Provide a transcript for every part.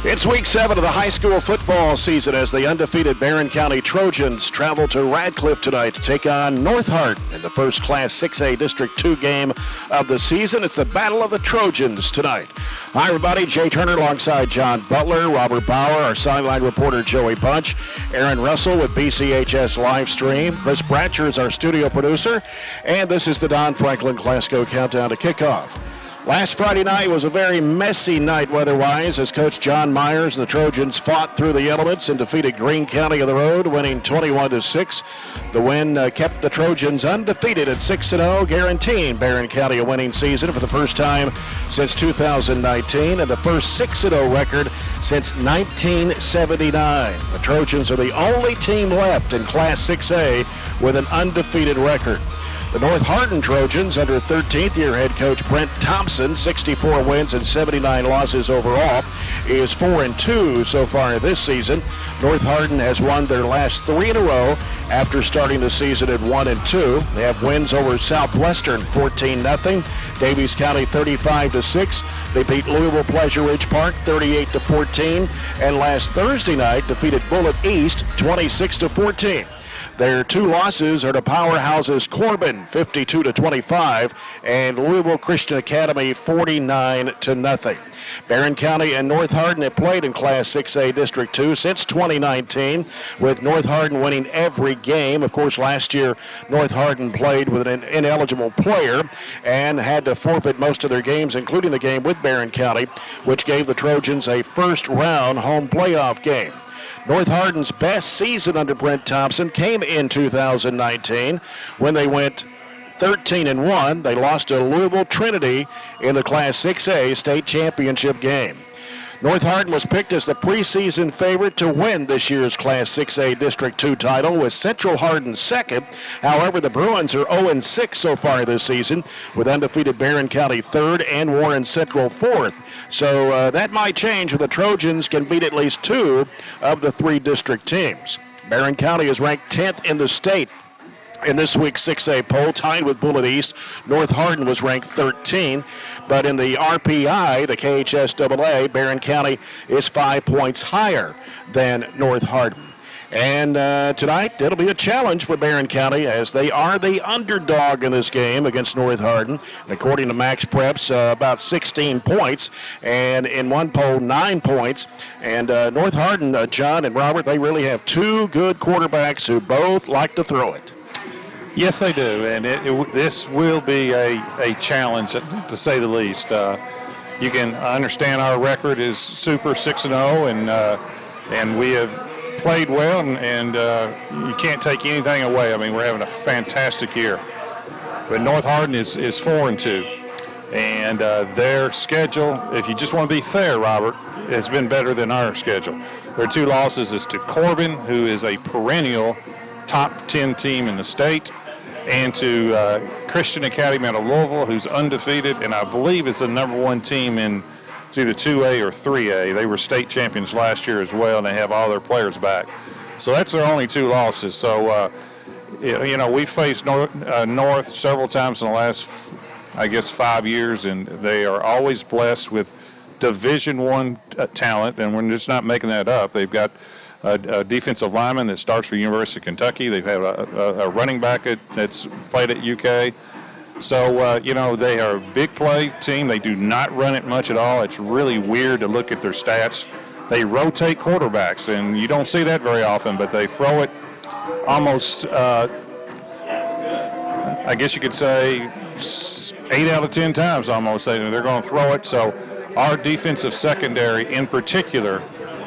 It's week 7 of the high school football season as the undefeated Barren County Trojans travel to Radcliffe tonight to take on North Hardin in the first Class 6A District 2 game of the season. It's the Battle of the Trojans tonight. Hi, everybody. Jay Turner alongside John Butler, Robert Bauer, our sideline reporter Joey Bunch, Aaron Russell with BCHS live stream. Chris Bratcher is our studio producer, and this is the Don Franklin Glasgow Countdown to Kickoff. Last Friday night was a very messy night weather-wise as Coach John Myers and the Trojans fought through the elements and defeated Greene County on the road, winning 21-6. The win kept the Trojans undefeated at 6-0, guaranteeing Barren County a winning season for the first time since 2019 and the first 6-0 record since 1979. The Trojans are the only team left in Class 6A with an undefeated record. The North Hardin Trojans, under 13th-year head coach Brent Thompson, 64 wins and 79 losses overall, is 4-2 so far this season. North Hardin has won their last 3 in a row after starting the season at 1-2. They have wins over Southwestern 14-0, Davies County 35-6. They beat Louisville Pleasure Ridge Park 38-14, and last Thursday night defeated Bullitt East 26-14. Their 2 losses are to powerhouses Corbin 52-25 and Louisville Christian Academy 49-0. Barren County and North Hardin have played in Class 6A District 2 since 2019, with North Hardin winning every game. Of course, last year North Hardin played with an ineligible player and had to forfeit most of their games, including the game with Barren County, which gave the Trojans a first-round home playoff game. North Hardin's best season under Brent Thompson came in 2019 when they went 13-1. They lost to Louisville Trinity in the Class 6A state championship game. North Hardin was picked as the preseason favorite to win this year's Class 6A District 2 title, with Central Hardin second. However, the Bruins are 0-6 so far this season, with undefeated Barren County third and Warren Central fourth. So that might change if the Trojans can beat at least 2 of the 3 district teams. Barren County is ranked 10th in the state in this week's 6A poll, tied with Bullitt East. North Hardin was ranked 13, but in the RPI, the KHSAA, Barren County is 5 points higher than North Hardin. And tonight, it'll be a challenge for Barren County as they are the underdog in this game against North Hardin. According to Max Preps, about 16 points, and in one poll, 9 points. And North Hardin, John and Robert, they really have 2 good quarterbacks who both like to throw it. Yes, they do, and this will be a challenge, to say the least. You can understand our record is super 6-0, and we have played well, and you can't take anything away. I mean, we're having a fantastic year. But North Hardin is 4-2, and their schedule, if you just want to be fair, Robert, it's been better than our schedule. Their 2 losses is to Corbin, who is a perennial top 10 team in the state, and to Christian Academy out of Louisville, who's undefeated, and I believe is the #1 team in it's either 2A or 3A. They were state champions last year as well, and they have all their players back. So that's their only 2 losses. So, we faced North several times in the last, 5 years, and they are always blessed with Division I talent, and we're just not making that up. They've got a defensive lineman that starts for University of Kentucky. They've had a running back that's played at UK. So, they are a big play team. They do not run it much at all. It's really weird to look at their stats. They rotate quarterbacks, and you don't see that very often, but they throw it almost, I guess you could say, 8 out of 10 times almost. They're going to throw it. So our defensive secondary in particular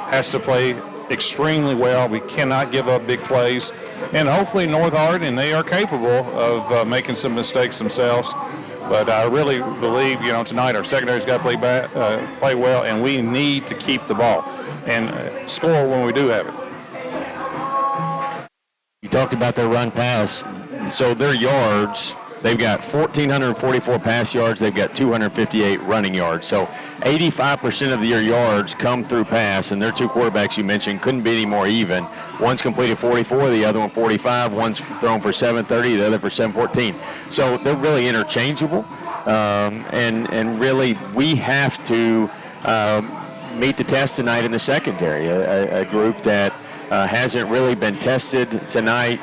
has to play extremely well. We cannot give up big plays, and hopefully North Hardin, they are capable of making some mistakes themselves. But I really believe, tonight our secondary's got to play well, and we need to keep the ball and score when we do have it. You talked about their run pass, so their yards, they've got 1,444 pass yards, they've got 258 running yards. So 85% of their yards come through pass, and their 2 quarterbacks you mentioned couldn't be any more even. One's completed 44, the other one 45, one's thrown for 730, the other for 714. So they're really interchangeable, and really we have to meet the test tonight in the secondary, a group that hasn't really been tested tonight.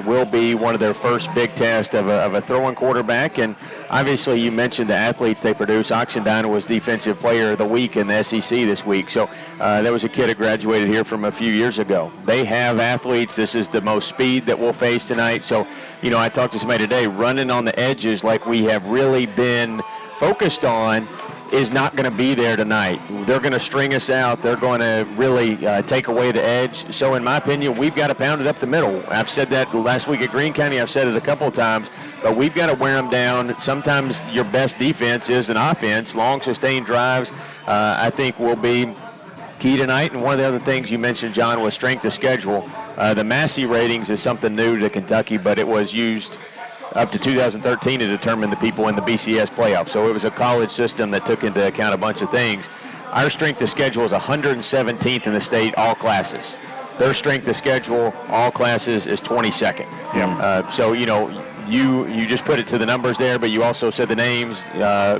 Will be one of their first big tests of a throwing quarterback. And obviously you mentioned the athletes they produce. Oxendine was Defensive Player of the Week in the SEC this week. So there was a kid that graduated here from a few years ago. They have athletes. This is the most speed that we'll face tonight. So, I talked to somebody today, running on the edges like we have really been focused on is not going to be there tonight. They're going to string us out. They're going to really take away the edge. So in my opinion, we've got to pound it up the middle. I've said that last week at Greene County. I've said it a couple of times, but we've got to wear them down. Sometimes your best defense is an offense. Long, sustained drives, I think, will be key tonight. And one of the other things you mentioned, John, was strength of schedule. The Massey ratings is something new to Kentucky, but it was used up to 2013 to determine the people in the BCS playoff. So it was a college system that took into account a bunch of things. Our strength of schedule is 117th in the state, all classes. Their strength of schedule, all classes, is 22nd. Yeah. So, you just put it to the numbers there, but you also said the names,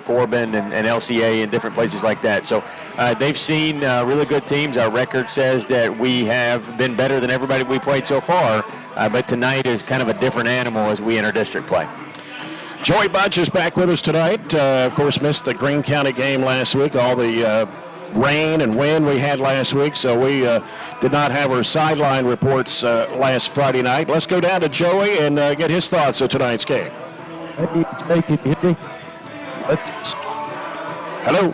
Corbin and LCA and different places like that. So they've seen really good teams. Our record says that we have been better than everybody we played so far, but tonight is kind of a different animal as we enter district play. Joey Budge is back with us tonight. Of course, missed the Greene County game last week, all the rain and wind we had last week, so we did not have our sideline reports last Friday night. Let's go down to Joey and get his thoughts of tonight's game. Hello.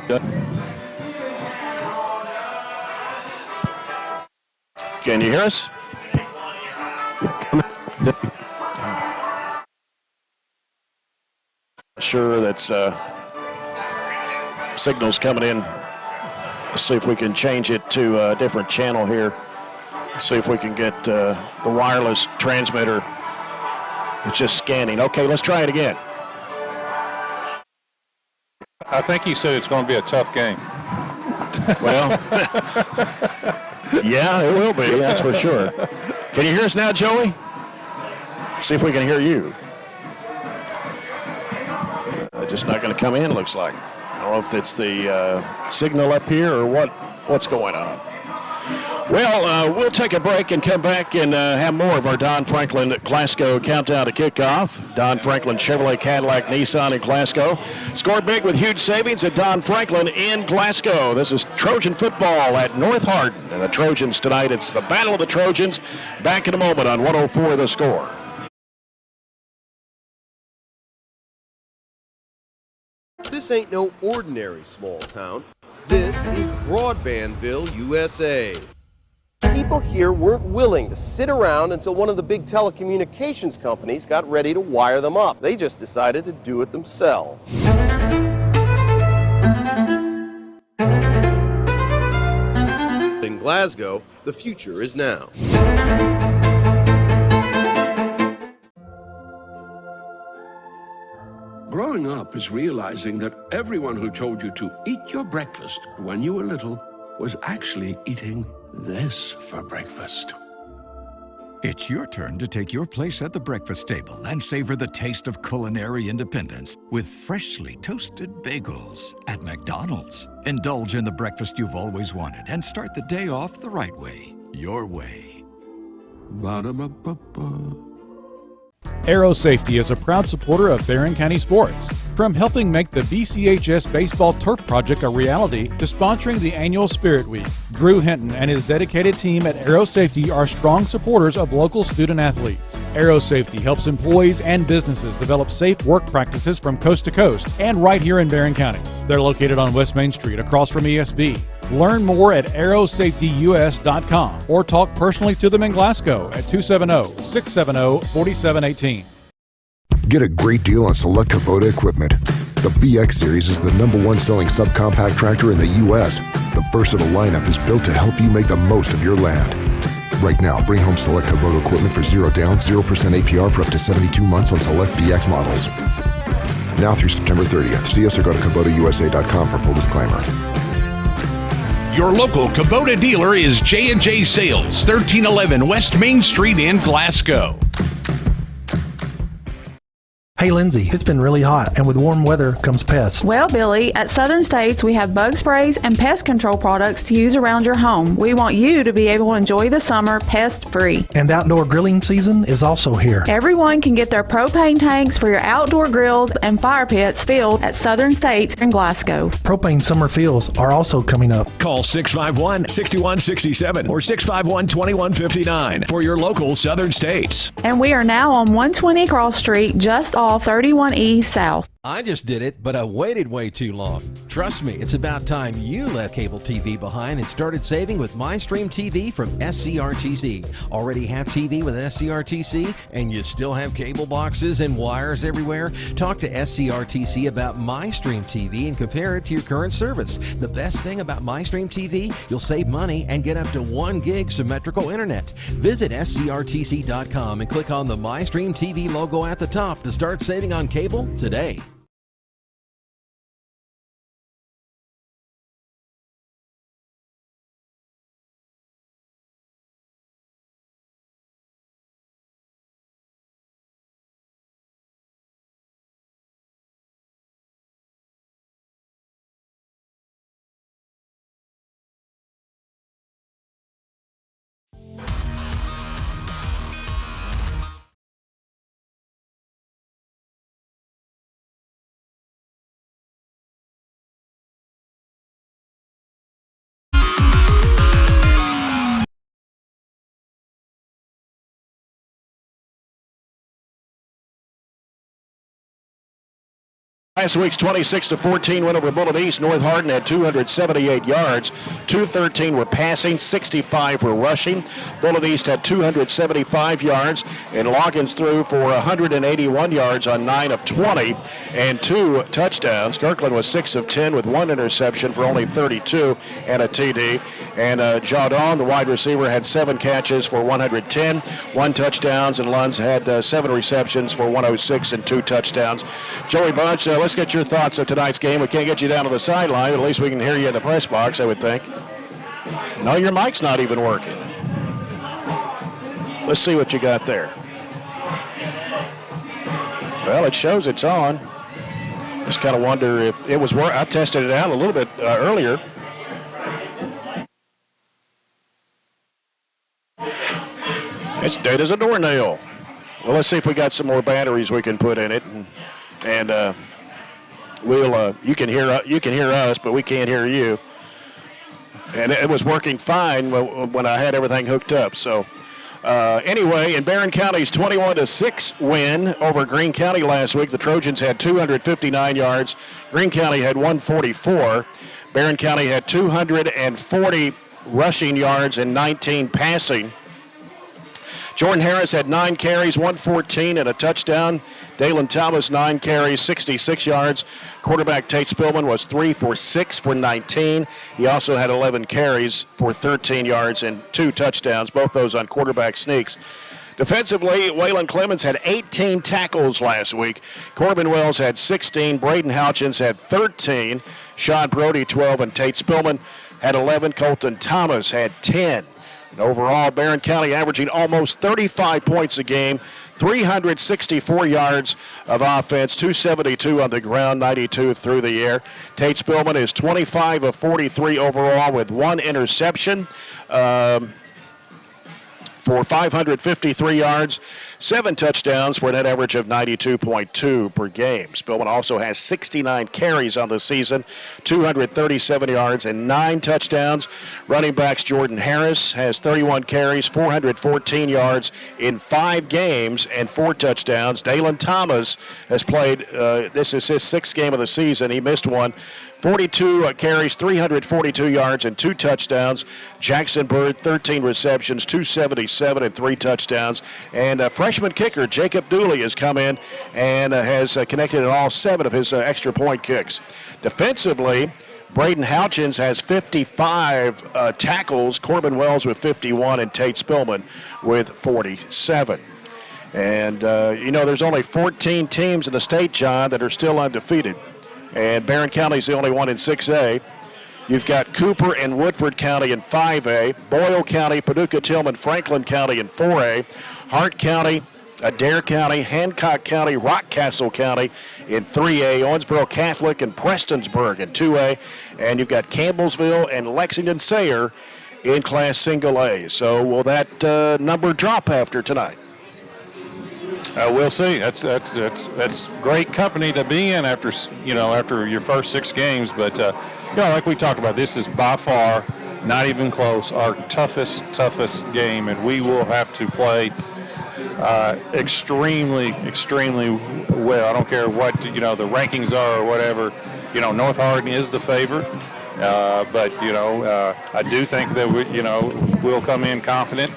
Can you hear us? Sure, that's signals coming in. Let's see if we can change it to a different channel here. See if we can get the wireless transmitter. It's just scanning. Okay, let's try it again. I think you said it's going to be a tough game. Well, yeah, it will be, that's for sure. Can you hear us now, Joey? See if we can hear you. Just not going to come in, looks like. I don't know if it's the signal up here or what's going on. Well, we'll take a break and come back and have more of our Don Franklin Glasgow countdown to kickoff. Don Franklin Chevrolet Cadillac Nissan in Glasgow. Score big with huge savings at Don Franklin in Glasgow. This is Trojan football at North Hardin. And the Trojans tonight, it's the Battle of the Trojans. Back in a moment on 104 The Score. This ain't no ordinary small town. This is Broadbandville, USA. People here weren't willing to sit around until one of the big telecommunications companies got ready to wire them up. They just decided to do it themselves. In Glasgow, the future is now. Growing up is realizing that everyone who told you to eat your breakfast when you were little was actually eating this for breakfast. It's your turn to take your place at the breakfast table and savor the taste of culinary independence with freshly toasted bagels at McDonald's. Indulge in the breakfast you've always wanted and start the day off the right way, your way. Ba-da-ba-ba-ba. Aero Safety is a proud supporter of Barren County sports. From helping make the BCHS Baseball Turf Project a reality to sponsoring the annual Spirit Week, Drew Hinton and his dedicated team at Aero Safety are strong supporters of local student athletes. Aero Safety helps employees and businesses develop safe work practices from coast to coast and right here in Barren County. They're located on West Main Street across from ESB. Learn more at aerosafetyus.com or talk personally to them in Glasgow at 270-670-4718. Get a great deal on select Kubota equipment. The BX Series is the #1 selling subcompact tractor in the U.S. The versatile lineup is built to help you make the most of your land. Right now, bring home select Kubota equipment for 0 down, 0% APR for up to 72 months on select BX models. Now through September 30th. See us or go to KubotaUSA.com for full disclaimer. Your local Kubota dealer is J&J Sales, 1311 West Main Street in Glasgow. Hey, Lindsay, it's been really hot, and with warm weather comes pests. Well, Billy, at Southern States, we have bug sprays and pest control products to use around your home. We want you to be able to enjoy the summer pest-free. And outdoor grilling season is also here. Everyone can get their propane tanks for your outdoor grills and fire pits filled at Southern States in Glasgow. Propane summer fills are also coming up. Call 651-6167 or 651-2159 for your local Southern States. And we are now on 120 Cross Street, just off 31E South. I just did it, but I waited way too long. Trust me, it's about time you left cable TV behind and started saving with MyStream TV from SCRTC. Already have TV with SCRTC and you still have cable boxes and wires everywhere? Talk to SCRTC about MyStream TV and compare it to your current service. The best thing about MyStream TV, you'll save money and get up to 1 gig symmetrical internet. Visit SCRTC.com and click on the MyStream TV logo at the top to start saving on cable today. Last week's 26-14 win over Bullitt East. North Hardin had 278 yards. 213 were passing, 65 were rushing. Bullitt East had 275 yards, and Loggins threw for 181 yards on 9 of 20 and 2 touchdowns. Kirkland was 6 of 10 with 1 interception for only 32 and a TD. And Jadon, the wide receiver, had 7 catches for 110, 1 touchdowns, and Lunds had 7 receptions for 106 and 2 touchdowns. Joey Bunch, let's get your thoughts of tonight's game. We can't get you down to the sideline, but at least we can hear you in the press box, I would think. No, your mic's not even working. Let's see what you got there. Well, it shows it's on. Just kind of wonder if it was I tested it out a little bit earlier. It's dead as a doornail. Well, let's see if we got some more batteries we can put in it, and we'll. You can hear us, but we can't hear you. And it was working fine when I had everything hooked up. So anyway, in Barren County's 21-6 win over Greene County last week, the Trojans had 259 yards. Greene County had 144. Barren County had 240 rushing yards and 19 passing. Jordan Harris had 9 carries, 114 and a touchdown. Dalen Thomas, 9 carries, 66 yards. Quarterback Tate Spillman was 3 for 6 for 19. He also had 11 carries for 13 yards and 2 touchdowns, both those on quarterback sneaks. Defensively, Waylon Clemens had 18 tackles last week. Corbin Wells had 16. Braden Houchins had 13. Sean Brody, 12. And Tate Spillman had 11. Colton Thomas had 10. And overall, Barren County averaging almost 35 points a game, 364 yards of offense, 272 on the ground, 92 through the air. Tate Spillman is 25 of 43 overall with 1 interception for 553 yards, 7 touchdowns for a net average of 92.2 per game. Spillman also has 69 carries on the season, 237 yards and 9 touchdowns. Running backs Jordan Harris has 31 carries, 414 yards in 5 games and 4 touchdowns. Dalen Thomas has played, this is his 6th game of the season. He missed one. 42 carries, 342 yards, and 2 touchdowns. Jackson Bird, 13 receptions, 277 and 3 touchdowns. And freshman kicker Jacob Dooley has come in and has connected in all 7 of his extra point kicks. Defensively, Braden Houchins has 55 tackles, Corbin Wells with 51, and Tate Spillman with 47. And, there's only 14 teams in the state, John, that are still undefeated. And Barren County is the only one in 6A. You've got Cooper and Woodford County in 5A, Boyle County, Paducah, Tillman, Franklin County in 4A, Hart County, Adair County, Hancock County, Rockcastle County in 3A, Owensboro Catholic and Prestonsburg in 2A, and you've got Campbellsville and Lexington Sayre in Class Single A. So will that number drop after tonight? We'll see. That's great company to be in after your first 6 games. But like we talked about, this is by far, not even close, our toughest game, and we will have to play extremely well. I don't care what the rankings are or whatever. North Hardin is the favorite, but I do think that we'll come in confident.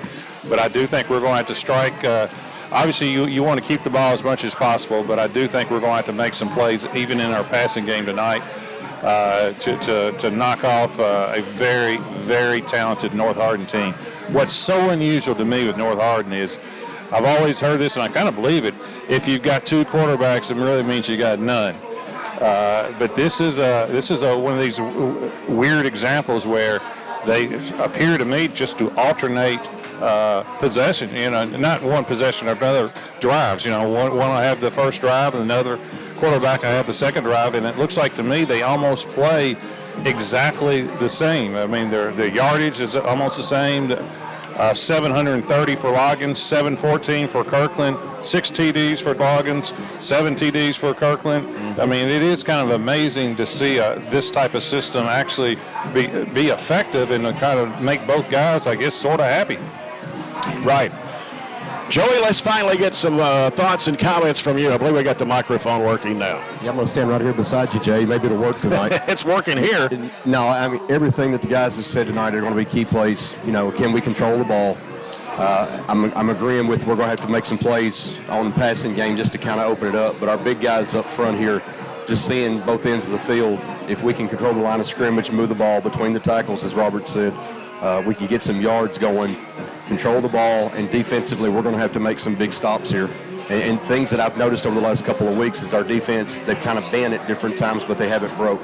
But I do think we're going to have to strike. Obviously, you want to keep the ball as much as possible, but I do think we're going to have to make some plays even in our passing game tonight to knock off a very, very talented North Hardin team. What's so unusual to me with North Hardin is I've always heard this, and I kind of believe it. If you've got 2 quarterbacks, it really means you got none. But this is one of these weird examples where they appear to me just to alternate possession. Not one possession or another drives. One will have the first drive, and another quarterback will have the second drive, and it looks like to me they almost play exactly the same. I mean, their yardage is almost the same. 730 for Loggins, 714 for Kirkland, 6 TDs for Loggins, 7 TDs for Kirkland. I mean, it is kind of amazing to see this type of system actually be effective and to kind of make both guys, I guess, sort of happy. Right. Joey, let's finally get some thoughts and comments from you. I believe we got the microphone working now. Yeah, I'm going to stand right here beside you, Jay. Maybe it'll work tonight. It's working here. No, I mean, everything that the guys have said tonight are going to be key plays. Can we control the ball? I'm agreeing with we're going to have to make some plays on the passing game just to kind of open it up. But our big guys up front here, just seeing both ends of the field, if we can control the line of scrimmage, move the ball between the tackles, as Robert said, we can get some yards going, control the ball, and defensively we're going to have to make some big stops here. And things that I've noticed over the last couple of weeks is our defense, they've kind of been at different times, but they haven't broke.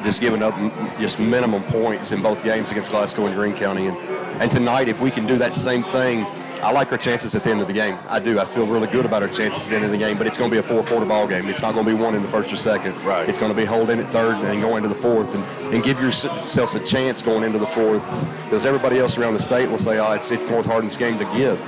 Just giving up just minimum points in both games against Glasgow and Greene County. And tonight, if we can do that same thing, I like our chances at the end of the game. I do. I feel really good about our chances at the end of the game, but it's going to be a 4-quarter ball game. It's not going to be one in the first or second. Right. It's going to be hold in at third and go into the fourth and give yourselves a chance going into the fourth, because everybody else around the state will say, it's North Hardin's game to give.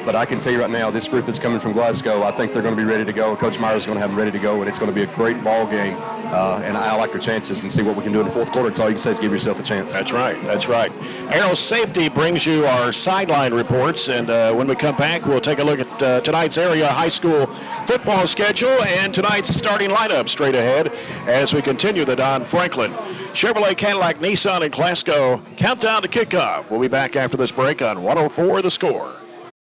But I can tell you right now, this group that's coming from Glasgow, I think they're going to be ready to go. Coach Meyer's going to have them ready to go, and it's going to be a great ball game. And I like our chances and see what we can do in the fourth quarter. It's all you can say is give yourself a chance. That's right. That's right. Aero Safety brings you our sideline reports, and when we come back, we'll take a look at tonight's area high school football schedule and tonight's starting lineup straight ahead as we continue the Don Franklin Chevrolet Cadillac Nissan in Glasgow countdown to kickoff. We'll be back after this break on 104 The Score.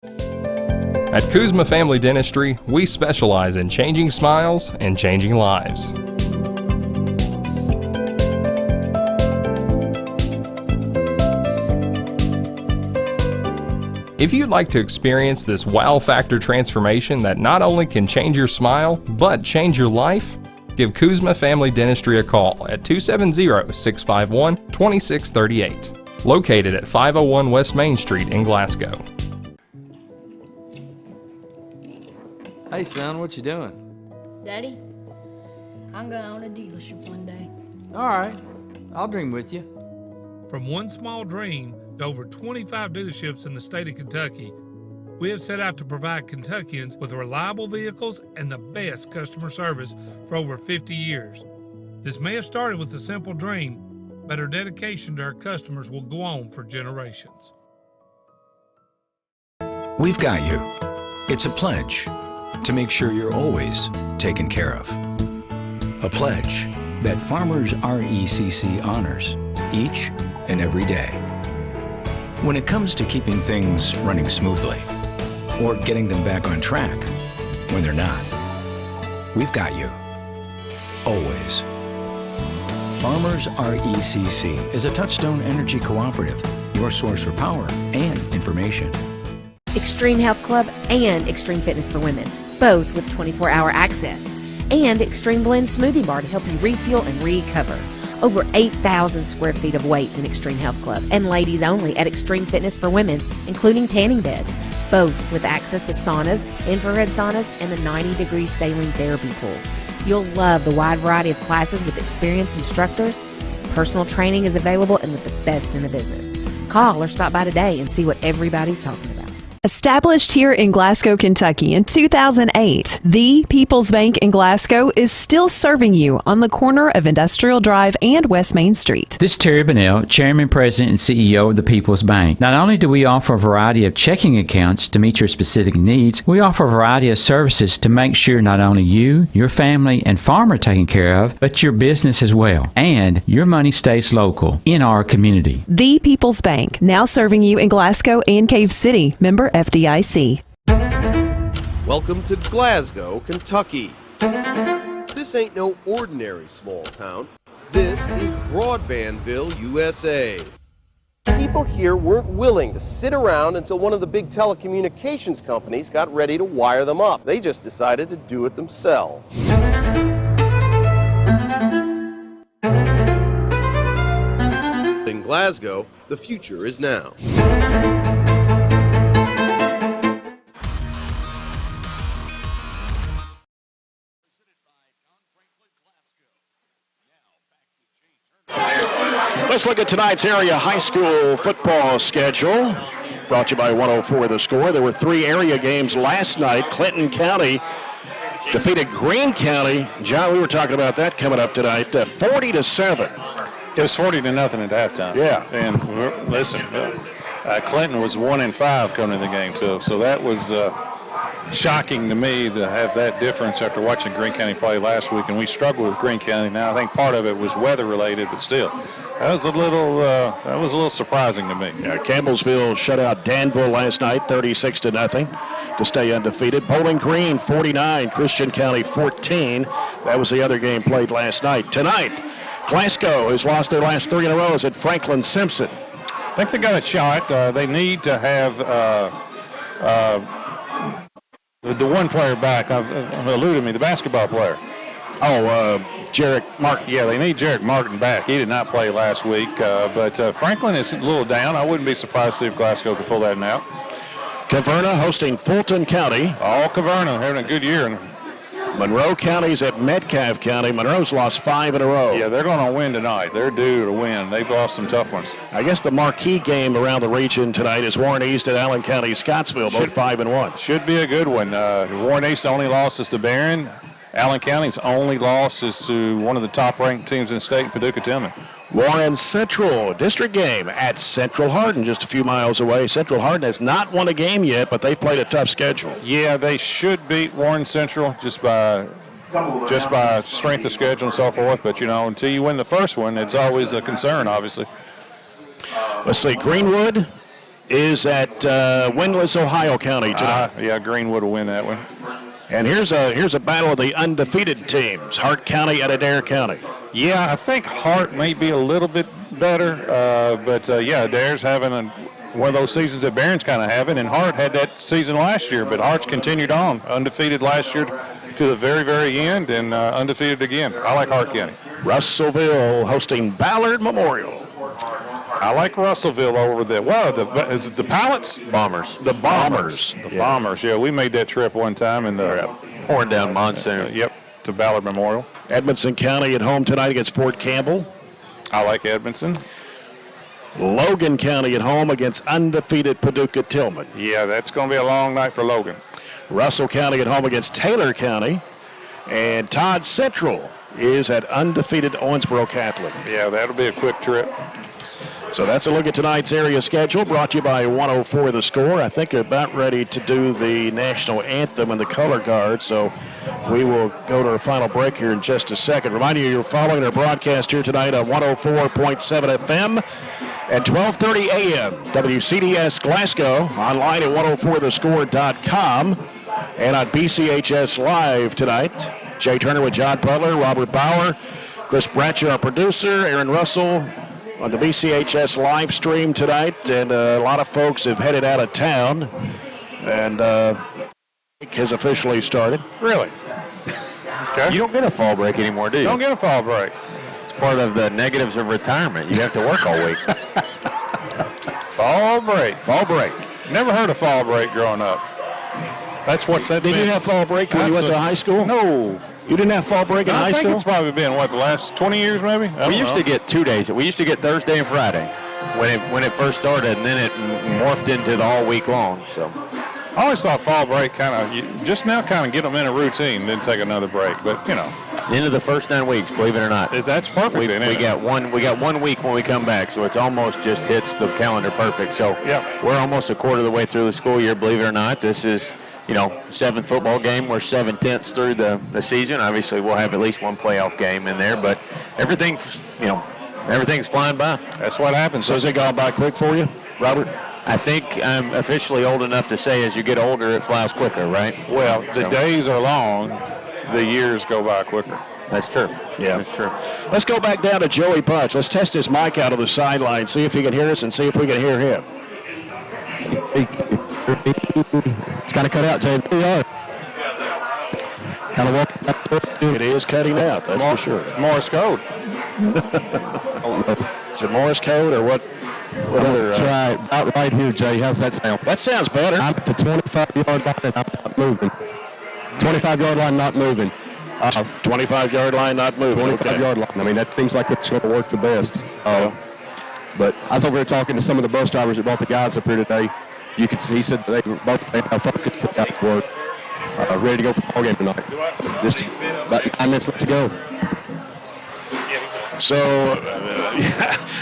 At Kuzma Family Dentistry, we specialize in changing smiles and changing lives. If you'd like to experience this wow factor transformation that not only can change your smile, but change your life, give Kuzma Family Dentistry a call at 270-651-2638, located at 501 West Main Street in Glasgow. Hey son, what you doing? Daddy, I'm gonna own a dealership one day. All right, I'll dream with you. From one small dream to over 25 dealerships in the state of Kentucky, we have set out to provide Kentuckians with reliable vehicles and the best customer service for over 50 years. This may have started with a simple dream, but our dedication to our customers will go on for generations. We've got you. It's a pledge to make sure you're always taken care of. A pledge that Farmers RECC honors each and every day. When it comes to keeping things running smoothly or getting them back on track when they're not, we've got you. Always. Farmers RECC is a Touchstone Energy cooperative, your source for power and information. Extreme Health Club and Extreme Fitness for Women, both with 24-hour access, and Extreme Blend Smoothie Bar to help you refuel and recover. Over 8,000 square feet of weights in Extreme Health Club, and ladies only at Extreme Fitness for Women, including tanning beds. both with access to saunas, infrared saunas, and the 90-degree saline therapy pool. You'll love the wide variety of classes with experienced instructors. Personal training is available and with the best in the business. Call or stop by today and see what everybody's talking about. Established here in Glasgow, Kentucky in 2008, the People's Bank in Glasgow is still serving you on the corner of Industrial Drive and West Main Street. This is Terry Bunnell, Chairman, President, and CEO of the People's Bank. Not only do we offer a variety of checking accounts to meet your specific needs, we offer a variety of services to make sure not only you, your family, and farm are taken care of, but your business as well. And your money stays local in our community. The People's Bank, now serving you in Glasgow and Cave City. Member FDIC. Welcome to Glasgow, Kentucky. This ain't no ordinary small town. This is Broadbandville, USA. People here weren't willing to sit around until one of the big telecommunications companies got ready to wire them up. They just decided to do it themselves. In Glasgow, the future is now. Let's look at tonight's area high school football schedule. Brought to you by 104 The Score. There were 3 area games last night. Clinton County defeated Greene County. John, we were talking about that coming up tonight. 40-7. It was 40-0 at halftime. Yeah. And listen, Clinton was 1-5 coming to the game too. So that was shocking to me to have that difference after watching Greene County play last week. And we struggled with Greene County. Now I think part of it was weather related, but still. That was a little surprising to me. Yeah, Campbellsville shut out Danville last night, 36-0 to stay undefeated. Bowling Green 49, Christian County 14. That was the other game played last night. Tonight, Glasgow has lost their last 3 in a row at Franklin Simpson. I think they got a shot. They need to have the one player back. I've alluded me, the basketball player. Jarek Martin. Yeah, they need Jarek Martin back. He did not play last week, but Franklin is a little down. I wouldn't be surprised to see if Glasgow could pull that out. Caverna hosting Fulton County. All Caverna having a good year. Monroe County's at Metcalfe County. Monroe's lost 5 in a row. Yeah, they're going to win tonight. They're due to win. They've lost some tough ones. I guess the marquee game around the region tonight is Warren East at Allen County, Scottsville, both 5-1. Should be a good one. Warren East's only loss is to Barren. Allen County's only loss is to one of the top-ranked teams in the state, Paducah Tillman. Warren Central, district game at Central Hardin, just a few miles away. Central Hardin has not won a game yet, but they've played a tough schedule. Yeah, they should beat Warren Central just by strength of schedule and so forth. But, until you win the first one, it's always a concern, obviously. Let's see, Greenwood is at Windlass, Ohio County tonight. Yeah, Greenwood will win that one. And here's a battle of the undefeated teams, Hart County at Adair County. Yeah, I think Hart may be a little bit better, but Adair's having one of those seasons that Barron's kind of having, and Hart had that season last year, but Hart's continued on, undefeated last year to the very, very end, and undefeated again. I like Hart County. Russellville hosting Ballard Memorial. I like Russellville over there. Is it the Pilots? Bombers. The Bombers. Bombers, yeah. We made that trip one time in the pouring down monsoon. To Ballard Memorial. Edmonson County at home tonight against Fort Campbell. I like Edmonson. Logan County at home against undefeated Paducah Tillman. Yeah, that's going to be a long night for Logan. Russell County at home against Taylor County. And Todd Central is at undefeated Owensboro Catholic. Yeah, that'll be a quick trip. So that's a look at tonight's area schedule, brought to you by 104 The Score. I think they're about ready to do the national anthem and the color guard, so we will go to our final break here in just a second. Remind you, you're following our broadcast here tonight on 104.7 FM at 12:30 a.m. WCDS Glasgow, online at 104thescore.com, and on BCHS Live tonight. Jay Turner with John Butler, Robert Bauer, Chris Bratcher, our producer, Aaron Russell, on the BCHS live stream tonight, and a lot of folks have headed out of town, and has officially started. Really? Okay. You don't get a fall break anymore, do you? Don't get a fall break. It's part of the negatives of retirement. You have to work all week. Fall break. Fall break. Never heard of fall break growing up. That's what's that. Did you have fall break when you went to high school? No. You didn't have fall break in high school? I think it's probably been, the last 20 years maybe? We used to get 2 days. We used to get Thursday and Friday when it first started, and then it morphed into the all week long. So I always thought fall break just now get them in a routine, then take another break. But, the end of the first 9 weeks, believe it or not. That's perfect. We got 1 week when we come back, so it's almost just hits the calendar perfect. So we're almost a quarter of the way through the school year, believe it or not. This is, 7th football game. We're 7/10 through the season. Obviously, we'll have at least one playoff game in there, but everything's flying by. That's what happens. So has it gone by quick for you, Robert? I think I'm officially old enough to say as you get older, it flies quicker, right? Well, the days are long. The years go by quicker. That's true. Yeah. That's true. Let's go back down to Joey Punch. Let's test his mic out of the sideline, see if he can hear us and see if we can hear him. It's kind of cut out, Jay. Kind of walking. It is cutting out, that's for sure. Morse code. Is it Morse code or what? Other, try about right here, Jay. How's that sound? That sounds better. I'm at the 25-yard line and I'm not moving. 25-yard line not moving. 25-yard line not moving. 25-yard line. I mean, that seems like it's going to work the best. But I was over here talking to some of the bus drivers that brought the guys up here today. You could see, he said they were both focused to get to work, ready to go for the ball game tonight. Just about 9 minutes left to go. So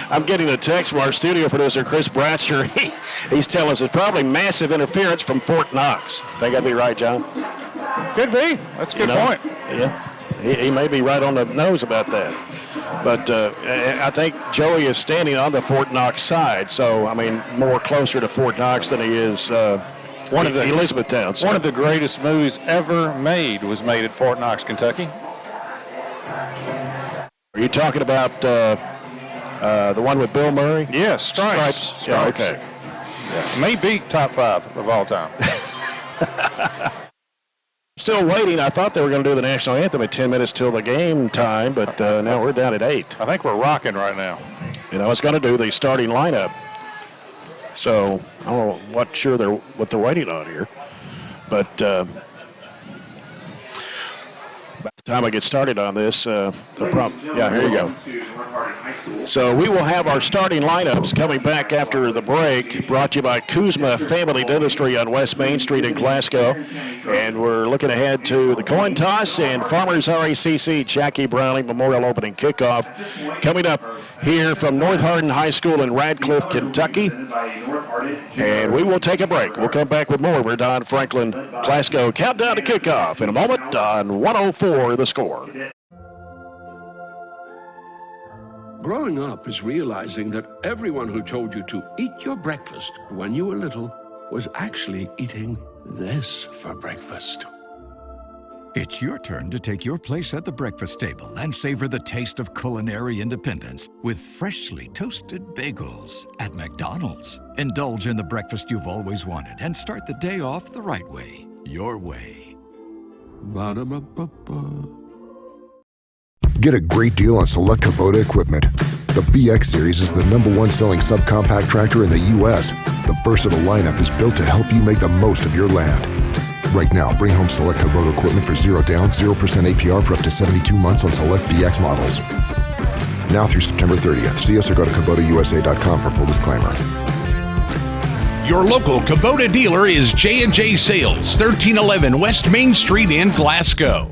I'm getting a text from our studio producer, Chris Bratcher. He's telling us it's probably massive interference from Fort Knox. Think that'd be right, John? Could be. That's a good point. Yeah, he may be right on the nose about that. But I think Joey is standing on the Fort Knox side, so, I mean, more closer to Fort Knox than he is Elizabethtown. So. One of the greatest movies ever made was made at Fort Knox, Kentucky. Are you talking about the one with Bill Murray? Yes, Stripes. Yeah, okay. Yeah. May beat top 5 of all time. Still waiting. I thought they were going to do the national anthem at 10 minutes till the game time, but now we're down at 8. I think we're rocking right now. I was going to do the starting lineup. So I don't know what they're waiting on here. But by the time I get started on this, here you go. So we will have our starting lineups coming back after the break, brought to you by Kuzma Family Dentistry on West Main Street in Glasgow. And we're looking ahead to the coin toss and Farmers RACC Jackie Browning Memorial Opening Kickoff coming up here from North Hardin High School in Radcliffe, Kentucky. And we will take a break. We'll come back with more. We're Don Franklin Glasgow countdown to kickoff in a moment on 104 The Score. Growing up is realizing that everyone who told you to eat your breakfast when you were little was actually eating this for breakfast. It's your turn to take your place at the breakfast table and savor the taste of culinary independence with freshly toasted bagels at McDonald's. Indulge in the breakfast you've always wanted and start the day off the right way, your way. Ba-da-ba-ba-ba. Get a great deal on select Kubota equipment. The BX Series is the #1 selling subcompact tractor in the U.S. The versatile lineup is built to help you make the most of your land. Right now, bring home select Kubota equipment for 0 down, 0% APR for up to 72 months on select BX models. Now through September 30th. See us or go to KubotaUSA.com for full disclaimer. Your local Kubota dealer is J&J Sales, 1311 West Main Street in Glasgow.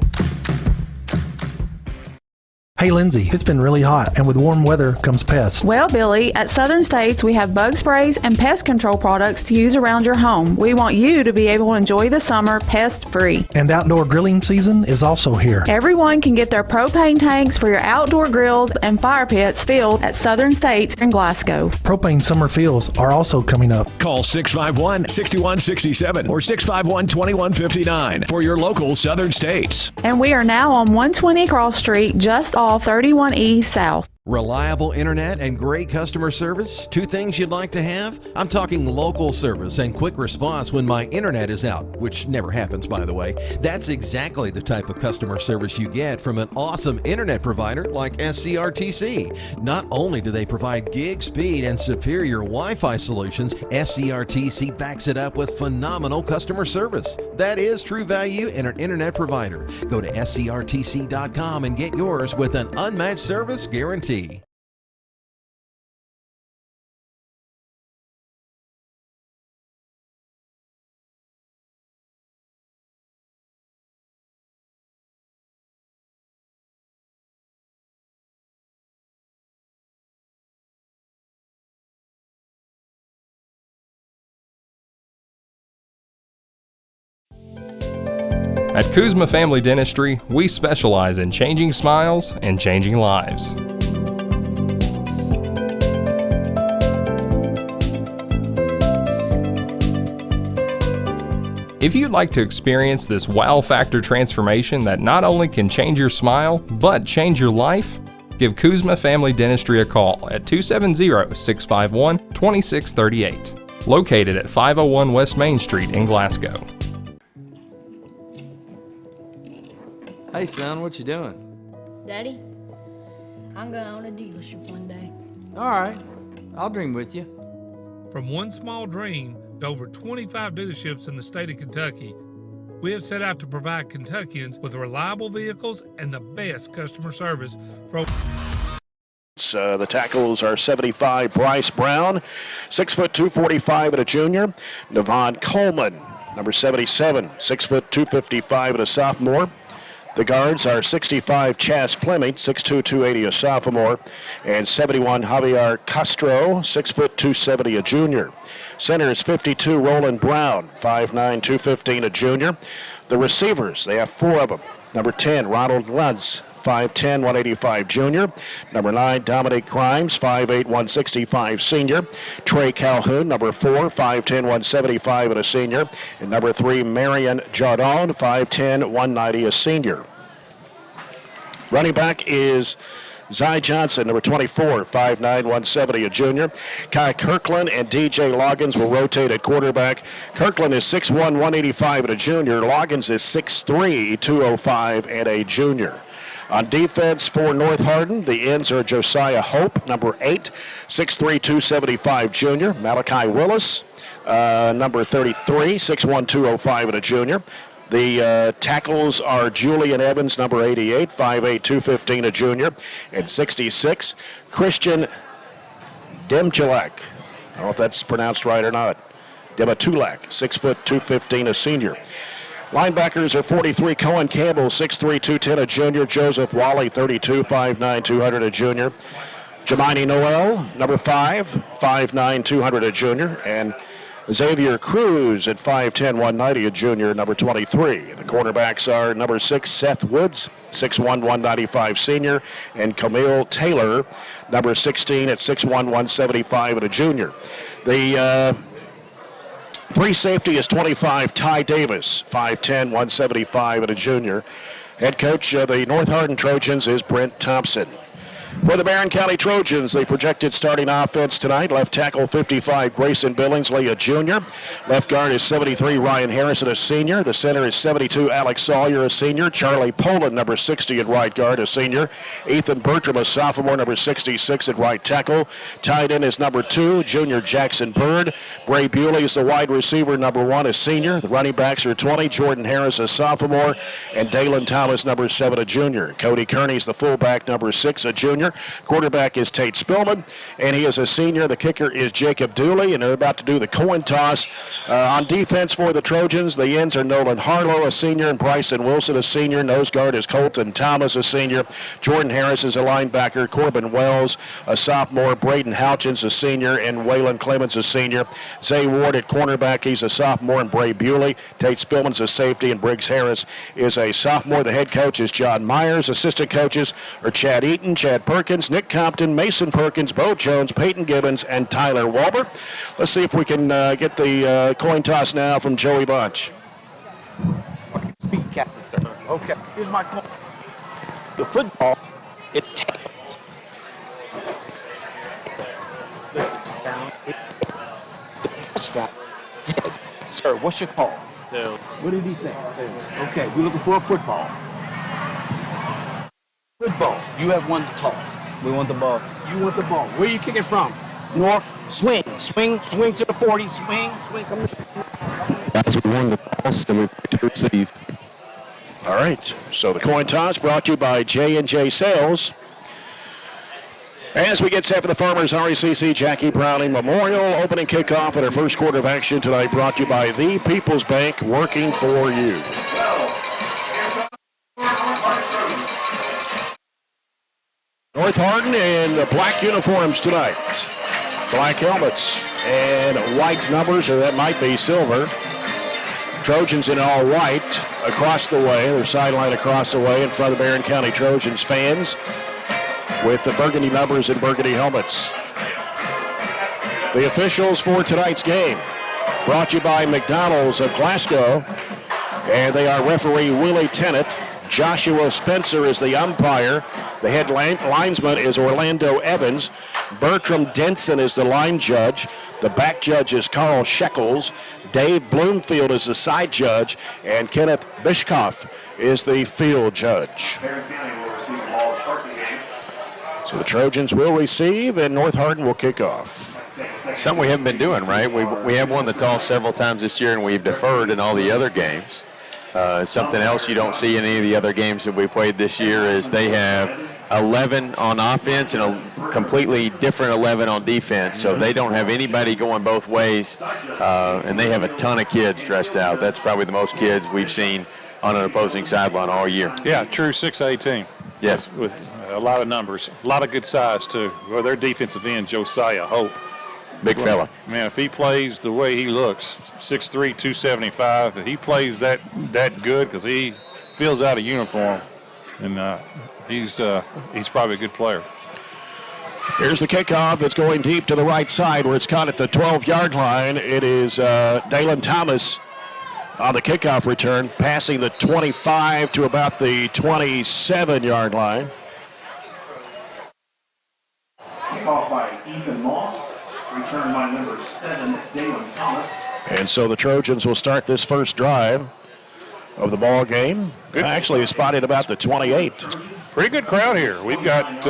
Hey, Lindsay, it's been really hot, and with warm weather comes pests. Well, Billy, at Southern States, we have bug sprays and pest control products to use around your home. We want you to be able to enjoy the summer pest-free. And outdoor grilling season is also here. Everyone can get their propane tanks for your outdoor grills and fire pits filled at Southern States in Glasgow. Propane summer fills are also coming up. Call 651-6167 or 651-2159 for your local Southern States. And we are now on 120 Cross Street, just off 31E South. Reliable internet and great customer service, two things you'd like to have? I'm talking local service and quick response when my internet is out, which never happens, by the way. That's exactly the type of customer service you get from an awesome internet provider like SCRTC. Not only do they provide gig speed and superior Wi-Fi solutions, SCRTC backs it up with phenomenal customer service. That is true value in an internet provider. Go to scrtc.com and get yours with an unmatched service guarantee. At Kuzma Family Dentistry, we specialize in changing smiles and changing lives. If you'd like to experience this wow factor transformation that not only can change your smile, but change your life, give Kuzma Family Dentistry a call at 270-651-2638, located at 501 West Main Street in Glasgow. Hey son, what you doing? Daddy, I'm gonna own a dealership one day. All right, I'll dream with you. From one small dream to over 25 dealerships in the state of Kentucky, we have set out to provide Kentuckians with reliable vehicles and the best customer service for the tackles are 75, Bryce Brown, 6 foot 245 and a junior. Navon Coleman, number 77, 6 foot 255 and a sophomore. The guards are 65, Chaz Fleming, 6'2", 280, a sophomore, and 71, Javier Castro, 6 foot 270, a junior. Center is 52, Roland Brown, 5'9", 215, a junior. The receivers, they have 4 of them. Number 10, Ronald Luntz, 5'10", 185, junior. Number 9, Dominic Grimes, 5'8", 165, senior. Trey Calhoun, number 4, 5'10", 175, and a senior. And number 3, Marion Jardon, 5'10", 190, a senior. Running back is Zy Johnson, number 24, 5'9", 170, a junior. Kai Kirkland and DJ Loggins will rotate at quarterback. Kirkland is 6'1", 185, and a junior. Loggins is 6'3", 205, and a junior. On defense for North Hardin, the ends are Josiah Hope, number 8, 6'3", 275, junior. Malachi Willis, number 33, 6'1", 205, and a junior. The tackles are Julian Evans, number 88, 5'8", 215, a junior. And 66, Christian Demchulak. I don't know if that's pronounced right or not. Dematulak, 6 foot 215, a senior. Linebackers are 43, Cohen Campbell, 6'3", 210, a junior. Joseph Wally, 32, 5'9", 200, a junior. Jemini Noel, number 5, 5'9", 200, a junior. And Xavier Cruz at 5'10", 190, a junior, number 23. The cornerbacks are number 6, Seth Woods, 6'1", 195, senior. And Camille Taylor, number 16 at 6'1", 175, and a junior. The free safety is 25, Ty Davis, 5'10", 175, and a junior. Head coach of the North Hardin Trojans is Brent Thompson. For the Barren County Trojans, the projected starting offense tonight, left tackle 55, Grayson Billingsley, a junior. Left guard is 73, Ryan Harrison, a senior. The center is 72, Alex Sawyer, a senior. Charlie Poland, number 60 at right guard, a senior. Ethan Bertram, a sophomore, number 66 at right tackle. Tight end is number 2, junior Jackson Bird. Bray Bewley is the wide receiver, number 1, a senior. The running backs are 20, Jordan Harris, a sophomore, and Dalen Thomas, number 7, a junior. Cody Kearney is the fullback, number 6, a junior. Quarterback is Tate Spillman, and he is a senior. The kicker is Jacob Dooley, and they're about to do the coin toss. On defense for the Trojans, the ends are Nolan Harlow, a senior, and Bryson Wilson, a senior. Nose guard is Colton Thomas, a senior. Jordan Harris is a linebacker. Corbin Wells, a sophomore. Braden Houchins, a senior, and Waylon Clemens, a senior. Zay Ward at cornerback, he's a sophomore, and Bray Bewley. Tate Spillman's a safety, and Briggs Harris is a sophomore. The head coach is John Myers. Assistant coaches are Chad Eaton, Chad Perkins, Nick Compton, Mason Perkins, Bo Jones, Peyton Gibbons, and Tyler Walber. Let's see if we can get the coin toss now from Joey Bunch. Speed captain. Okay, here's my coin. The football, it's Touchdown. Yes. Sir, what's your call? No. What did he say? Okay, we're looking for a football. Football. You have won the toss. We want the ball. You want the ball. Where are you kicking from? North. Swing. Swing. Swing to the 40. Swing. Swing. Come. Guys, we won the toss, then we to receive. All right, so the coin toss brought to you by J&J Sales. As we get set for the Farmers RECC Jackie Browning Memorial opening kickoff in our first quarter of action tonight, brought to you by the People's Bank, working for you. North Hardin in the black uniforms tonight. Black helmets and white numbers, or that might be silver. Trojans in all white across the way, their sideline across the way in front of Barren County Trojans fans with the burgundy numbers and burgundy helmets. The officials for tonight's game brought to you by McDonald's of Glasgow, and they are referee Willie Tennant. Joshua Spencer is the umpire. The head linesman is Orlando Evans. Bertram Denson is the line judge. The back judge is Carl Shekels. Dave Bloomfield is the side judge, and Kenneth Bishkoff is the field judge. So the Trojans will receive, and North Hardin will kick off. Something we haven't been doing, right? We have won the toss several times this year, and we've deferred in all the other games. Something else you don't see in any of the other games that we played this year is they have 11 on offense and a completely different 11 on defense. So they don't have anybody going both ways, and they have a ton of kids dressed out. That's probably the most kids we've seen on an opposing sideline all year. Yeah, true 6A team. Yes. With a lot of numbers, a lot of good size, too. Well, their defensive end, Josiah Hope. Big fella. Man, if he plays the way he looks, 6'3", 275, if he plays that good, because he fills out a uniform, and he's probably a good player. Here's the kickoff. It's going deep to the right side where it's caught at the 12-yard line. It is Dalen Thomas on the kickoff return, passing the 25 to about the 27-yard line. Kickoff by Ethan Moss. Return by number 7, Dalen Thomas. And so the Trojans will start this first drive of the ball game. Actually, it's spotted about the 28. Pretty good crowd here. We've got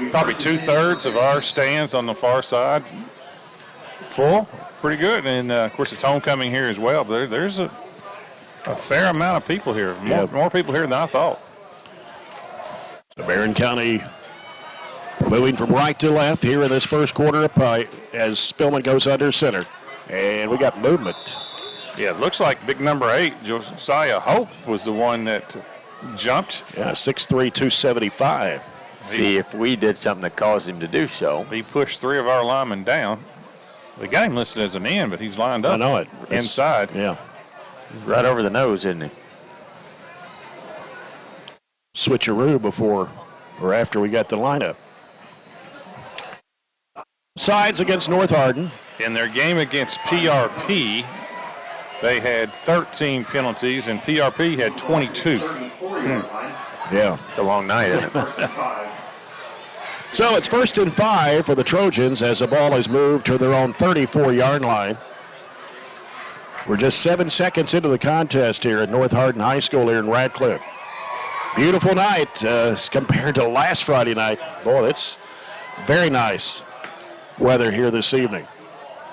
probably 2/3 of our stands on the far side full. Pretty good. And, of course, it's homecoming here as well. But there's a fair amount of people here. More people here than I thought. The Barren County moving from right to left here in this first quarter as Spillman goes under center. And we got movement. Yeah, it looks like big number 8, Josiah Hope, was the one that jumped. Yeah, 6'3", 275. See if we did something that caused him to do so. He pushed 3 of our linemen down. They got him listed as an end, but he's lined up. I know it. Inside. Yeah. Right over the nose, isn't he? Switcheroo before or after we got the lineup. Sides against North Hardin. In their game against PRP, they had 13 penalties, and PRP had 22. Yeah. It's a long night, isn't it? So it's 1st and 5 for the Trojans as the ball is moved to their own 34-yard line. We're just 7 seconds into the contest here at North Hardin High School here in Radcliffe. Beautiful night as compared to last Friday night. Boy, it's very nice weather here this evening.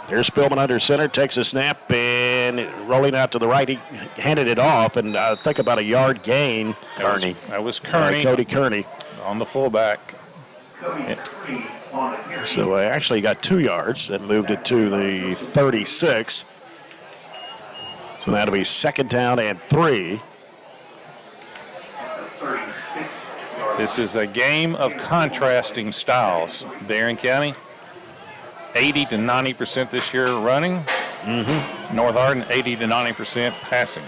Here's Spillman under center, takes a snap, and rolling out to the right. He handed it off, and I think about a yard gain. Kearney. That was Kearney. Cody Kearney. On the fullback. So I actually got 2 yards and moved it to the 36. So that'll be 2nd down and 3. This is a game of contrasting styles. Barren County, 80 to 90% this year running. North Hardin, 80 to 90% passing.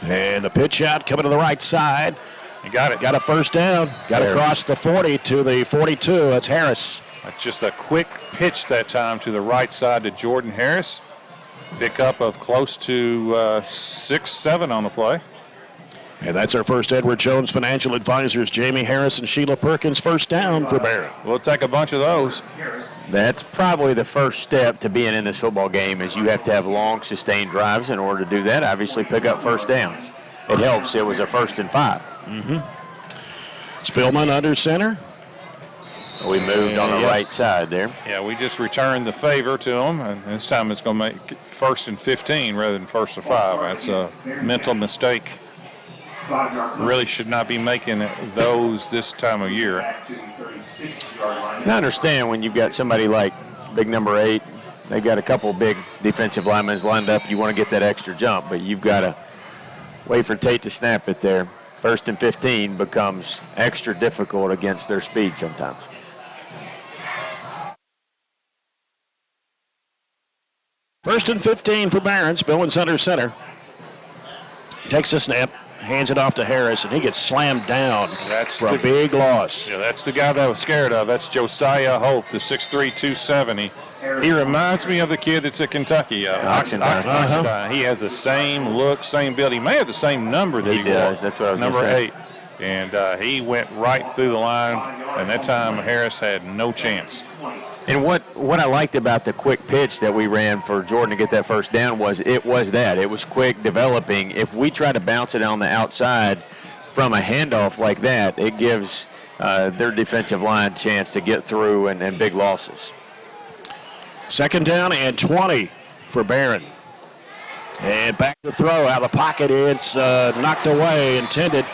And the pitch out coming to the right side. You got it. Got a first down. Got across the 40 to the 42. That's Harris. That's just a quick pitch that time to the right side to Jordan Harris. Pickup of close to 6-7 on the play. And that's our first Edward Jones Financial Advisors, Jamie Harris and Sheila Perkins, first down for Barren. We'll take a bunch of those. That's probably the first step to being in this football game is you have to have long, sustained drives. In order to do that, obviously pick up first downs. It helps. It was a 1st and 5. Spillman under center. We moved on the right side there. Yeah, we just returned the favor to them, and this time it's going to make 1st and 15 rather than 1st and 5. That's a mental mistake. Really should not be making those this time of year. And I understand when you've got somebody like big number 8, they've got a couple big defensive linemen lined up, you want to get that extra jump, but you've got to wait for Tate to snap it there. 1st and 15 becomes extra difficult against their speed sometimes. First and 15 for Barron. Spillman's under center. Takes a snap, hands it off to Harris, and he gets slammed down for a big loss. Yeah, that's the guy that I was scared of. That's Josiah Hope, the 6'3", 270. He reminds me of the kid that's at Kentucky. Oxendine. He has the same look, same build. He may have the same number that he does. That's what I was number say. 8. And he went right through the line, and that time Harris had no chance. And what I liked about the quick pitch that we ran for Jordan to get that first down was it was quick, developing. If we try to bounce it on the outside from a handoff like that, it gives their defensive line a chance to get through and big losses. 2nd down and 20 for Barron. And back to throw out of the pocket. It's knocked away, intended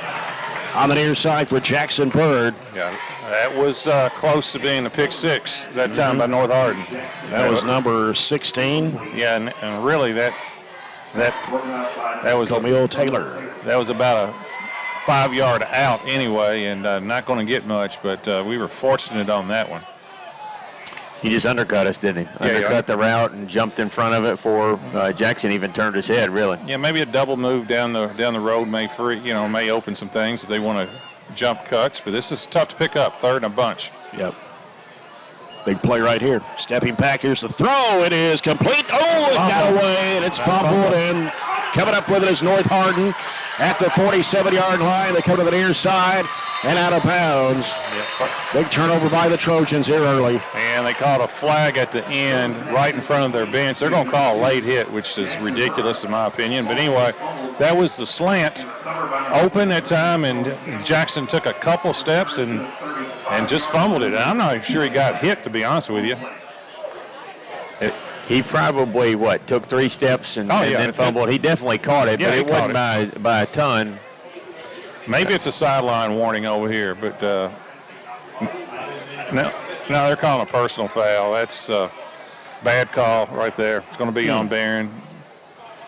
on the near side for Jackson Bird. Yeah, that was close to being a pick 6 that time by North Hardin. That was number 16. Yeah, and really that was Camille Taylor. That was about a 5-yard out anyway, and not going to get much, but we were fortunate on that one. He just undercut us, didn't he? Undercut the route and jumped in front of it before Jackson even turned his head, really. Yeah, maybe a double move down the road may open some things if they want to jump cuts, but this is tough to pick up. 3rd and a bunch. Yep. Big play right here. Stepping back, here's the throw. It is complete. Oh, it got away, and it's fumbled, and coming up with it is North Hardin at the 47-yard line. They come to the near side and out of bounds. Big turnover by the Trojans here early. And they called a flag at the end right in front of their bench. They're going to call a late hit, which is ridiculous in my opinion. But anyway, that was the slant open that time, and Jackson took a couple steps and just fumbled it. And I'm not even sure he got hit, to be honest with you. He probably, took 3 steps and then fumbled. He definitely caught it, but it wasn't by a ton. Maybe it's a sideline warning over here, but no, they're calling a personal foul. That's a bad call right there. It's going to be on Barron.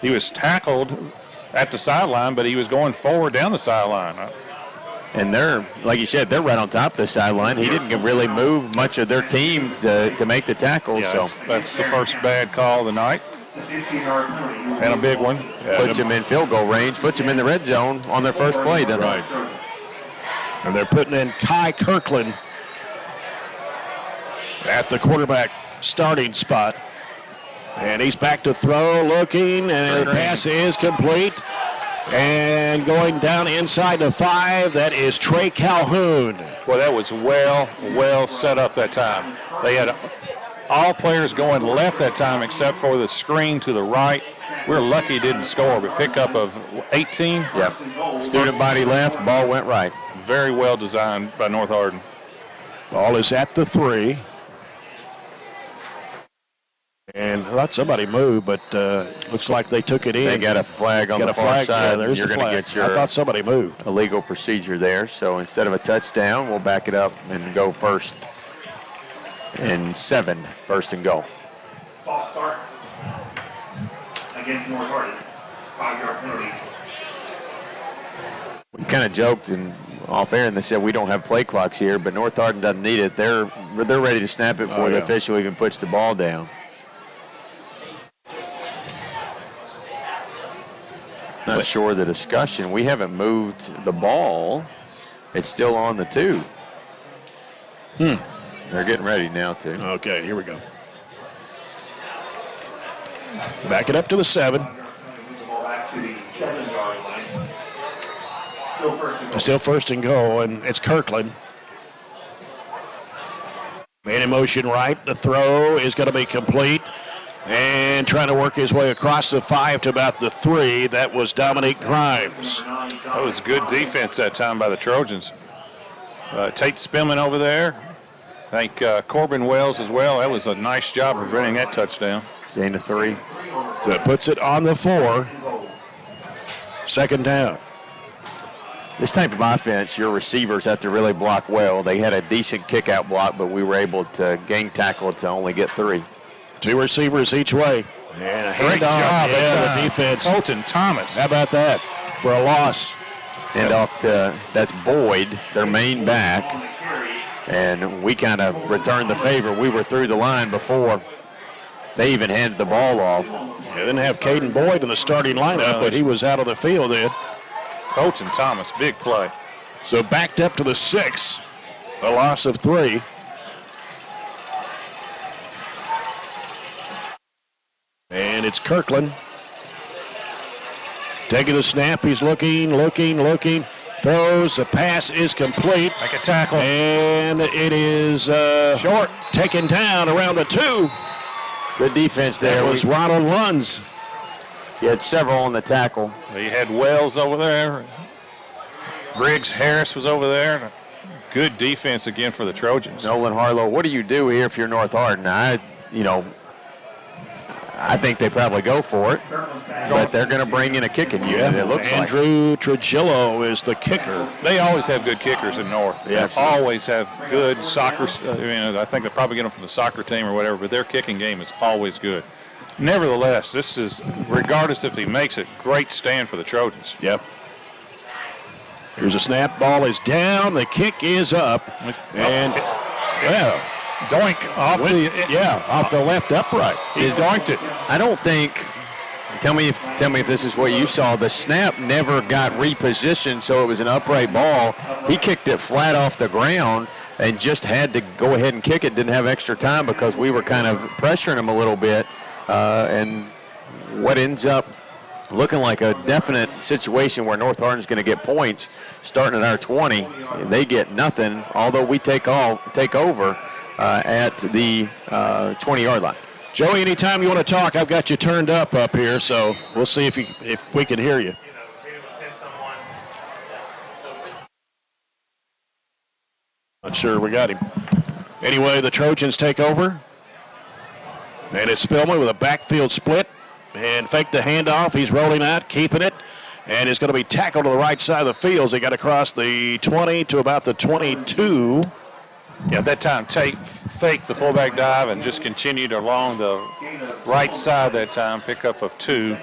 He was tackled at the sideline, but he was going forward down the sideline. And they're, like you said, they're right on top of the sideline. He didn't really move much of their team to make the tackle. Yeah, so that's the first bad call of the night. And a big one. Puts him in field goal range, puts him in the red zone on their first play, doesn't it? And they're putting in Kai Kirkland at the quarterback starting spot. And he's back to throw, looking, and the pass is complete. And going down inside the 5, that is Trey Calhoun. Well, that was well set up that time. They had all players going left that time except for the screen to the right. We're lucky he didn't score, but pickup of 18. Yeah. Student body left, ball went right. Very well designed by North Hardin. Ball is at the 3. And I thought somebody moved, but looks like they took it in. They got a flag on the far side. Yeah, there's You're the going to flag. get your I thought somebody moved. Illegal procedure there. So instead of a touchdown, we'll back it up and go 1st and 7, 1st and goal. False start against North Hardin. 5-yard penalty. We kind of joked and off air, and they said we don't have play clocks here, but North Hardin doesn't need it. They're ready to snap it before the official even puts the ball down. Not sure the discussion. We haven't moved the ball. It's still on the 2. They're getting ready now, too. Okay, here we go. Back it up to the 7. Back to the 7-yard line. Still 1st and goal. Still 1st and goal, and it's Kirkland. And Man in motion right. The throw is going to be complete. And trying to work his way across the 5 to about the 3. That was Dominique Grimes. That was good defense that time by the Trojans. Tate Spillman over there. I think Corbin Wells as well. That was a nice job of preventing that touchdown. Gain of 3. So it puts it on the 4. Second down. This type of offense, your receivers have to really block well. They had a decent kick-out block, but we were able to gang tackle to only get 3. 2 receivers each way. And a Great handoff. job. Yeah, the defense. Colton Thomas. How about that for a loss? Handoff to, that's Boyd, their main back. And we kind of returned the favor. We were through the line before they even handed the ball off. They didn't have Caden Boyd in the starting lineup, but he was out of the field then. Colton Thomas, big play. So backed up to the 6, a loss of 3. And it's Kirkland. Taking the snap, he's looking. Throws, the pass is complete. Make a tackle. And it is short. Taken down around the 2. Good defense there. That was Ronald Lunds. He had several on the tackle. He had Wells over there. Briggs Harris was over there. Good defense again for the Trojans. Nolan Harlow, what do you do here if you're North Hardin? I think they probably go for it, but they're going to bring in a kicking unit, it looks like. Andrew Trujillo is the kicker. They always have good kickers in North. Yeah, they always have good soccer. I think they probably get them from the soccer team or whatever, but their kicking game is always good. Nevertheless, this is, regardless if he makes it, great stand for the Trojans. Yep. Here's a snap. Ball is down. The kick is up. And, well, doink off off the left upright. He doinked it. I don't think. Tell me if this is what you saw. The snap never got repositioned, so it was an upright ball. He kicked it flat off the ground and just had to go ahead and kick it. Didn't have extra time because we were kind of pressuring him a little bit. And what ends up looking like a definite situation where North Hardin's going to get points starting at our 20. They get nothing, although we take over at the 20-yard line. Joey, anytime you want to talk, I've got you turned up here, so we'll see if we can hear you. Not sure we got him. Anyway, the Trojans take over. And it's Spillman with a backfield split. And fake the handoff. He's rolling out, keeping it. And is going to be tackled to the right side of the field. They got across the 20 to about the 22. Yeah, at that time, Tate faked the fullback dive and just continued along the right side that time, pickup of 2.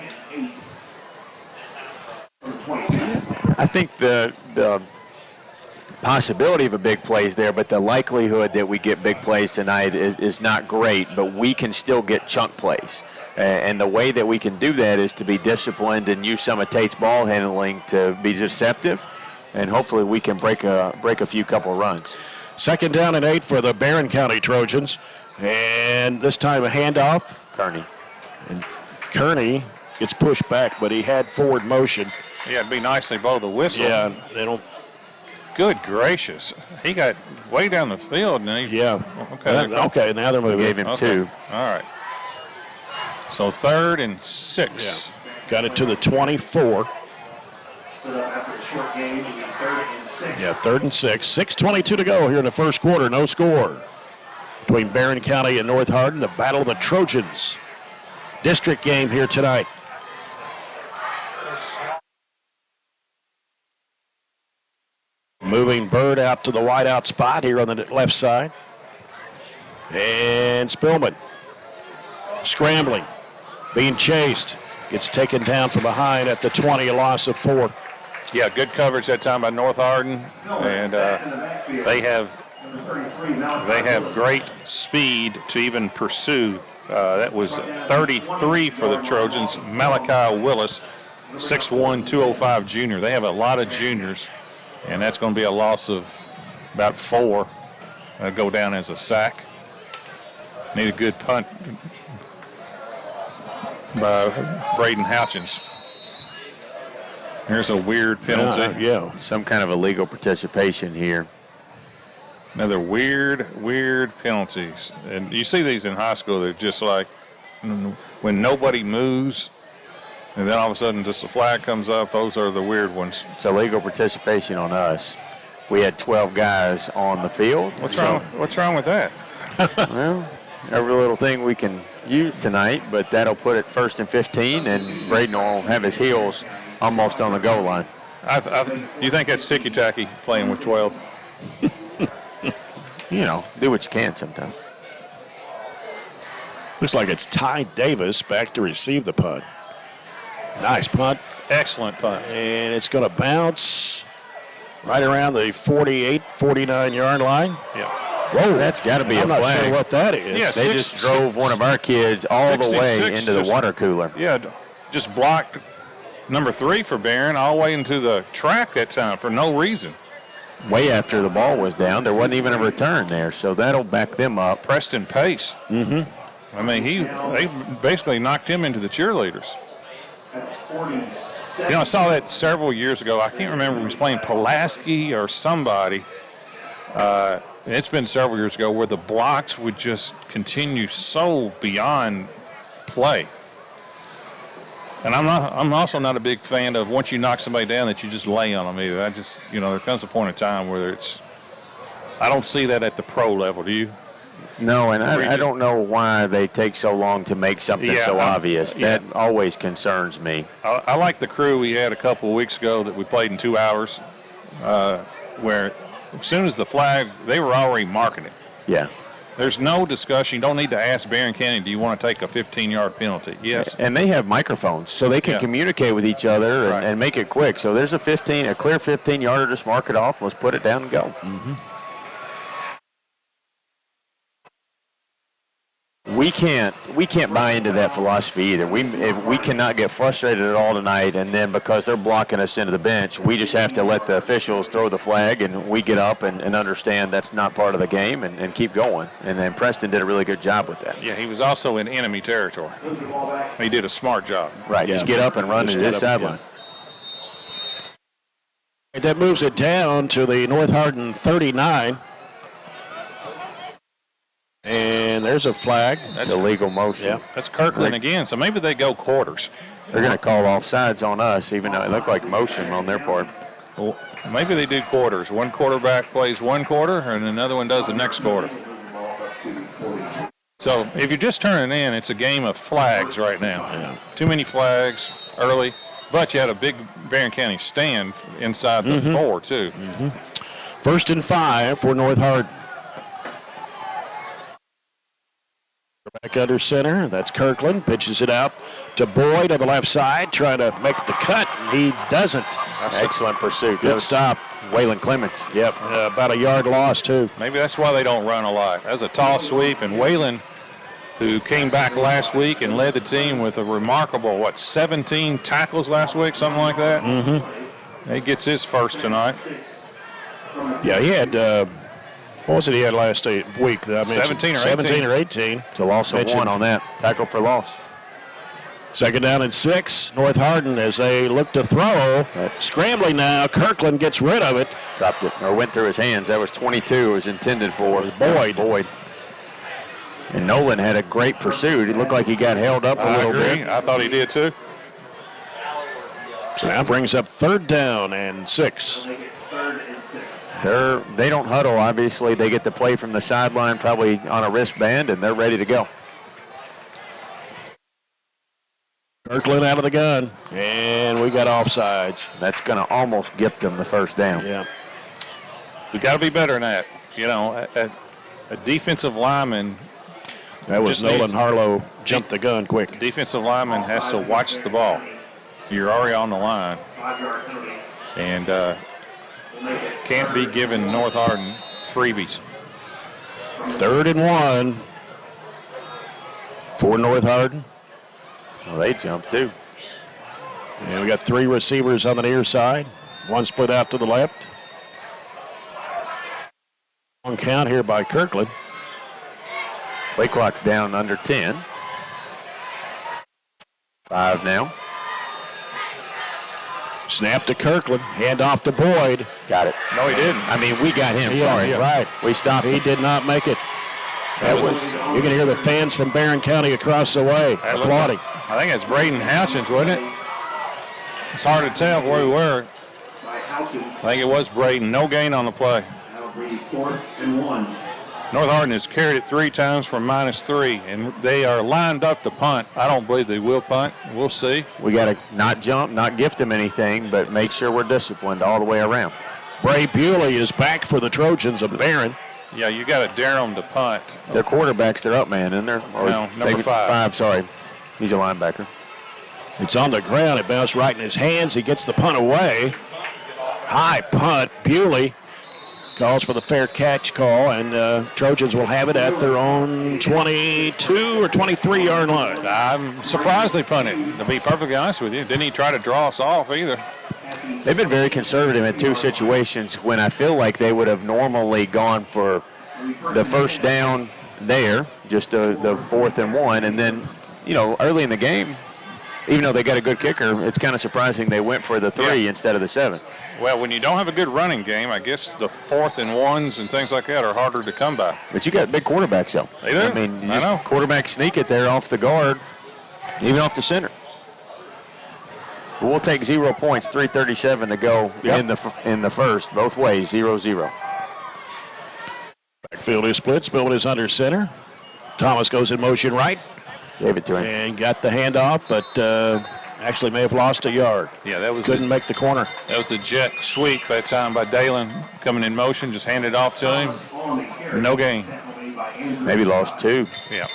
I think the possibility of a big play is there, but the likelihood that we get big plays tonight is not great, but we can still get chunk plays. And the way that we can do that is to be disciplined and use some of Tate's ball handling to be deceptive, and hopefully we can break a few couple runs. Second down and 8 for the Barren County Trojans. And this time a handoff. Kearney. And Kearney gets pushed back, but he had forward motion. Yeah, it'd be nice they blow the whistle. Yeah, they don't. Good gracious. He got way down the field. And Okay, now they're moving. Gave him 2. All right. So 3rd and 6. Yeah. Got it to the 24. After the short game, it'll be 3rd and 6. Yeah, 3rd and 6. 6:22 to go here in the first quarter. No score between Barren County and North Hardin. The battle of the Trojans. District game here tonight. Moving Bird out to the wideout spot here on the left side. And Spillman scrambling, being chased. Gets taken down from behind at the 20, a loss of 4. Yeah, good coverage that time by North Hardin, and they have great speed to even pursue. That was 33 for the Trojans. Malachi Willis, 6'1", 205 junior. They have a lot of juniors, and that's going to be a loss of about 4. That'll go down as a sack. Need a good punt by Braden Houchins. Here's a weird penalty. Some kind of illegal participation here. Another weird penalties. And you see these in high school. They're just like when nobody moves, and then all of a sudden just a flag comes up. Those are the weird ones. It's illegal participation on us. We had 12 guys on the field. What's wrong with that? Well, every little thing we can use tonight, but that'll put it 1st and 15, and Braden will have his heels almost on the goal line. You think that's ticky-tacky playing with 12? You know, do what you can sometimes. Looks like it's Ty Davis back to receive the punt. Nice punt. Excellent punt. And it's going to bounce right around the 48, 49-yard line. Yeah. Whoa, that's got to be a flag. I'm not sure what that is. Yeah, they just drove one of our kids all the way into the water cooler. Yeah, just blocked number 3 for Barron all the way into the track that time for no reason. Way after the ball was down. There wasn't even a return there, so that'll back them up. Preston Pace. Mm-hmm. I mean, they basically knocked him into the cheerleaders. You know, I saw that several years ago. I can't remember if he was playing Pulaski or somebody. It's been several years ago where the blocks would just continue so beyond play. And I'm also not a big fan of once you knock somebody down that you just lay on them either. There comes a point in time where I don't see that at the pro level. Do you? No, and I don't know why they take so long to make something so obvious. That always concerns me. I like the crew we had a couple of weeks ago that we played in 2 hours, where as soon as the flag, they were already marking it. Yeah. There's no discussion. You don't need to ask Barren County, do you want to take a 15-yard penalty? Yes. And they have microphones, so they can communicate with each other and make it quick. So there's a clear 15-yarder, just mark it off. Let's put it down and go. Mm-hmm. We can't buy into that philosophy either. We cannot get frustrated at all tonight, and then because they're blocking us into the bench, we just have to let the officials throw the flag, and we get up and understand that's not part of the game and keep going. And then Preston did a really good job with that. Yeah, he was also in enemy territory. He did a smart job. Right, just get up and run to this sideline. That moves it down to the North Hardin 39. And there's a flag. That's illegal motion. Yeah. That's Kirkland again, so maybe they go quarters. They're going to call offsides on us, even though it looked like motion on their part. Well, maybe they do quarters. One quarterback plays one quarter, and another one does the next quarter. So if you're just turning in, it's a game of flags right now. Yeah. Too many flags early, but you had a big Barren County stand inside the 4, too. Mm-hmm. 1st and 5 for North Hardin. Back under center. That's Kirkland. Pitches it out to Boyd on the left side, trying to make the cut. He doesn't. Excellent pursuit. Good stop. Waylon Clements. Yep, about a yard loss, too. Maybe that's why they don't run a lot. That was a tall sweep, and Waylon, who came back last week and led the team with a remarkable, 17 tackles last week, something like that? Mm-hmm. He gets his first tonight. Yeah, he had... what was it he had last week? 17 or 18. It's a loss of 1 on that. Tackle for loss. 2nd down and 6. North Hardin as they look to throw. Scrambling now. Kirkland gets rid of it. Dropped it, or went through his hands. That was 22. It was intended for Boyd. And Nolan had a great pursuit. It looked like he got held up a little bit. I thought he did, too. So now brings up 3rd down and 6. They don't huddle, obviously. They get the play from the sideline, probably on a wristband, and they're ready to go. Kirkland out of the gun, and we got offsides. That's going to almost get them the 1st down. Yeah. We got to be better than that. You know, a defensive lineman. That was Nolan Harlow jumped the gun quick. Defensive lineman has to watch the ball. You're already on the line. And can't be giving North Hardin freebies. 3rd and 1 for North Hardin. Well, they jumped too. And we got 3 receivers on the near side. 1 split out to the left. Long count here by Kirkland. Play clock's down under 10. 5 now. Snap to Kirkland. Hand off to Boyd. Got it. No, he didn't. I mean, we got him. Sorry. Right. We stopped him. He did not make it. You can hear the fans from Barren County across the way applauding. I think it's Braden Houchins, wasn't it? It's hard to tell where we were. I think it was Braden. No gain on the play. Fourth and 1. North Hardin has carried it 3 times for -3, and they are lined up to punt. I don't believe they will punt. We'll see. We got to not jump, not gift them anything, but make sure we're disciplined all the way around. Bray Bewley is back for the Trojans of Barren. Yeah, you got to dare them to punt. Their quarterback's their up man, isn't there? No, number 5. Sorry. He's a linebacker. It's on the ground. It bounced right in his hands. He gets the punt away. High punt. Bewley calls for the fair catch call, and Trojans will have it at their own 22 or 23-yard line. I'm surprised they punted, to be perfectly honest with you. Didn't he try to draw us off either? They've been very conservative in 2 situations when I feel like they would have normally gone for the first down there, just the 4th and 1, and then, early in the game, even though they got a good kicker, it's kind of surprising they went for the 3 instead of the 7. Well, when you don't have a good running game, I guess the 4th and 1s and things like that are harder to come by. But you got big quarterbacks, though. They do. I mean, I know. Quarterback sneak it there off the guard, even off the center. But we'll take 0 points, 3:37 to go in the first, both ways, 0-0. Backfield is split. Spillman is under center. Thomas goes in motion right. Gave it to him. And got the handoff, but actually may have lost a yard. Yeah, that was couldn't make the corner. That was a jet sweep that time by Dalen coming in motion, just handed off to him. No gain. Maybe lost 2. Yeah.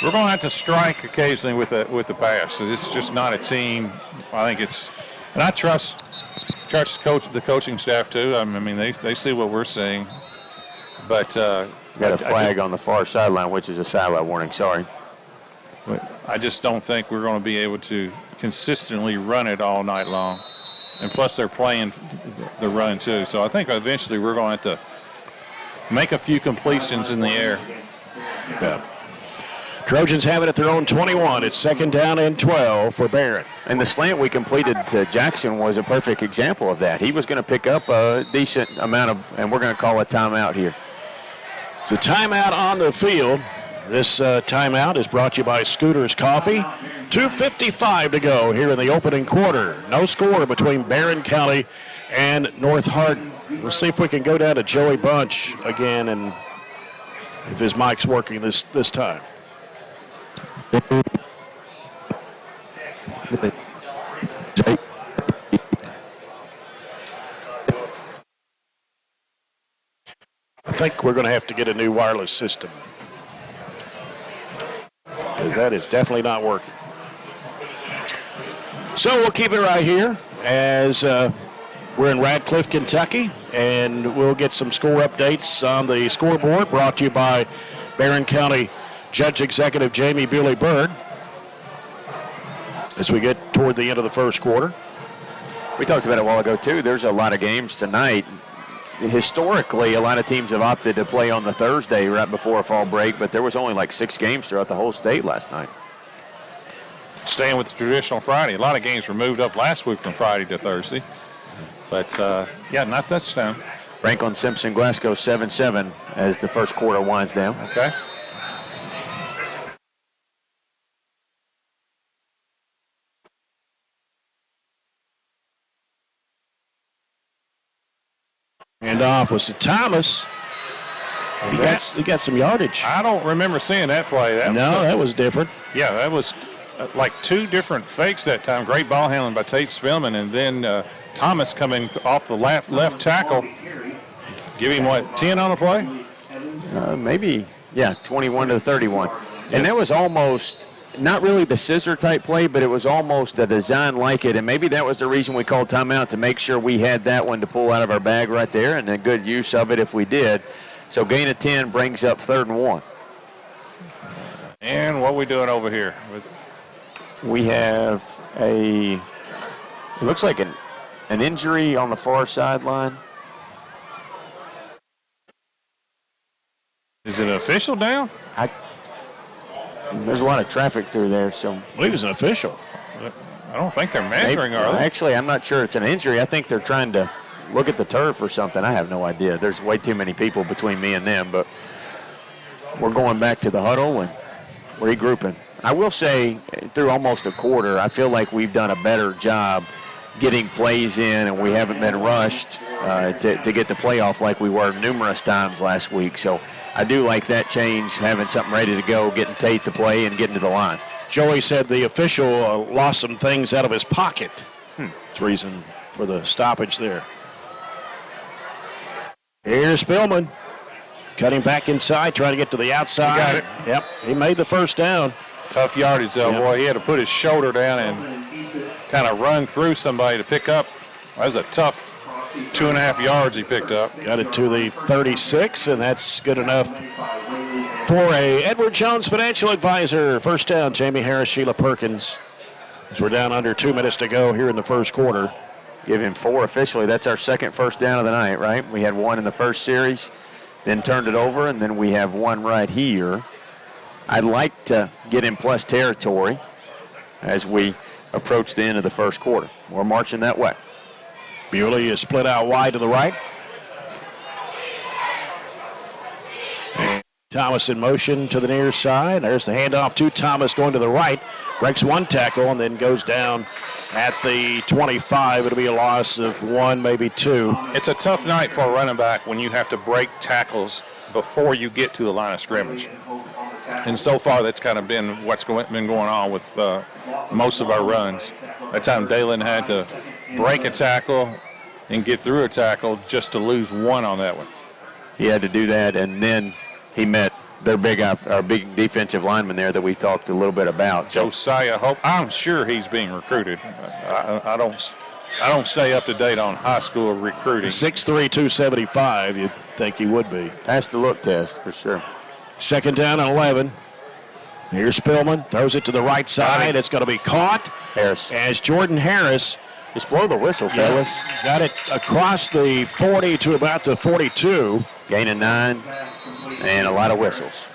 We're going to have to strike occasionally with the pass. So this is just not a team. I think it's, and I trust the coaching staff too. I mean, they see what we're seeing. But got a flag on the far sideline, which is a sideline warning. Sorry. I just don't think we're going to be able to consistently run it all night long. And plus they're playing the run too. So I think eventually we're going to have to make a few completions in the air. Yeah. Trojans have it at their own 21. It's 2nd down and 12 for Barren. And the slant we completed to Jackson was a perfect example of that. He was going to pick up a decent amount of, and we're going to call a timeout here. So timeout on the field. This timeout is brought to you by Scooters Coffee. 2:55 to go here in the opening quarter. No score between Barren County and North Hardin. We'll see if we can go down to Joey Bunch again and if his mic's working this time. I think we're going to have to get a new wireless system, because that is definitely not working. So we'll keep it right here as we're in Radcliffe, Kentucky, and we'll get some score updates on the scoreboard brought to you by Barren County Judge Executive Jamie Bewley-Byrd as we get toward the end of the first quarter. We talked about it a while ago, too. There's a lot of games tonight. Historically, a lot of teams have opted to play on the Thursday right before a fall break, but there was only like 6 games throughout the whole state last night. Staying with the traditional Friday. A lot of games were moved up last week from Friday to Thursday. But, yeah, not touchdown. Franklin Simpson, Glasgow 7-7 as the first quarter winds down. Okay. And off was to Thomas. He got some yardage. I don't remember seeing that play. That was different. Yeah, that was like 2 different fakes that time. Great ball handling by Tate Spillman, and then Thomas coming off the left tackle. Give him, 10 on the play? Maybe, 21 to 31. Yep. And that was almost not really the scissor type play, but it was almost a design like it. And maybe that was the reason we called timeout, to make sure we had that one to pull out of our bag right there, and a good use of it if we did. So gain of 10 brings up 3rd and 1. And what are we doing over here? We have it looks like an injury on the far sideline. Is it an official down? There's a lot of traffic through there, so. I believe it's an official. I don't think they're measuring, are they? Actually, I'm not sure it's an injury. I think they're trying to look at the turf or something. I have no idea. There's way too many people between me and them, but we're going back to the huddle and regrouping. I will say, through almost a quarter, I feel like we've done a better job getting plays in, and we haven't been rushed to get the playoff like we were numerous times last week. So I do like that change, having something ready to go, getting Tate to play and getting to the line. Joey said the official lost some things out of his pocket. That's the reason for the stoppage there. Here's Spillman. Cutting back inside, trying to get to the outside. He got it. Yep, he made the first down. Tough yardage, though, boy. He had to put his shoulder down and kind of run through somebody to pick up. That was a tough 2.5 yards he picked up. Got it to the 36, and that's good enough for a Edward Jones financial advisor. First down, Jamie Harris, Sheila Perkins. As we're down under 2 minutes to go here in the first quarter. Give him 4 officially. That's our second first down of the night, right? We had 1 in the first series, then turned it over, and then we have 1 right here. I'd like to get in plus territory as we approach the end of the first quarter. We're marching that way. Bewley is split out wide to the right. And Thomas in motion to the near side. There's the handoff to Thomas going to the right. Breaks 1 tackle and then goes down at the 25. It'll be a loss of 1, maybe 2. It's a tough night for a running back when you have to break tackles before you get to the line of scrimmage. And so far, that's kind of been what's been going on with most of our runs. That time, Dalen had to break a tackle and get through a tackle just to lose 1 on that one. He had to do that, and then he met our big defensive lineman there that we talked a little bit about. Josiah Hope. I'm sure he's being recruited. I don't stay up to date on high school recruiting. 6'3", 275. You'd think he would be. That's the look test for sure. Second down and 11. Here's Spillman. Throws it to the right side. It's going to be caught. Harris. As Jordan Harris. Just blow the whistle, fellas. Got it across the 40 to about the 42. Gain of 9 and a lot of whistles.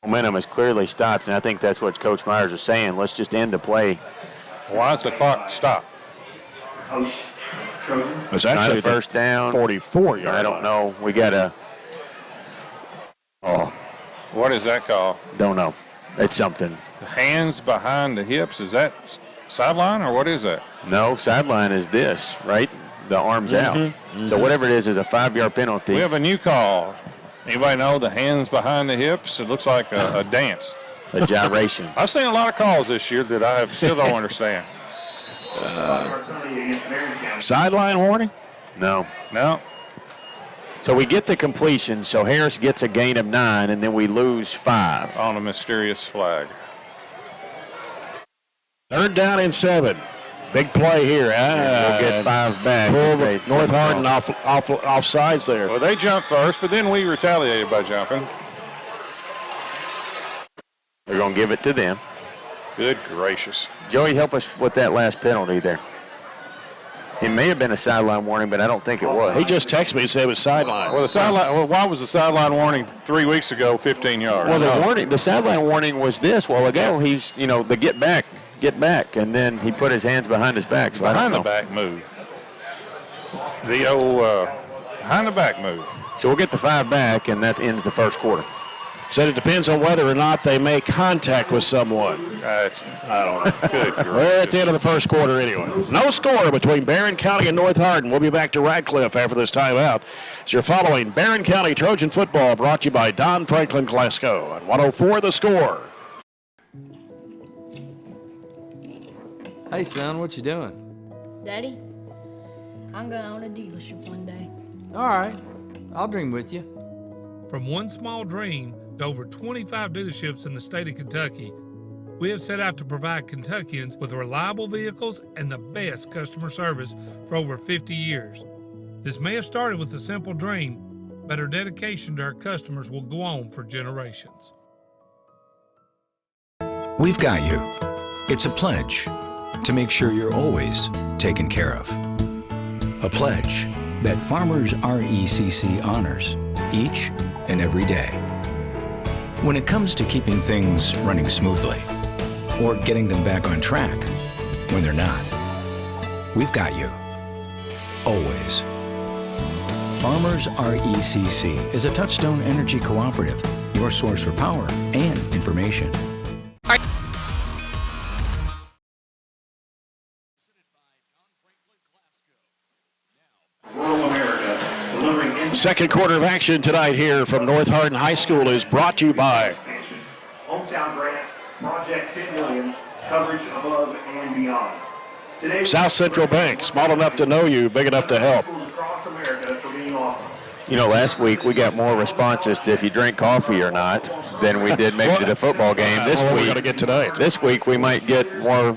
Momentum has clearly stopped, and I think that's what Coach Myers is saying. Let's just end the play. Why is the clock stop? It's actually first down. 44 yard. I don't know. We got a. Oh. What is that call? Don't know. It's something. Hands behind the hips. Is that sideline or what is that? No, sideline is this, right? The arms out. So whatever it is a 5-yard penalty. We have a new call. Anybody know the hands behind the hips? It looks like a dance. A gyration. I've seen a lot of calls this year that I still don't understand. Sideline warning? No. No. So we get the completion, so Harris gets a gain of 9, and then we lose 5. On a mysterious flag. Third down and 7. Big play here. We'll get 5 back. North Hardin off sides there. Well, they jumped first, but then we retaliated by jumping. They're going to give it to them. Good gracious. Joey, help us with that last penalty there. It may have been a sideline warning, but I don't think it was. He just texted me and said it was sideline. Well, why was the sideline warning 3 weeks ago 15 yards? Well, the sideline warning was this while ago. He's, the get back, and then he put his hands behind his back. So behind the back move. The old behind the back move. So we'll get the 5 back, and that ends the first quarter. Said it depends on whether or not they make contact with someone. I don't know. Good grief. We're at the end of the first quarter anyway. No score between Barren County and North Hardin. We'll be back to Radcliffe after this timeout. As you're following Barren County Trojan football, brought to you by Don Franklin Glasgow on 104 The Score. Hey, son, what you doing? Daddy, I'm going to own a dealership one day. All right, I'll dream with you. From one small dream to over 25 dealerships in the state of Kentucky, we have set out to provide Kentuckians with reliable vehicles and the best customer service for over 50 years. This may have started with a simple dream, but our dedication to our customers will go on for generations. We've got you. It's a pledge to make sure you're always taken care of. A pledge that Farmers RECC honors each and every day. When it comes to keeping things running smoothly, or getting them back on track when they're not. We've got you. Always. Farmers RECC is a Touchstone Energy Cooperative, your source for power and information. Second quarter of action tonight here from North Hardin High School is brought to you by Hometown Grants, Project 10 Million, coverage above and beyond. Today, South Central Bank, small enough to know you, big enough to help. Across America for being awesome. You know, last week we got more responses to if you drink coffee or not than we did maybe to the football game. This week, we're going to get tonight. This week we might get more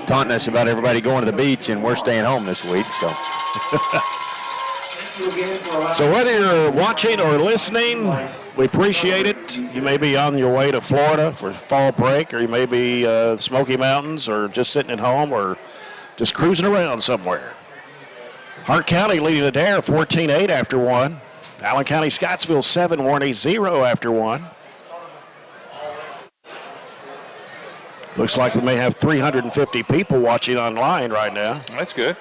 taunting us about everybody going to the beach, and we're staying home this week. So whether you're watching or listening, we appreciate it. You may be on your way to Florida for fall break, or you may be Smoky Mountains, or just sitting at home, or just cruising around somewhere. Hart County leading the Dare 14-8 after one. Allen County Scottsville 7, Warney 0 after one. Looks like we may have 350 people watching online right now. That's good.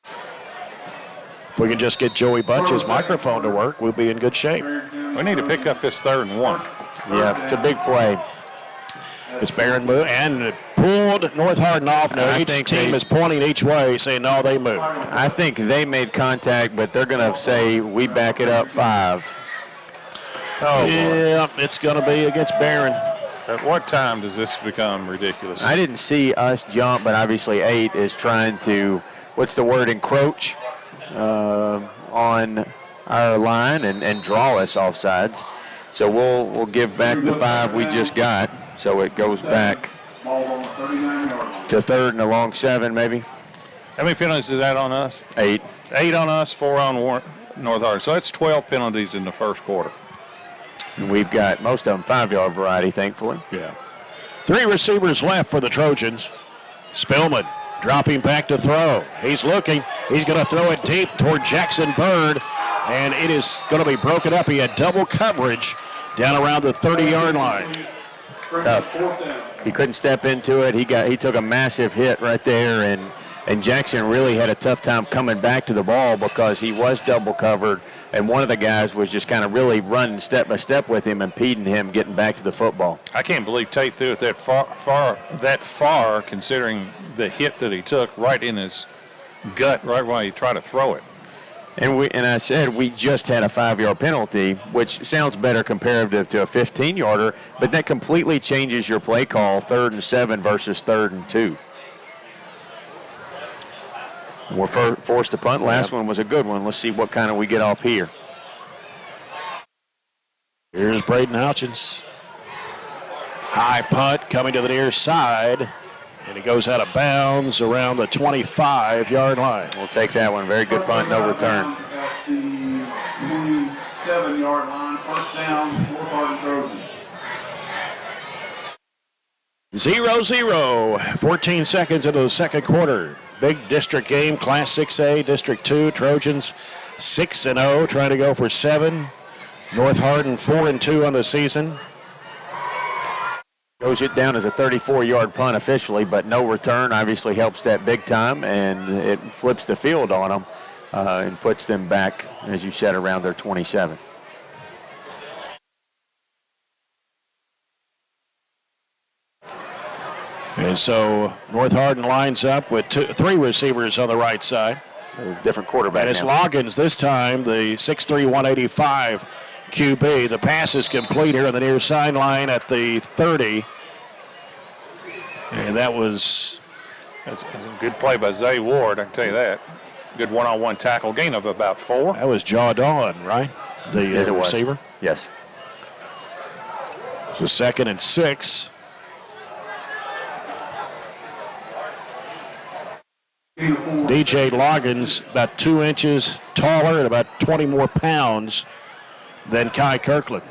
If we can just get Joey Butch's microphone to work, we'll be in good shape. We need to pick up this 3rd and 1. Yeah, it's a big play. It's Barron moved and pulled North Hardin off. Now each team is pointing each way, saying, no, they moved. I think they made contact, but they're going to say, we back it up 5. Oh, yeah, it's going to be against Barron. At what time does this become ridiculous? I didn't see us jump, but obviously 8 is trying to, what's the word, encroach on our line and draw us offsides. So we'll give back the 5 we just got. So it goes back to 3rd and a long 7 maybe. How many penalties is that on us? 8. 8 on us, 4 on North Hardin. So that's 12 penalties in the first quarter. And we've got most of them 5-yard variety, thankfully. Yeah. 3 receivers left for the Trojans. Spillman dropping back to throw. He's looking. He's going to throw it deep toward Jackson Bird, and it is going to be broken up. He had double coverage down around the 30-yard line. Tough. He couldn't step into it. He took a massive hit right there, and Jackson really had a tough time coming back to the ball because he was double covered, and one of the guys was just kind of really running step by step with him, impeding him getting back to the football. I can't believe Tate threw it that far, considering the hit that he took right in his gut right while he tried to throw it. And I said we just had a 5-yard penalty, which sounds better comparative to a 15-yarder, but that completely changes your play call, 3rd and 7 versus 3rd and 2. We're forced to punt. Last one was a good one. Let's see what kind of we get off here. Here's Braden Houchins. High punt coming to the near side. And it goes out of bounds around the 25-yard line. We'll take that one. Very good punt, no return. At the 27-yard line, first down, North Hardin Trojans. 0-0, 14 seconds into the second quarter. Big district game, Class 6A, District 2. Trojans 6-0, trying to go for 7. North Hardin 4-2 on the season. Goes it down as a 34-yard punt officially, but no return obviously helps that big time, and it flips the field on them and puts them back, as you said, around their 27. And so North Hardin lines up with 3 receivers on the right side. Different quarterback. And it's Loggins this time, the 6'3", 185 QB. The pass is complete here on the near sideline at the 30. And that was a good play by Zay Ward, I can tell you that. Good one-on-one tackle, gain of about 4. That was Jaw Dawn, right? The yes, receiver? Yes. So 2nd and 6. DJ Loggins, about 2 inches taller and about 20 more pounds than Kai Kirkland.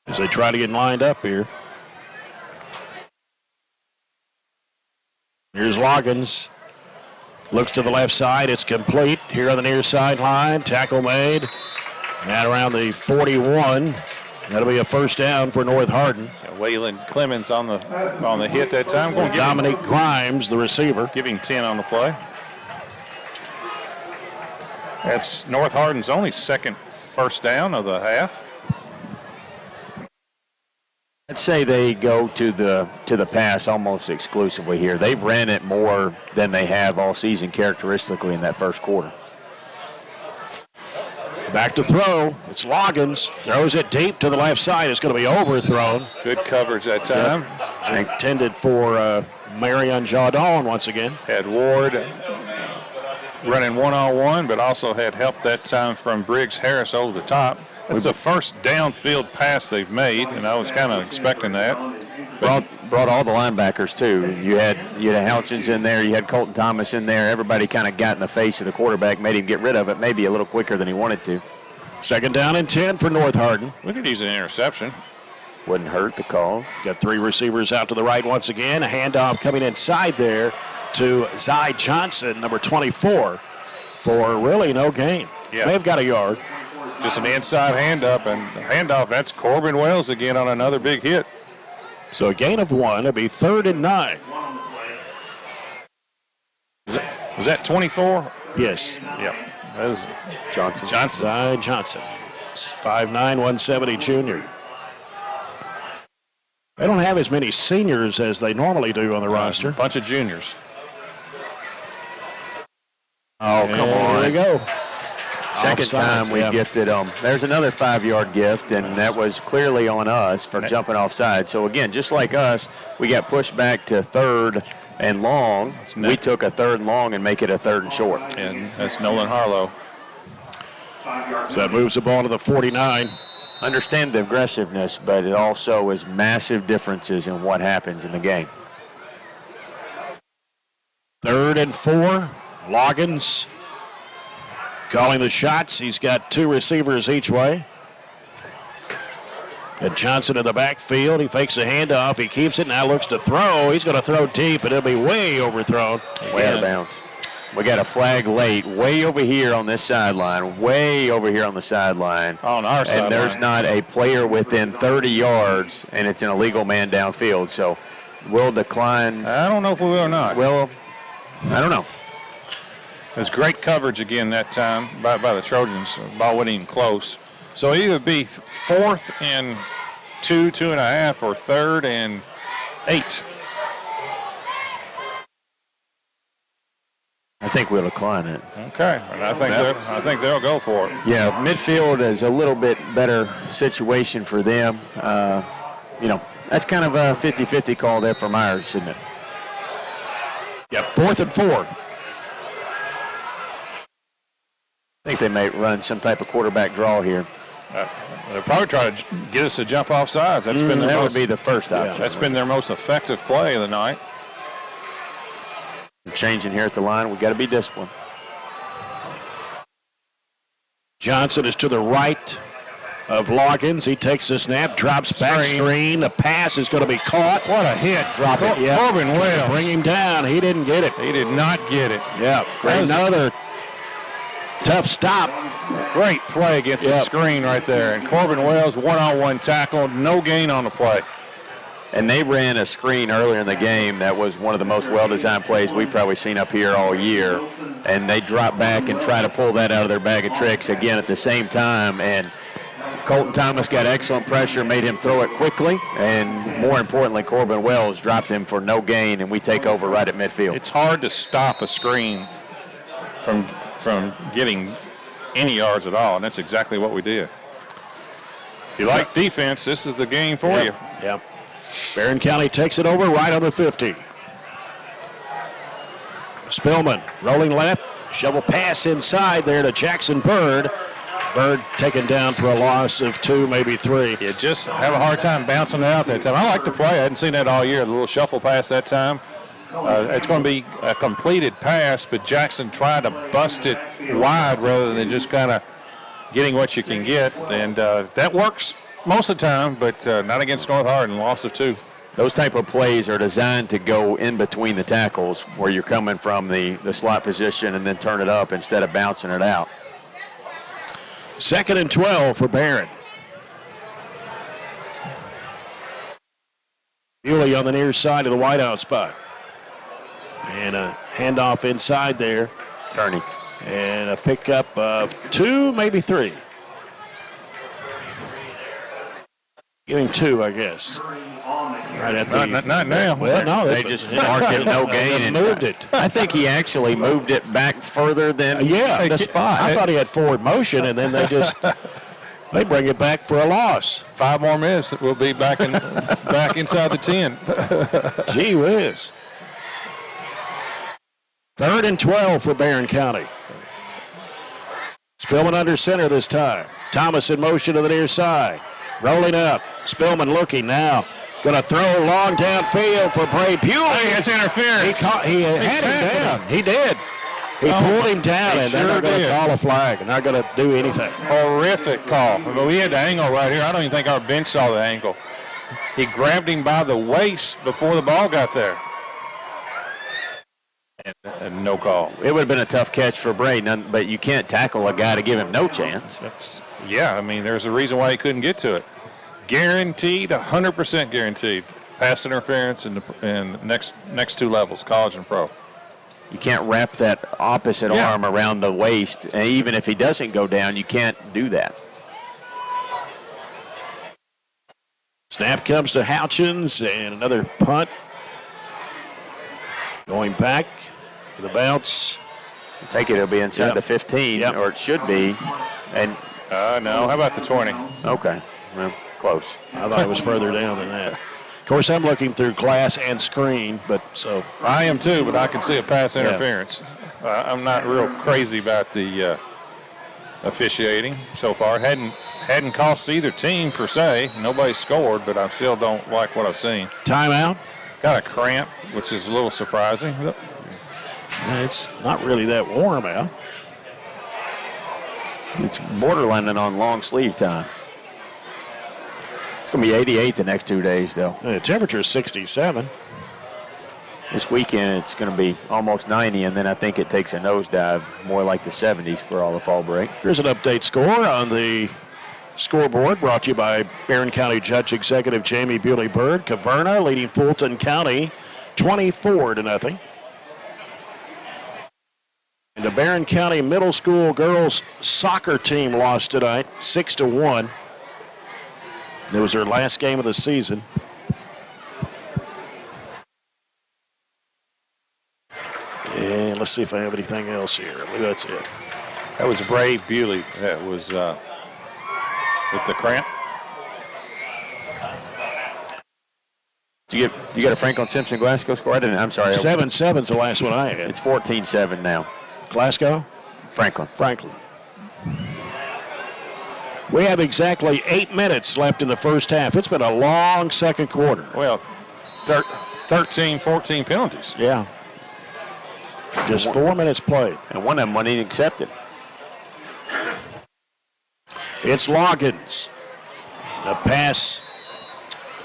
As they try to get lined up here. Here's Loggins. Looks to the left side. It's complete here on the near sideline. Tackle made. At around the 41. That'll be a first down for North Hardin. Waylon Clemens on the hit that time. Dominic Grimes, the receiver. Giving 10 on the play. That's North Hardin's only second first down of the half. I'd say they go to the pass almost exclusively here. They've ran it more than they have all season characteristically in that first quarter. Back to throw. It's Loggins. Throws it deep to the left side. It's going to be overthrown. Good coverage that time. Yep. Intended for Marion Jardon once again. Had Ward running one-on-one, but also had help that time from Briggs Harris over the top. It's the first downfield pass they've made, and I was kind of expecting that. Brought all the linebackers too. You had Houchins in there. You had Colton Thomas in there. Everybody kind of got in the face of the quarterback, made him get rid of it, maybe a little quicker than he wanted to. Second down and 10 for North Hardin. We could use an interception. Wouldn't hurt the call. Got three receivers out to the right once again. A handoff coming inside there to Zy Johnson, number 24, for really no gain. Yeah. They've got a yard. Just an inside handoff, that's Corbin Wells again on another big hit. So a gain of 1. It'll be 3rd and 9. Was that 24? Yes. Yep. That was Johnson. Zy Johnson. 5'9", 170 junior. They don't have as many seniors as they normally do on the roster. A bunch of juniors. Oh, come on. There you go. Second time we gifted them. There's another 5-yard gift, and that was clearly on us for jumping offside. So, again, just like us, we got pushed back to 3rd and long. We took a 3rd and long and make it a 3rd and short. And that's Nolan Harlow. So that moves the ball to the 49. Understand the aggressiveness, but it also is massive differences in what happens in the game. 3rd and 4. Loggins calling the shots. He's got 2 receivers each way. Got Johnson in the backfield. He fakes a handoff. He keeps it. Now looks to throw. He's going to throw deep, and it'll be way overthrown. Way out of bounds. We got a flag late way over here on this sideline, way over here on the sideline. On our sideline. And there's not a player within 30 yards, and it's an illegal man downfield. So we'll decline. I don't know if we will or not. Well, I don't know. There's great coverage again that time by the Trojans. Ball wasn't even close. So either be 4th and 2, 2.5, or 3rd and 8. I think we'll decline it. Okay, and I think they'll go for it. Yeah, midfield is a little bit better situation for them. That's kind of a 50-50 call there for Myers, isn't it? Yeah, 4th and 4. I think they may run some type of quarterback draw here. They'll probably try to get us to jump off sides. That's been that would be the first option. That's been their most effective play of the night. Changing here at the line. We've got to be disciplined. Johnson is to the right of Loggins. He takes the snap, drops back screen. The pass is going to be caught. What a hit. Drop it. Yeah. Corbin Wells. Bring him down. He didn't get it. He did not get it. Yeah. Another tough stop. Great play against the screen right there. And Corbin Wells, one-on-one tackle, no gain on the play. And they ran a screen earlier in the game that was one of the most well-designed plays we've probably seen up here all year. And they dropped back and try to pull that out of their bag of tricks again at the same time. And Colton Thomas got excellent pressure, made him throw it quickly. And more importantly, Corbin Wells dropped him for no gain, and we take over right at midfield. It's hard to stop a screen from getting any yards at all, and that's exactly what we did. If you like defense, this is the game for you. Yeah. Barren County takes it over right on the 50. Spillman rolling left, shovel pass inside there to Jackson Bird. Bird taken down for a loss of 2, maybe 3. You just have a hard time bouncing it out that time. I like the play. I hadn't seen that all year, the little shuffle pass that time. It's going to be a completed pass, but Jackson tried to bust it wide rather than just kind of getting what you can get. And that works most of the time, but not against North Hardin, loss of 2. Those type of plays are designed to go in between the tackles where you're coming from the slot position and then turn it up instead of bouncing it out. 2nd and 12 for Barren. Bewley on the near side of the wideout spot. And a handoff inside there. Kearney. And a pickup of 2, maybe 3. Give him 2, I guess. Right at the, not now. Well, no, they just marked it no gain and moved it. I think he actually moved it back further than the spot. I thought he had forward motion, and then they just they bring it back for a loss. 5 more minutes, we'll be back inside the 10. Gee whiz. 3rd and 12 for Barren County. Spillman under center this time. Thomas in motion to the near side. Rolling up. Spillman looking now. He's going to throw long downfield for Bray Bewley. Hey, it's interference. He had him down. He did. He pulled him down, and they're not going to call a flag, and not going to do anything. Horrific call. But we had the angle right here. I don't even think our bench saw the angle. He grabbed him by the waist before the ball got there. And no call. It would have been a tough catch for Bray, but you can't tackle a guy to give him no chance. Yeah, I mean, there's a reason why he couldn't get to it. Guaranteed, 100% guaranteed. Pass interference in next 2 levels, college and pro. You can't wrap that opposite arm around the waist. And even if he doesn't go down, you can't do that. Snap comes to Houchins, and another punt. Going back for the bounce. Take it, it'll be inside the 15, or it should be. And no, how about the 20? Okay, well, close. I thought it was further down than that. Of course, I'm looking through class and screen, but so. I am too, but I can see a pass interference. I'm not real crazy about the officiating so far. Hadn't cost either team per se. Nobody scored, but I still don't like what I've seen. Timeout. Got a cramp, which is a little surprising. It's not really that warm out. It's borderlining on long sleeve time. It's going to be 88 the next 2 days, though. The temperature is 67. This weekend, it's going to be almost 90, and then I think it takes a nosedive more like the 70s for all the fall break. Here's an update score on the scoreboard brought to you by Barren County Judge Executive Jamie Bewley-Byrd. Caverna leading Fulton County 24-0. And the Barren County Middle School girls soccer team lost tonight 6-1. It was their last game of the season. And let's see if I have anything else here. I believe that's it. That was Brave Bewley. That was with the cramp. You got a Franklin Simpson Glasgow score? I'm sorry. 7-7's the last one I had. It's 14-7 now. Glasgow? Franklin. We have exactly 8 minutes left in the first half. It's been a long second quarter. Well, 13, 14 penalties. Yeah. Just 4 minutes played. And one of them wasn't even accepted. It's Loggins. The pass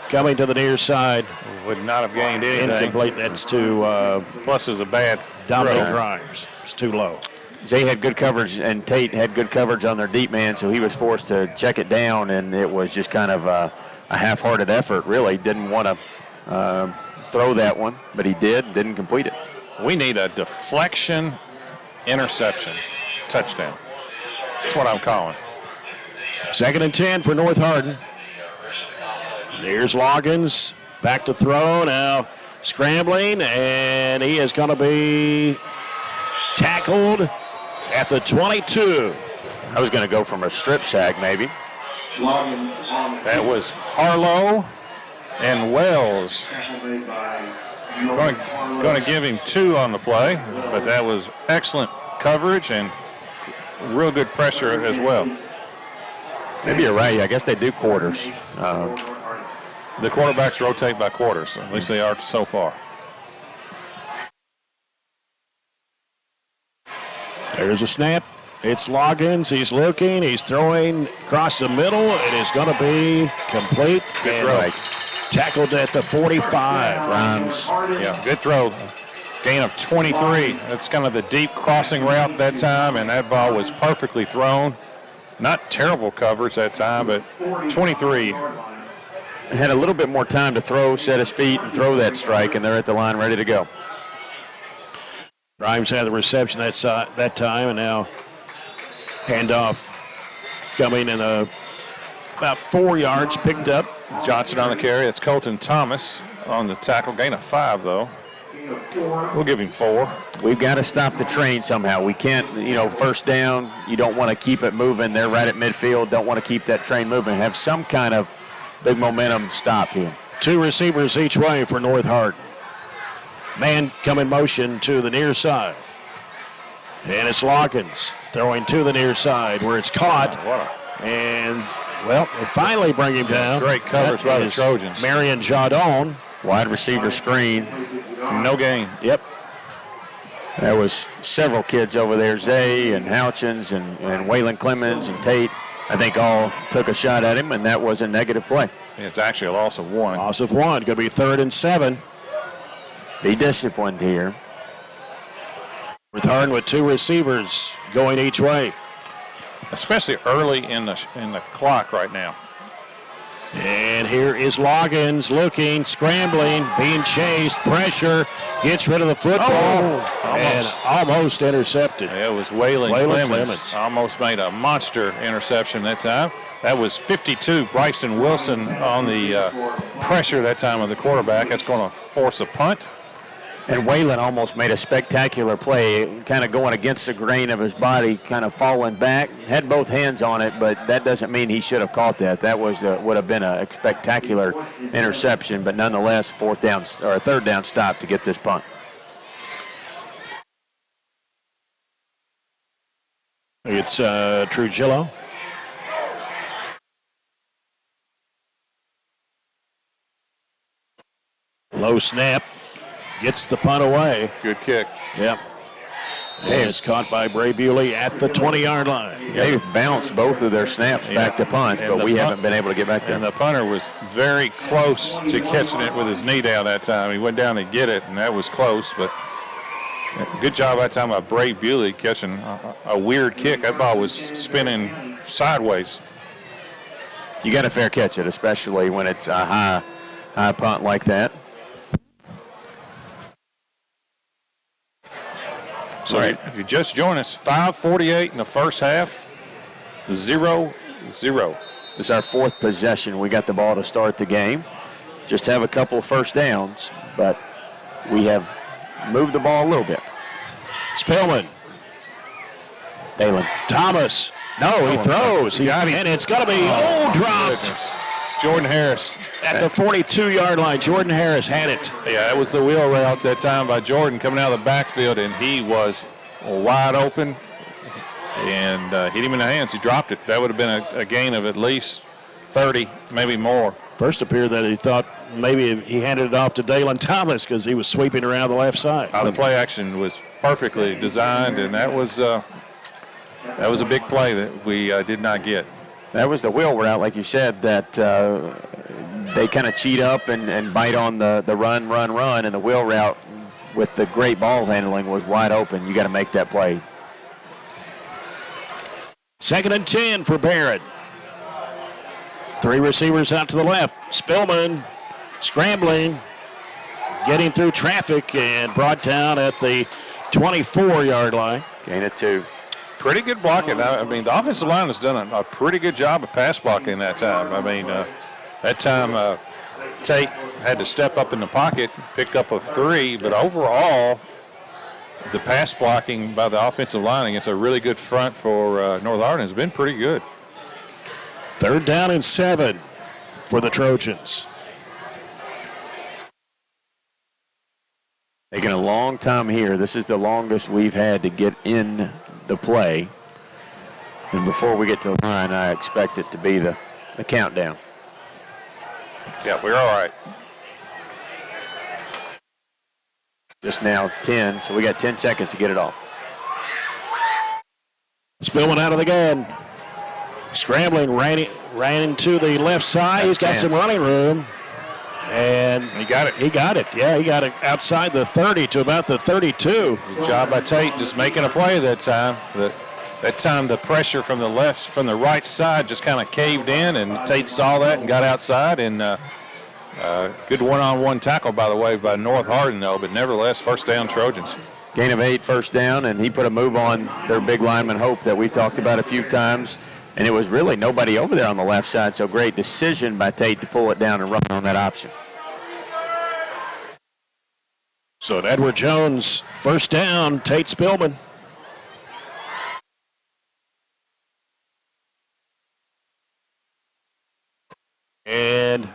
coming to the near side. Would not have gained anything. Incomplete. That's to plus is a bad Dominic Grimes. It's too low. They had good coverage, and Tate had good coverage on their deep man, so he was forced to check it down, and it was just kind of a half-hearted effort, really. Didn't want to throw that one, but he didn't complete it. We need a deflection, interception, touchdown. That's what I'm calling. 2nd and 10 for North Hardin. There's Loggins, back to throw, now scrambling, and he is going to be tackled at the 22. I was going to go from a strip sack, maybe. That was Harlow and Wells. Going to give him 2 on the play, but that was excellent coverage and real good pressure as well. Maybe you're right. I guess they do quarters. The quarterbacks rotate by quarters. At least they are so far. There's a snap. It's Loggins. He's looking. He's throwing across the middle. It is going to be complete. Good throw. Tackled at the 45. Grimes. Yeah, good throw. Gain of 23. That's kind of the deep crossing route that time, and that ball was perfectly thrown. Not terrible coverage that time, but 23. Had a little bit more time to throw, set his feet, and throw that strike, and they're at the line ready to go. Grimes had the reception that time, and now handoff coming in about 4 yards, picked up. Johnson on the carry. It's Colton Thomas on the tackle. Gain of 5, though. We'll give him 4. We've got to stop the train somehow. We can't, first down, you don't want to keep it moving. They're right at midfield. Don't want to keep that train moving. Have some kind of big momentum stop here. 2 receivers each way for North Hardin. Man come in motion to the near side. And it's Loggins throwing to the near side where it's caught. And, well, they finally bring him down. Great coverage by the Trojans. Marion Jadon. Wide receiver screen. No gain. Yep. There was several kids over there, Zay and Houchins and Waylon Clemens and Tate. I think all took a shot at him, and that was a negative play. It's actually a loss of 1. Loss of 1. Going to be 3rd and 7. Be disciplined here. North Hardin with 2 receivers going each way. Especially early in the clock right now. And here is Loggins looking, scrambling, being chased, pressure, gets rid of the football, and almost intercepted. Yeah, it was Waylon Clemens. Almost made a monster interception that time. That was 52, Bryson Wilson on the pressure that time of the quarterback. That's going to force a punt. And Waylon almost made a spectacular play, kind of going against the grain of his body, kind of falling back. Had both hands on it, but that doesn't mean he should have caught that. That would have been a spectacular interception, but nonetheless, 3rd down stop to get this punt. It's Trujillo. Low snap. Gets the punt away. Good kick. Yep. And it's caught by Bray Bewley at the 20-yard line. They've bounced both of their snaps back to punts, but we haven't been able to get back there. And the punter was very close to catching it with his knee down that time. He went down to get it, and that was close. But good job that time by Bray Bewley catching a weird kick. That ball was spinning sideways. You got to fair catch it, especially when it's a high punt like that. So if you just join us, 5:48 in the first half, 0-0. This is our 4th possession. We got the ball to start the game. Just have a couple of first downs, but we have moved the ball a little bit. Spillman. Dalen. Thomas. No, he throws. He got him. And it's going to be dropped. Goodness. Jordan Harris. At the 42-yard line, Jordan Harris had it. Yeah, that was the wheel route that time by Jordan coming out of the backfield, and he was wide open and hit him in the hands. He dropped it. That would have been a gain of at least 30, maybe more. First appeared that he thought maybe he handed it off to Dalen Thomas because he was sweeping around the left side. The play action was perfectly designed, and that was a big play that we did not get. That was the wheel route, like you said, that they kind of cheat up and bite on the run, and the wheel route with the great ball handling was wide open. You got to make that play. 2nd and 10 for Barron. 3 receivers out to the left. Spillman scrambling, getting through traffic and brought down at the 24-yard line. Gain of 2. Pretty good blocking. I mean, the offensive line has done a pretty good job of pass blocking that time. I mean, that time Tate had to step up in the pocket, pick up a 3, but overall, the pass blocking by the offensive line against a really good front for North Hardin has been pretty good. 3rd down and 7 for the Trojans. Taking a long time here. This is the longest we've had to get in the play. And before we get to the line, I expect it to be the countdown. Yeah, we're all right. Just now 10, so we got 10 seconds to get it off. Spillman out of the gun. Scrambling, ran into the left side. He's got some running room. And he got it. He got it. Yeah, he got it outside the 30 to about the 32. Good job by Tate just making a play that time. That time the pressure from the right side just kind of caved in, and Tate saw that and got outside. And good one-on-one tackle, by the way, by North Hardin, though, but nevertheless, first down Trojans. Gain of 8, first down, and he put a move on their big lineman Hope that we've talked about a few times. And it was really nobody over there on the left side, so great decision by Tate to pull it down and run on that option. So Edward Jones, first down, Tate Spillman. And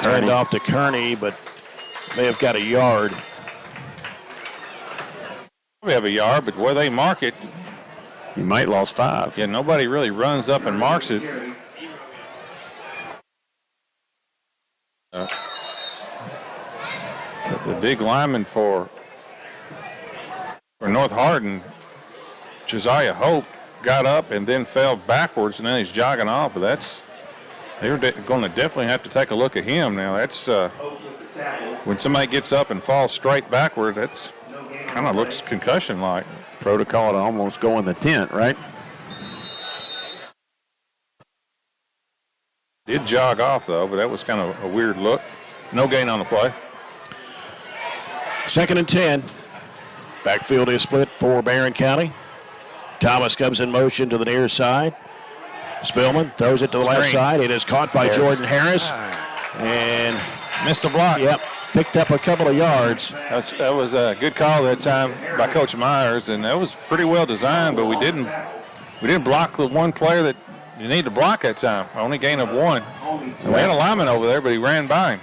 turned off to Kearney, but may have got a yard. We have a yard, but where they mark it, you might lost 5. Yeah, nobody really runs up and marks it. The big lineman for North Hardin, Josiah Hope, got up and then fell backwards, and then he's jogging off. But they're going to definitely have to take a look at him now. That's when somebody gets up and falls straight backward. That's kind of looks concussion-like. Protocol to almost go in the tent, right? Did jog off, though, but that was kind of a weird look. No gain on the play. 2nd and 10. Backfield is split for Barren County. Thomas comes in motion to the near side. Spillman throws it to the left side. It is caught by Jordan Harris. And missed the block. Yep, picked up a couple of yards. That was a good call that time by Coach Myers, and that was pretty well designed, but we didn't block the one player that you need to block that time. Only gain of 1. We had a lineman over there, but he ran by him.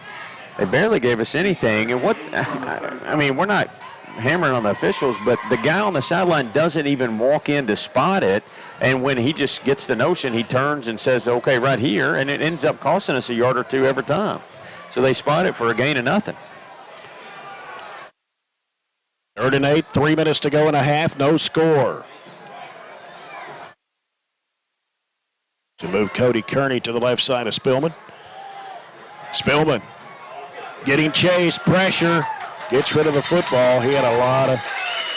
They barely gave us anything. And I mean, we're not hammering on the officials, but the guy on the sideline doesn't even walk in to spot it. And when he just gets the notion, he turns and says, okay, right here, and it ends up costing us a yard or 2 every time. So they spot it for a gain of nothing. 3rd and 8, 3 minutes to go and a half, no score. To move Cody Kearney to the left side of Spillman. Spillman getting chased, pressure, gets rid of the football. He had a lot of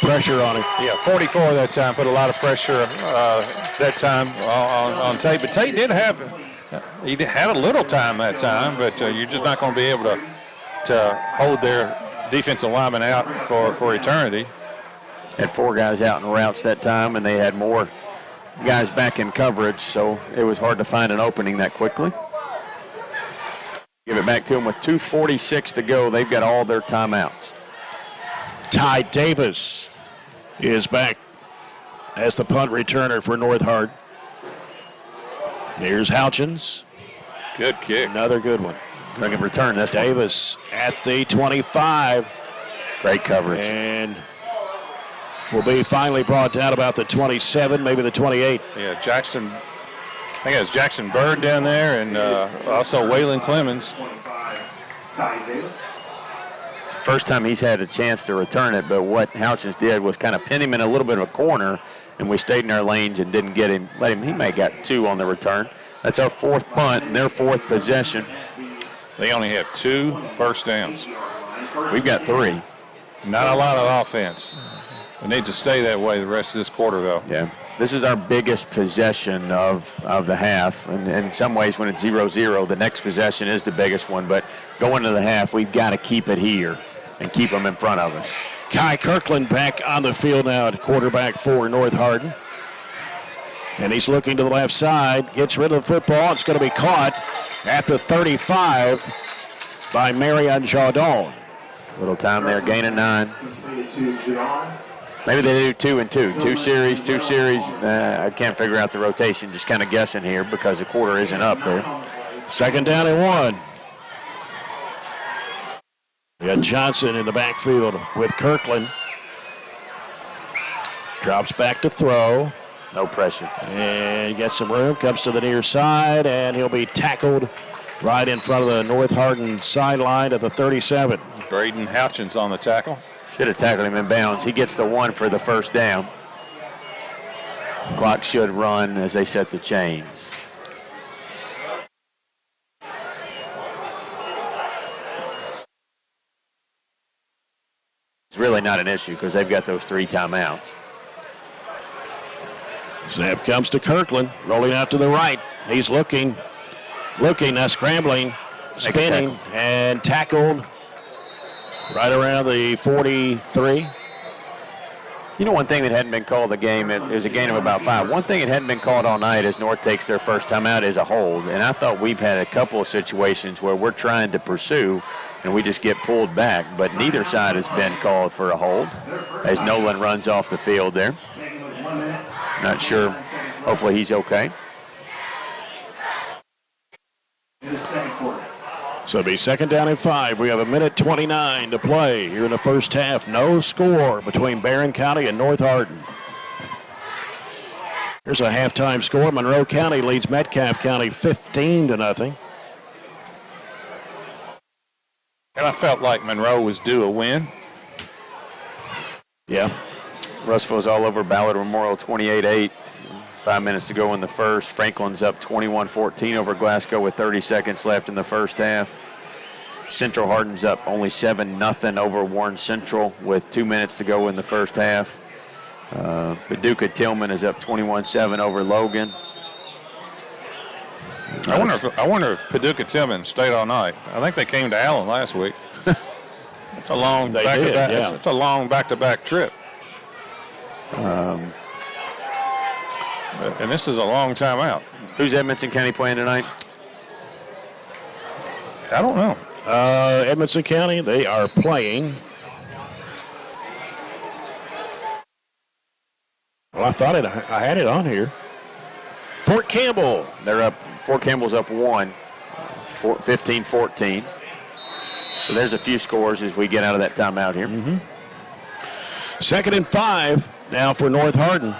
pressure on him. Yeah, 44 that time, put a lot of pressure that time on Tate. But Tate did have a little time that time, but you're just not going to be able to hold their defensive lineman out for eternity. Had 4 guys out in routes that time, and they had more guys back in coverage, so it was hard to find an opening that quickly. Give it back to them with 2:46 to go. They've got all their timeouts. Ty Davis is back as the punt returner for North Hardin. Here's Houchins. Good kick. Another good one. Looking for return. That's Davis at the 25. Great coverage. And will be finally brought down about the 27, maybe the 28. Yeah, Jackson. I think it was Jackson Bird down there, and also Waylon Clemens. It's the first time he's had a chance to return it, but what Houchins did was kind of pin him in a little bit of a corner, and we stayed in our lanes and didn't get him. He may have got 2 on the return. That's our 4th punt and their 4th possession. They only have 2 first downs. We've got 3. Not a lot of offense. It needs to stay that way the rest of this quarter, though. Yeah. This is our biggest possession of the half. And in some ways, when it's 0-0, the next possession is the biggest one. But going to the half, we've got to keep it here and keep them in front of us. Kai Kirkland back on the field now at quarterback for North Hardin. And he's looking to the left side, gets rid of the football. It's going to be caught at the 35 by Marion Jardon. Little time there, gain of 9. Maybe they do 2 and 2. 2 series. I can't figure out the rotation. Just kind of guessing here because the quarter isn't up there. 2nd down and 1. We got Johnson in the backfield with Kirkland. Drops back to throw. No pressure. And gets some room. Comes to the near side, and he'll be tackled right in front of the North Hardin sideline at the 37. Braden Houchins on the tackle. Should have tackled him in bounds. He gets the 1 for the first down. Clock should run as they set the chains. not an issue because they've got those 3 timeouts. Snap comes to Kirkland, rolling out to the right. He's looking, now scrambling, spinning, and tackled right around the 43. You know, one thing that hadn't been called the game, it was a gain of about 5. One thing that hadn't been called all night as North takes their first time out is a hold. And I thought we've had a couple of situations where we're trying to pursue and we just get pulled back. But neither side has been called for a hold as Nolan runs off the field there. Not sure. Hopefully he's okay. So it'll be 2nd down and 5. We have 1:29 to play here in the first half. No score between Barren County and North Hardin. Here's a halftime score. Monroe County leads Metcalfe County 15-0. And I felt like Monroe was due a win. Yeah. Russell's all over Ballard Memorial 28-8. 5 minutes to go in the first. Franklin's up 21-14 over Glasgow with 30 seconds left in the first half. Central Hardin's up only 7-0 over Warren Central with 2 minutes to go in the first half. Paducah Tillman is up 21-7 over Logan. I wonder if Paducah Tillman stayed all night. I think they came to Allen last week. It's a long back-to-back. Yeah. It's a long back-to-back trip. And this is a long time out. Who's Edmonson County playing tonight? I don't know. Edmonson County, they are playing. Well, I thought I had it on here. Fort Campbell. They're up. Fort Campbell's up 1, 15-14. So there's a few scores as we get out of that timeout here. 2nd and 5 now for North Hardin.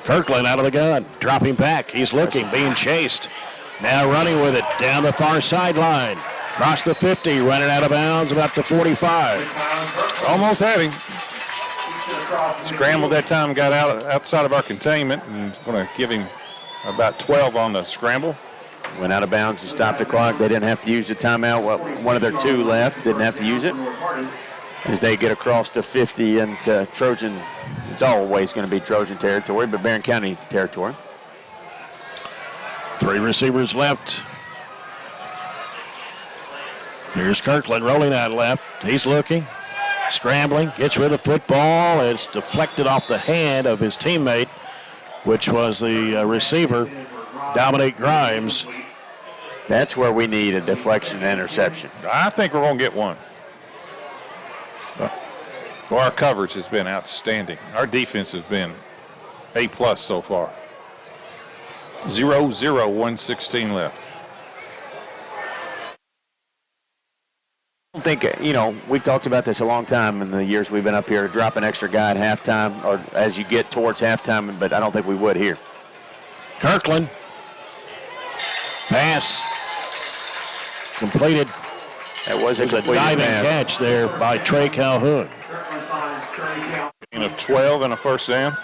Kirkland out of the gun, dropping back. He's looking, being chased. Now running with it down the far sideline. Across the 50, running out of bounds about the 45. Almost had him. Scrambled that time, got outside of our containment, and going to give him about 12 on the scramble. Went out of bounds and stopped the clock. They didn't have to use the timeout. Well, one of their 2 left didn't have to use it. As they get across to 50 into Trojan, it's always going to be Trojan territory, but Barren County territory. 3 receivers left. Here's Kirkland rolling out left. He's looking, scrambling, gets rid of the football. It's deflected off the hand of his teammate, which was the receiver, Dominic Grimes. That's where we need a deflection and interception. I think we're going to get one. Well, our coverage has been outstanding. Our defense has been A+ so far. 0-0, 1:16 left. I don't think, we've talked about this a long time in the years we've been up here, drop an extra guy at halftime or as you get towards halftime, but I don't think we would here. Kirkland. Pass. Completed. That was a diving catch there by Trey Calhoun. Of 12 and a first down.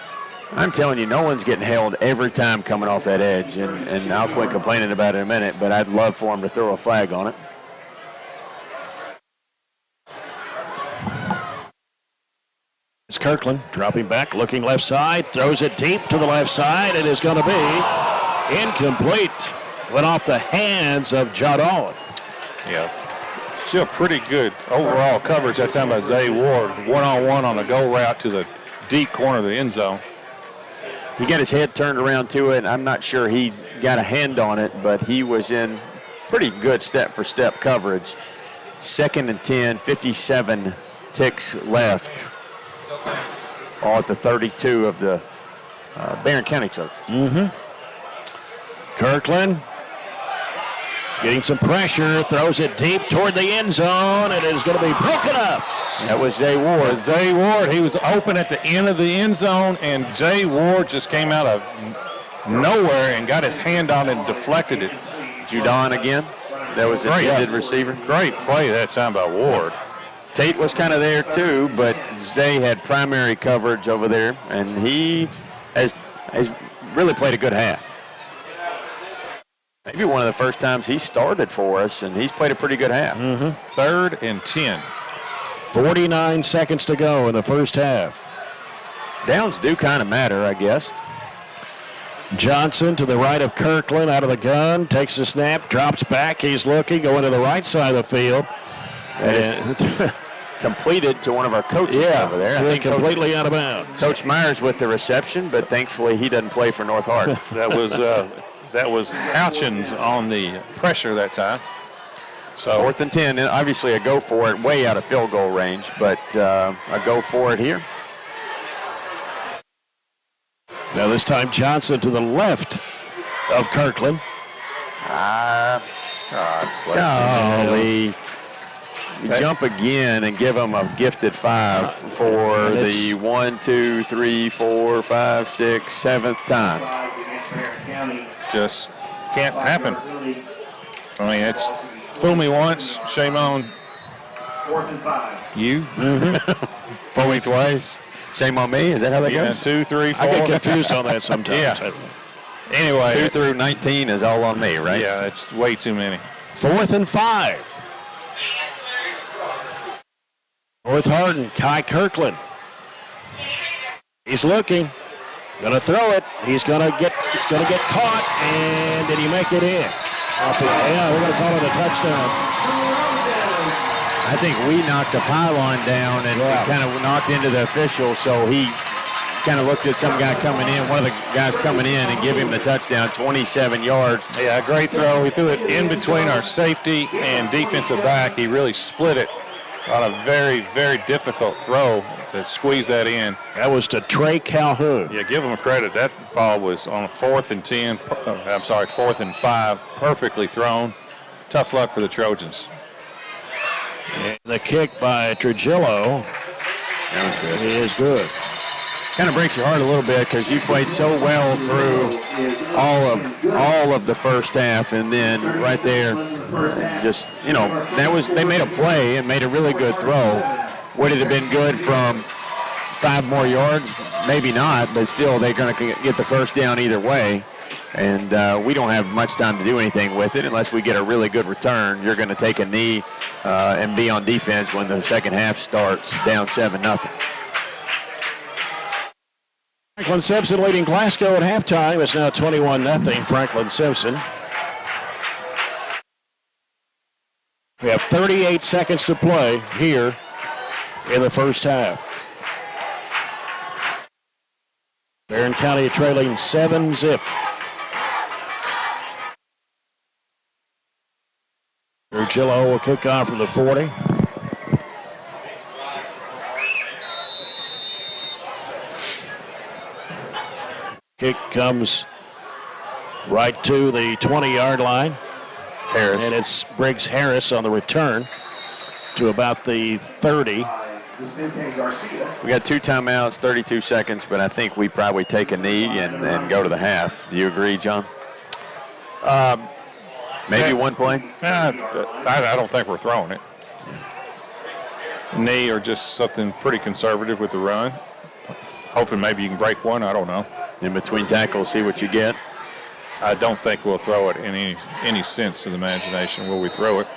I'm telling you, no one's getting held every time coming off that edge, and I'll quit complaining about it in a minute, but I'd love for him to throw a flag on it. It's Kirkland dropping back, looking left side, throws it deep to the left side. It is going to be incomplete. Went off the hands of Jadon. Yeah. Still pretty good overall coverage that time by Zay Ward. One-on-one on a go route to the deep corner of the end zone. He got his head turned around to it. I'm not sure he got a hand on it, but he was in pretty good step-for-step coverage. 2nd and 10, 57 ticks left. All at the 32 of the Barren County Trojans. Kirkland getting some pressure, throws it deep toward the end zone, and it is going to be broken up. That was Zay Ward. Zay Ward, he was open at the end of the end zone, and Zay Ward just came out of nowhere and got his hand on it and deflected it. Judon again. That was a intended receiver. Great play that time by Ward. Tate was kind of there too, but Zay had primary coverage over there, and he has really played a good half. Maybe one of the first times he started for us, and he's played a pretty good half. 3rd and 10. 49 seconds to go in the first half. Downs do kind of matter, I guess. Johnson to the right of Kirkland, out of the gun, takes the snap, drops back. He's looking, going to the right side of the field. And completed to one of our coaches over there. I think completely out of bounds. Coach Myers with the reception, but thankfully he doesn't play for North Hardin. That was Houchins on the pressure that time. So 4th and 10, and obviously a go for it, way out of field goal range, but a go for it here. Now this time Johnson to the left of Kirkland. God bless him. You jump again and give them a gifted 5 for the 1, 2, 3, 4, 5, 6, 7th time. Just can't happen. I mean, it's fool me once, shame on you. Fool me twice, shame on me. Is that how that goes? 2, 3, 4. I get confused on that sometimes. Anyway, 2 through 19 is all on me, right? Yeah, it's way too many. 4th and 5. North Hardin, Kai Kirkland. He's looking, gonna throw it. It's gonna get caught, and did he make it in? Yeah, we're gonna call it a touchdown. I think we knocked the pylon down and kind of knocked into the official, so he kind of looked at some guy coming in, one of the guys coming in, and give him the touchdown, 27 yards. Yeah, great throw. He threw it in between our safety and defensive back. He really split it on a very, very difficult throw to squeeze that in. That was to Trey Calhoun. Yeah, give him a credit. That ball was on 4th and 10. I'm sorry, 4th and 5. Perfectly thrown. Tough luck for the Trojans. And the kick by Trujillo is good. Kind of breaks your heart a little bit because you played so well through all of the first half, and then right there, just they made a play and made a really good throw. Would it have been good from 5 more yards? Maybe not, but still they're going to get the first down either way. And we don't have much time to do anything with it unless we get a really good return. You're going to take a knee and be on defense when the second half starts down 7-0. Franklin Simpson leading Glasgow at halftime. It's now 21-0 Franklin Simpson. We have 38 seconds to play here in the first half. Barren County trailing 7-0. Urgillo will kick off from the 40. Kick comes right to the 20-yard line. Harris. And it's Briggs Harris on the return to about the 30. We got 2 timeouts, 32 seconds, but I think we probably take a knee and go to the half. Do you agree, John? Maybe one play? I don't think we're throwing it. Knee or just something pretty conservative with the run. Hoping maybe you can break one, I don't know. In between tackles, see what you get. I don't think we'll throw it in any sense of the imagination. Will we throw it?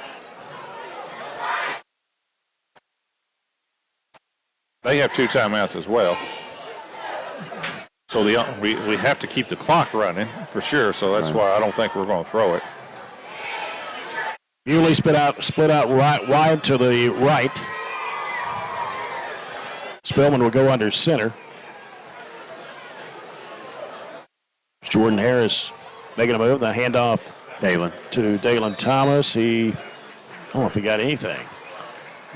They have 2 timeouts as well. So we have to keep the clock running for sure, so that's why I don't think we're going to throw it. Bewley split out right wide to the right. Spillman will go under center. Jordan Harris making a move. The handoff to Dalen Thomas. I don't know if he got anything.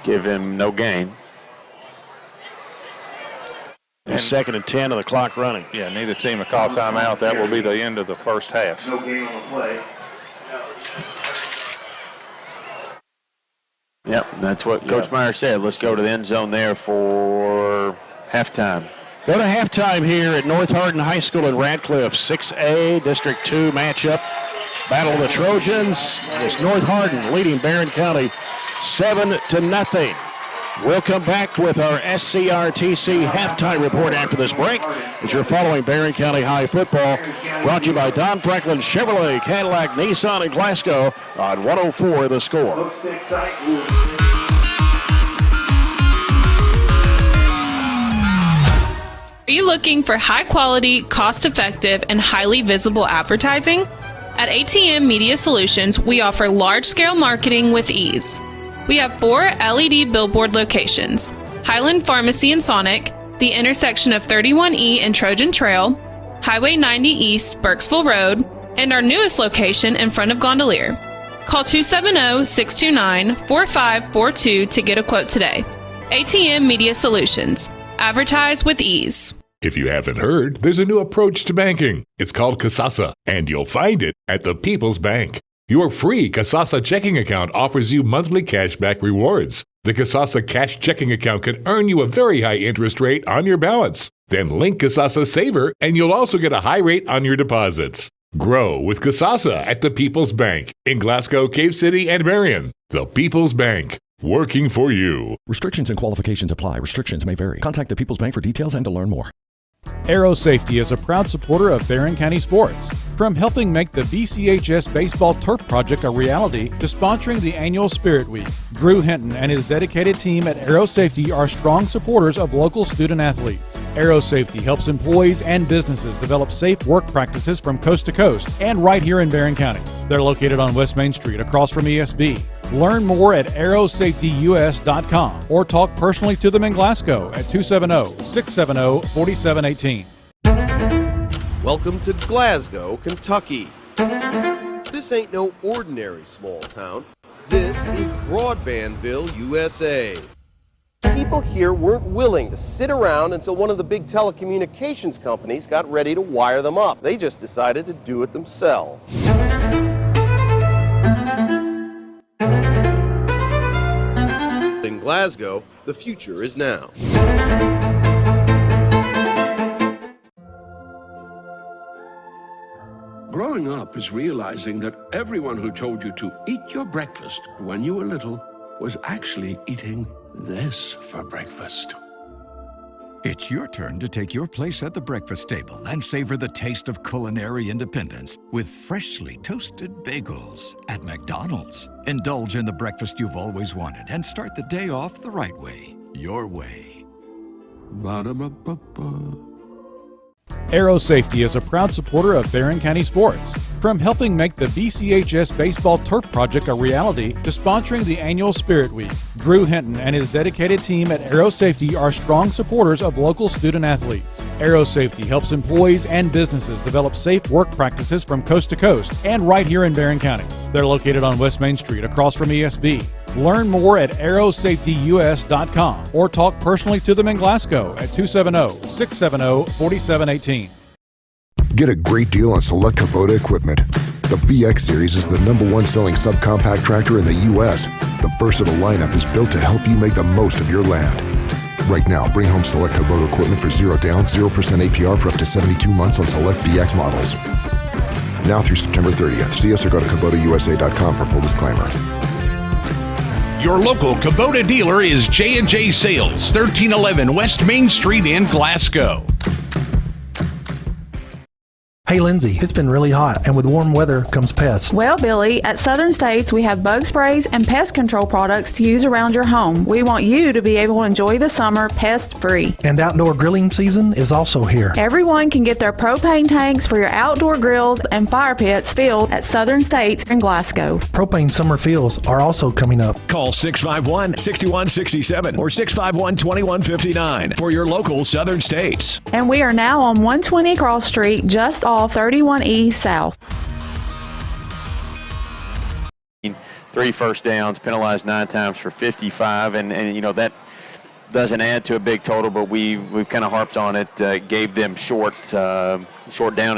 Give him no gain. And 2nd and 10 of the clock running. Yeah, neither team a call timeout. That will be the end of the first half. No gain on the play. Yep, that's what Coach Meyer said. Let's go to the end zone there for halftime. Go to halftime here at North Hardin High School in Radcliffe. 6A District 2 matchup. Battle of the Trojans. It's North Hardin leading Barren County 7-0. We'll come back with our SCRTC halftime report after this break as you're following Barren County High football. Brought to you by Don Franklin Chevrolet, Cadillac, Nissan, and Glasgow on 104 The Score. Are you looking for high-quality, cost-effective, and highly visible advertising? At ATM Media Solutions, we offer large-scale marketing with ease. We have 4 LED billboard locations: Highland Pharmacy in Sonic, the intersection of 31E and Trojan Trail, Highway 90 East, Burkesville Road, and our newest location in front of Gondolier. Call 270-629-4542 to get a quote today. ATM Media Solutions. Advertise with ease. If you haven't heard, there's a new approach to banking. It's called KHSAA, and you'll find it at the People's Bank. Your free KHSAA checking account offers you monthly cashback rewards. The KHSAA Cash checking account can earn you a very high interest rate on your balance. Then link KHSAA Saver, and you'll also get a high rate on your deposits. Grow with KHSAA at the People's Bank in Glasgow, Cave City, and Marion. The People's Bank. Working for you. Restrictions and qualifications apply. Restrictions may vary. Contact the People's Bank for details and to learn more. Aero Safety is a proud supporter of Barren County sports. From helping make the BCHS Baseball Turf Project a reality to sponsoring the annual Spirit Week, Drew Hinton and his dedicated team at Aero Safety are strong supporters of local student athletes. Aero Safety helps employees and businesses develop safe work practices from coast to coast and right here in Barren County. They're located on West Main Street across from ESB. Learn more at aerosafetyus.com or talk personally to them in Glasgow at 270-670-4718. Welcome to Glasgow, Kentucky. This ain't no ordinary small town. This is Broadbandville, USA. People here weren't willing to sit around until one of the big telecommunications companies got ready to wire them up. They just decided to do it themselves. In Glasgow, the future is now. Growing up is realizing that everyone who told you to eat your breakfast when you were little was actually eating this for breakfast. It's your turn to take your place at the breakfast table and savor the taste of culinary independence with freshly toasted bagels at McDonald's. Indulge in the breakfast you've always wanted and start the day off the right way, your way. Ba-da-ba-ba-ba. Aero Safety is a proud supporter of Barren County sports. From helping make the BCHS Baseball Turf Project a reality to sponsoring the annual Spirit Week, Drew Hinton and his dedicated team at Aero Safety are strong supporters of local student athletes. Aero Safety helps employees and businesses develop safe work practices from coast to coast and right here in Barren County. They're located on West Main Street across from ESB. Learn more at aerosafetyus.com or talk personally to them in Glasgow at 270-670-4718. Get a great deal on select Kubota equipment. The BX Series is the #1 selling subcompact tractor in the U.S. The versatile lineup is built to help you make the most of your land. Right now, bring home select Kubota equipment for 0 down, 0% APR for up to 72 months on select BX models. Now through September 30th. See us or go to KubotaUSA.com for full disclaimer. Your local Kubota dealer is J&J Sales, 1311 West Main Street in Glasgow. Hey Lindsay, it's been really hot, and with warm weather comes pests. Well, Billy, at Southern States, we have bug sprays and pest control products to use around your home. We want you to be able to enjoy the summer pest-free. And outdoor grilling season is also here. Everyone can get their propane tanks for your outdoor grills and fire pits filled at Southern States in Glasgow. Propane summer fills are also coming up. Call 651-6167 or 651-2159 for your local Southern States. And we are now on 120 Cross Street, just off 31E South. 3 first downs, penalized 9 times for 55, and you know that doesn't add to a big total, but we've kind of harped on it. Gave them short down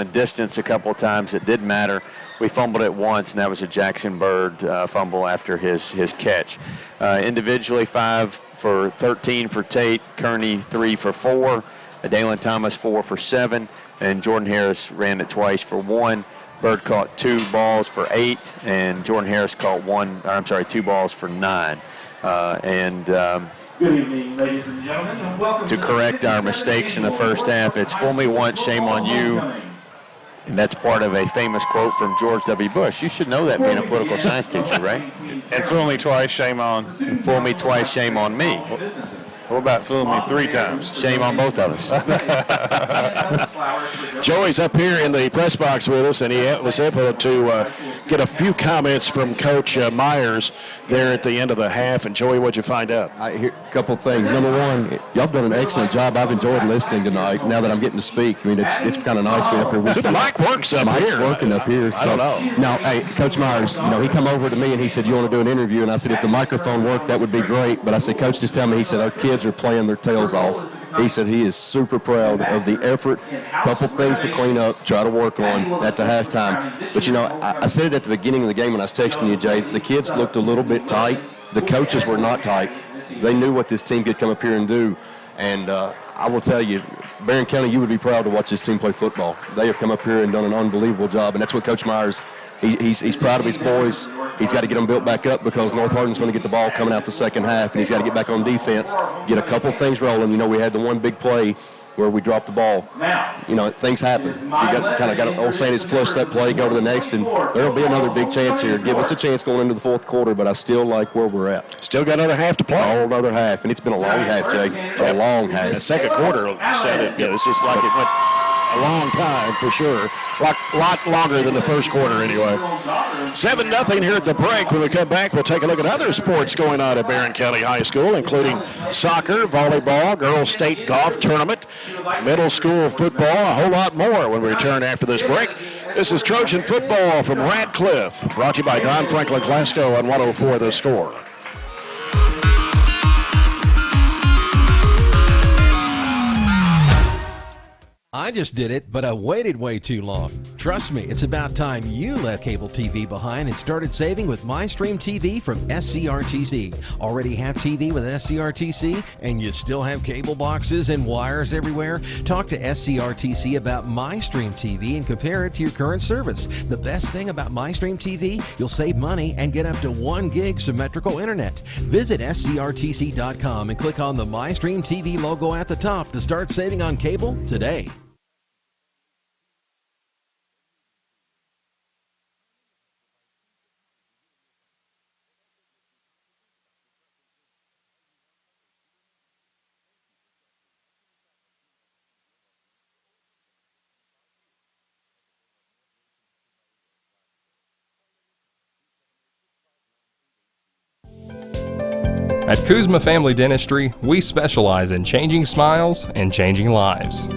and distance a couple of times. It did matter. We fumbled it once, and that was a Jackson Bird fumble after his catch. Individually, 5 for 13 for Tate, Kearney 3 for 4, Dalen Thomas 4 for 7, and Jordan Harris ran it twice for 1. Bird caught 2 balls for 8, and Jordan Harris caught 2 balls for 9. Good evening, ladies and gentlemen, and welcome to correct our mistakes in the first half, it's fool me once, shame on you. And that's part of a famous quote from George W. Bush. You should know that being a political science teacher, right? And fool me twice, shame on. And fool me twice, shame on me. What about fooling me 3 times? Shame on both of us. Joey's up here in the press box with us, and he was able to get a few comments from Coach Myers there at the end of the half. And Joey, what'd you find out? I hear a couple of things. Number one, y'all done an excellent job. I've enjoyed listening tonight. Now that I'm getting to speak, I mean, it's kind of nice being up here with you. The mic works up here. Mic's working up here. I don't know. Now, hey, Coach Myers, he come over to me and he said, "You want to do an interview?" And I said, "If the microphone worked, that would be great." But I said, "Coach, just tell me." He said, "Our kids are playing their tails off." He said he is super proud of the effort. Couple things to clean up, try to work on at the halftime. But, I said it at the beginning of the game when I was texting you, Jay. The kids looked a little bit tight. The coaches were not tight. They knew what this team could come up here and do. And I will tell you, Barren County, you would be proud to watch this team play football. They have come up here and done an unbelievable job, and that's what Coach Myers, he's proud of his boys. He's got to get them built back up because North Hardin's going to get the ball coming out the second half, and he's got to get back on defense, get a couple things rolling. We had the one big play where we dropped the ball. Things happen. So you got old saying is flush that play, go to the next, and there'll be another big chance here. Give us a chance going into the fourth quarter, but I still like where we're at. Still got another half to play. A whole another half, and it's been a long half, Jay. A long half. The second quarter said it. It's just like it went a long time for sure. A lot longer than the first quarter anyway. 7-0 here at the break. When we come back, we'll take a look at other sports going on at Barren County High School, including soccer, volleyball, girls state golf tournament, middle school football, a whole lot more when we return after this break. This is Trojan football from Radcliffe, brought to you by Don Franklin Glasgow on 104 The Score. I just did it, but I waited way too long. Trust me, it's about time you left cable TV behind and started saving with MyStream TV from SCRTC. Already have TV with SCRTC and you still have cable boxes and wires everywhere? Talk to SCRTC about MyStream TV and compare it to your current service. The best thing about MyStream TV, you'll save money and get up to 1 gig symmetrical internet. Visit SCRTC.com and click on the MyStream TV logo at the top to start saving on cable today. At Kuzma Family Dentistry, we specialize in changing smiles and changing lives.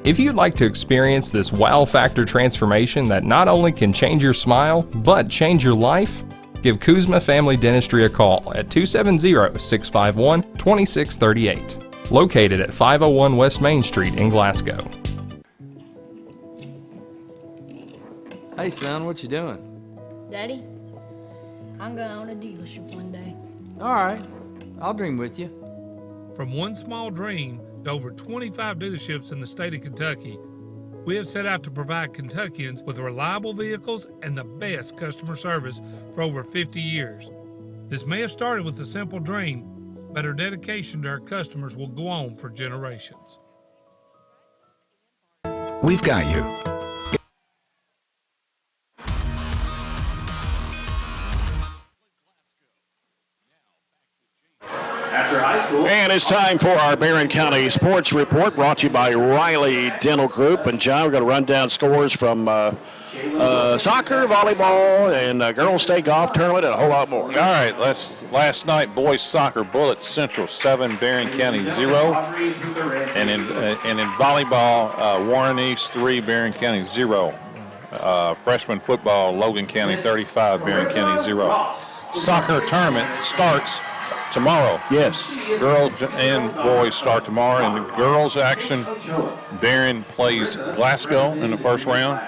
If you'd like to experience this wow factor transformation that not only can change your smile, but change your life, give Kuzma Family Dentistry a call at 270-651-2638, located at 501 West Main Street in Glasgow. Hey son, what you doing? Daddy, I'm going to own a dealership one day. All right, I'll dream with you. From one small dream to over 25 dealerships in the state of Kentucky, we have set out to provide Kentuckians with reliable vehicles and the best customer service for over 50 years. This may have started with a simple dream, but our dedication to our customers will go on for generations. We've got you. And it's time for our Barren County Sports Report, brought to you by Riley Dental Group. And John, we're going to run down scores from soccer, volleyball, and girls state golf tournament, and a whole lot more. All right, last night, boys soccer, Bullitt Central 7, Barren County 0. And in volleyball, Warren East 3, Barren County 0. Freshman football, Logan County 35, Barren County 0. Soccer tournament starts tomorrow. Yes. Girls and boys start tomorrow. In the girls action, Barren plays Glasgow in the first round.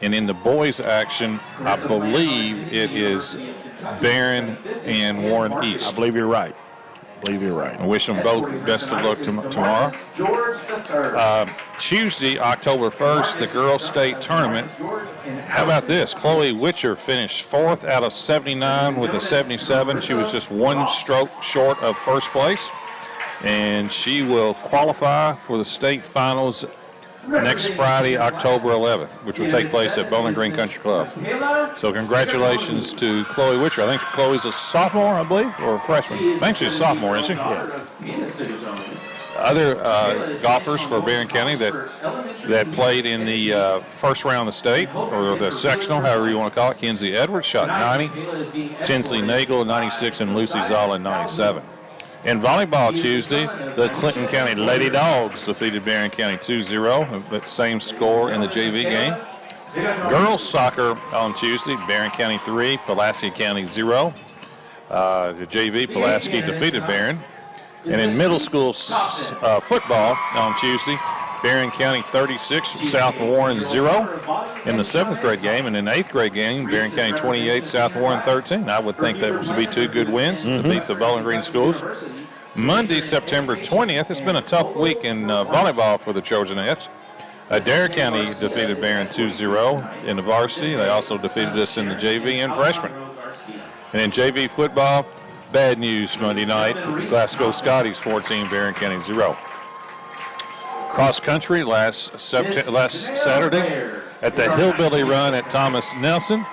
And in the boys action, I believe it is Barren and Warren East. I believe you're right. I wish them both best of luck tomorrow. Tuesday, October 1st, the girls state tournament. How about this? Chloe Witcher finished 4th out of 79 with a 77. She was just 1 stroke short of first place. And she will qualify for the state finals next Friday, October 11th, which will take place at Bowling Green Country Club. So congratulations to Chloe Witcher. I think Chloe's a sophomore, I believe, or a freshman. I think she's a sophomore, isn't she? Yeah. Other golfers for Barren County that played in the first round of the state, or the sectional, however you want to call it. Kenzie Edwards shot 90, Tinsley Nagel 96, and Lucy Zoll 97. In volleyball Tuesday, the Clinton County Lady Dogs defeated Barren County 2-0, the same score in the JV game. Girls soccer on Tuesday, Barren County 3, Pulaski County 0. The JV, Pulaski defeated Barren. And in middle school football on Tuesday, Barren County 36, South Warren 0 in the 7th grade game. And in the 8th grade game, Barren County 28, South Warren 13. I would think that would be 2 good wins to beat the Bowling Green schools. Monday, September 20th, it's been a tough week in volleyball for the Trojanettes. Adair County defeated Barren 2-0 in the varsity. They also defeated us in the JV and freshman. And in JV football, bad news Monday night. The Glasgow Scotties 14, Barren County 0. Cross country last Saturday at the Hillbilly Run at Thomas Nelson.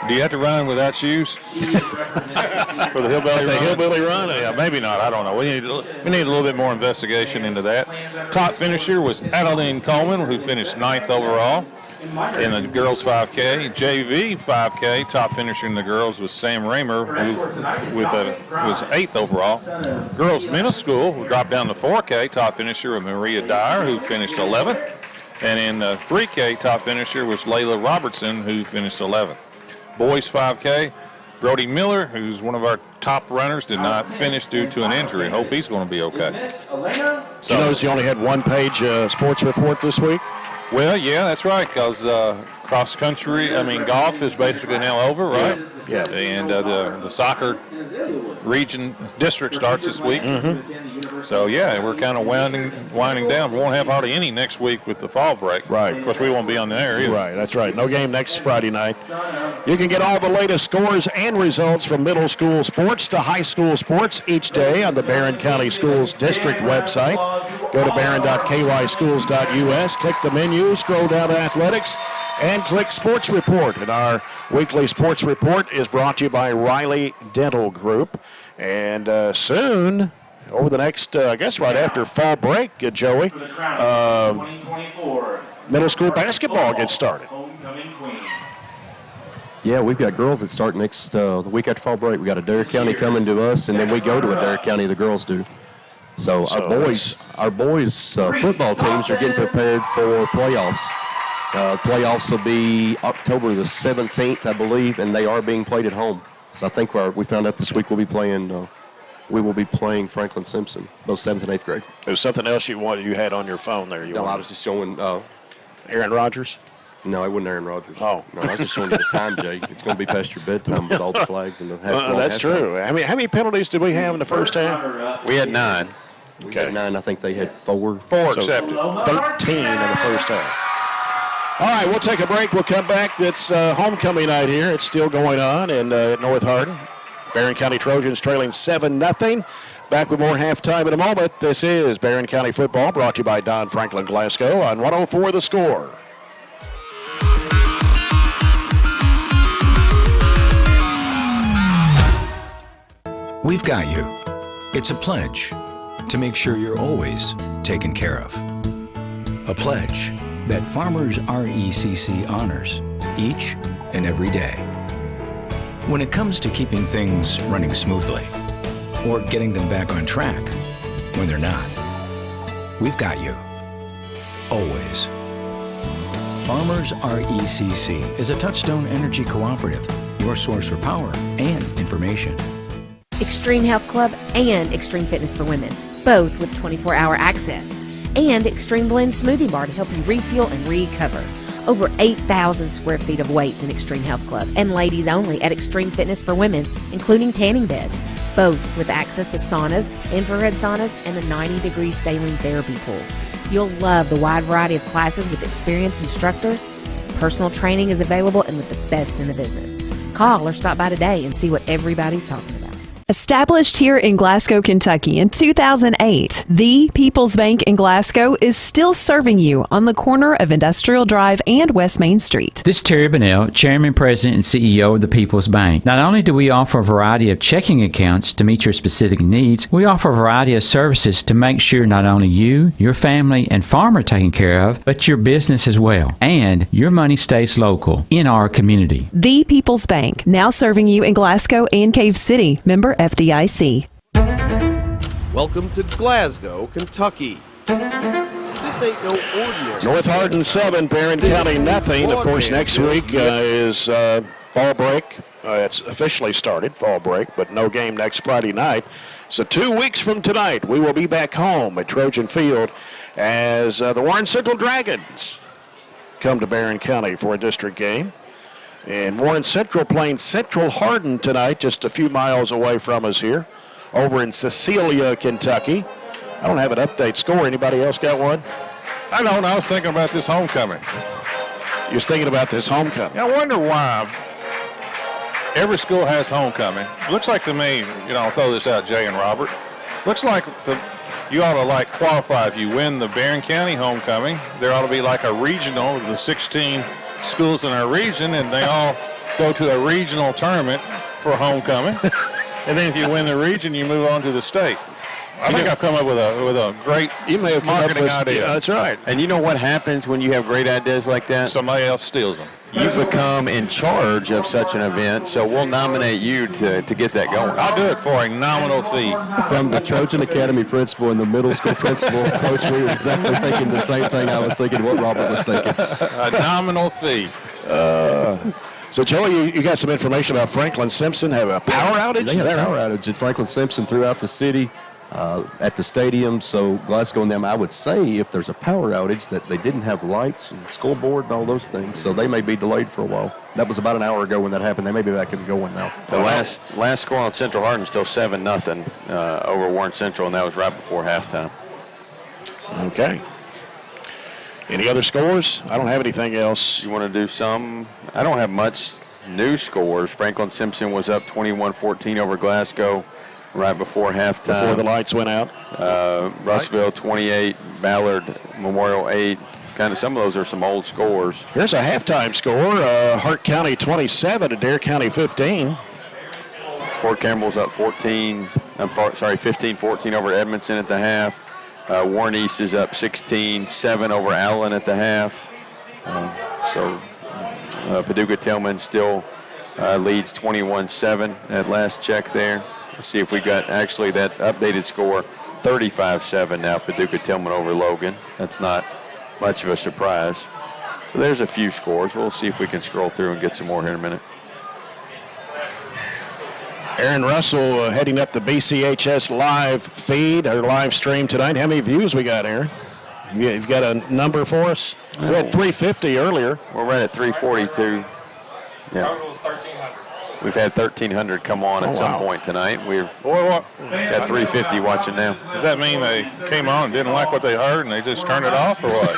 Do you have to run without shoes for the Hillbilly Run? The Hillbilly Run? Yeah, maybe not. I don't know. We need a little bit more investigation into that. Top finisher was Adeline Coleman, who finished 9th overall in the girls 5K. JV 5K, top finisher in the girls was Sam Raymer, who was 8th overall. Girls middle school dropped down to 4K, top finisher was Maria Dyer, who finished 11th. And in the 3K, top finisher was Layla Robertson, who finished 11th. Boys 5K, Brody Miller, who's one of our top runners, did not finish due to an injury. Hope he's going to be okay. So, you notice you only had one-page sports report this week? Well, yeah, that's right, because golf is basically now over, right? Yeah. And the soccer region district starts this week. So, yeah, we're kind of winding down. We won't have hardly any next week with the fall break. Right. Of course, we won't be on the air either. Right, that's right. No game next Friday night. You can get all the latest scores and results from middle school sports to high school sports each day on the Barren County Schools District website. Go to barren.kyschools.us, click the menu, scroll down to athletics, and click Sports Report. And our weekly Sports Report is brought to you by Riley Dental Group. And soon, over the next, I guess right after fall break, Joey, middle school basketball gets started. Yeah, we've got girls that start next the week after fall break. We got Adair County coming to us, and then we go to Adair County, the girls do. So our boys football teams are getting prepared for playoffs. Playoffs will be October the 17th, I believe, and they are being played at home. So I think we found out this week we will be playing Franklin Simpson, both 7th and 8th grade. There's something else you had on your phone there. I was just showing Aaron Rodgers. No, it wasn't Aaron Rodgers. Oh. No, I was just showing you the time, Jay. It's going to be past your bedtime with all the flags and the half. That's true. How many penalties did we have in the first half? We had 9. We had 9. I think they had 4. 4 accepted. 13 in the first half. All right, we'll take a break. We'll come back. It's homecoming night here. It's still going on in North Hardin. Barren County Trojans trailing 7-0. Back with more halftime in a moment. This is Barren County football, brought to you by Don Franklin Glasgow on 104 The Score. We've got you. It's a pledge to make sure you're always taken care of. A pledge that Farmers RECC honors each and every day. When it comes to keeping things running smoothly or getting them back on track when they're not, we've got you. Always. Farmers RECC is a Touchstone Energy Cooperative, your source for power and information. Extreme Health Club and Extreme Fitness for Women, both with 24-hour access. And Extreme Blend Smoothie Bar to help you refuel and recover. Over 8,000 square feet of weights in Extreme Health Club and ladies only at Extreme Fitness for Women, including tanning beds, both with access to saunas, infrared saunas, and the 90-degree saline therapy pool. You'll love the wide variety of classes with experienced instructors. Personal training is available and with the best in the business. Call or stop by today and see what everybody's talking about. Established here in Glasgow, Kentucky in 2008, the People's Bank in Glasgow is still serving you on the corner of Industrial Drive and West Main Street. This is Terry Bunnell, Chairman, President, and CEO of the People's Bank. Not only do we offer a variety of checking accounts to meet your specific needs, we offer a variety of services to make sure not only you, your family, and farm are taken care of, but your business as well. And your money stays local in our community. The People's Bank, now serving you in Glasgow and Cave City. Member FDIC. Welcome to Glasgow, Kentucky. This ain't no ordinary. North Hardin 7, Barren County nothing. Of course, next week is fall break. It's officially started, fall break, but no game next Friday night. So 2 weeks from tonight, we will be back home at Trojan Field as the Warren Central Dragons come to Barren County for a district game. And Warren Central playing Central Hardin tonight, just a few miles away from us here, over in Cecilia, Kentucky. I don't have an update score. Anybody else got one? I don't. I was thinking about this homecoming. You was thinking about this homecoming? I wonder why every school has homecoming. Looks like to me, I'll throw this out, Jay and Robert. Looks like you ought to qualify if you win the Barren County homecoming. There ought to be like a regional of the 16 schools in our region, and they all go to a regional tournament for homecoming. And then if you win the region, you move on to the state. I think I've come up with a great marketing idea. Yeah, that's right. And you know what happens when you have great ideas like that? Somebody else steals them. You become in charge of such an event, so we'll nominate you to get that going. I'll do it for a nominal fee. From the Trojan Academy principal and the middle school principal, Coach, we were exactly thinking the same thing I was thinking, what Robert was thinking. A nominal fee. So, Joey, you got some information about Franklin Simpson have a power outage? They had a power outage at Franklin Simpson throughout the city. At the stadium, so Glasgow and them, I would say if there's a power outage that they didn't have lights and scoreboard and all those things, so they may be delayed for a while. That was about an hour ago when that happened. They may be back and going now. The last score on Central Hardin is still 7-0 over Warren Central, and that was right before halftime. Okay. Any other scores? I don't have anything else. You want to do some? I don't have much new scores. Franklin Simpson was up 21-14 over Glasgow right before halftime. Before the lights went out. Russellville 28, Ballard Memorial 8. Kind of some of those are some old scores. Here's a halftime score. Hart County 27 Adair County 15. Fort Campbell's up 15-14 over Edmondson at the half. Warren East is up 16-7 over Allen at the half. Paducah Tillman still leads 21-7 at last check there. Let's see if we got actually that updated score, 35-7 now, Paducah Tillman over Logan. That's not much of a surprise. So there's a few scores. We'll see if we can scroll through and get some more here in a minute. Aaron Russell heading up the BCHS live feed, or live stream tonight. How many views we got, Aaron? You've got a number for us? We had 350 earlier. We're right at 342. Yeah. We've had 1,300 come on at some point tonight. We've got 350 watching now. Does that mean they came on and didn't like what they heard and they just turned it off, or what?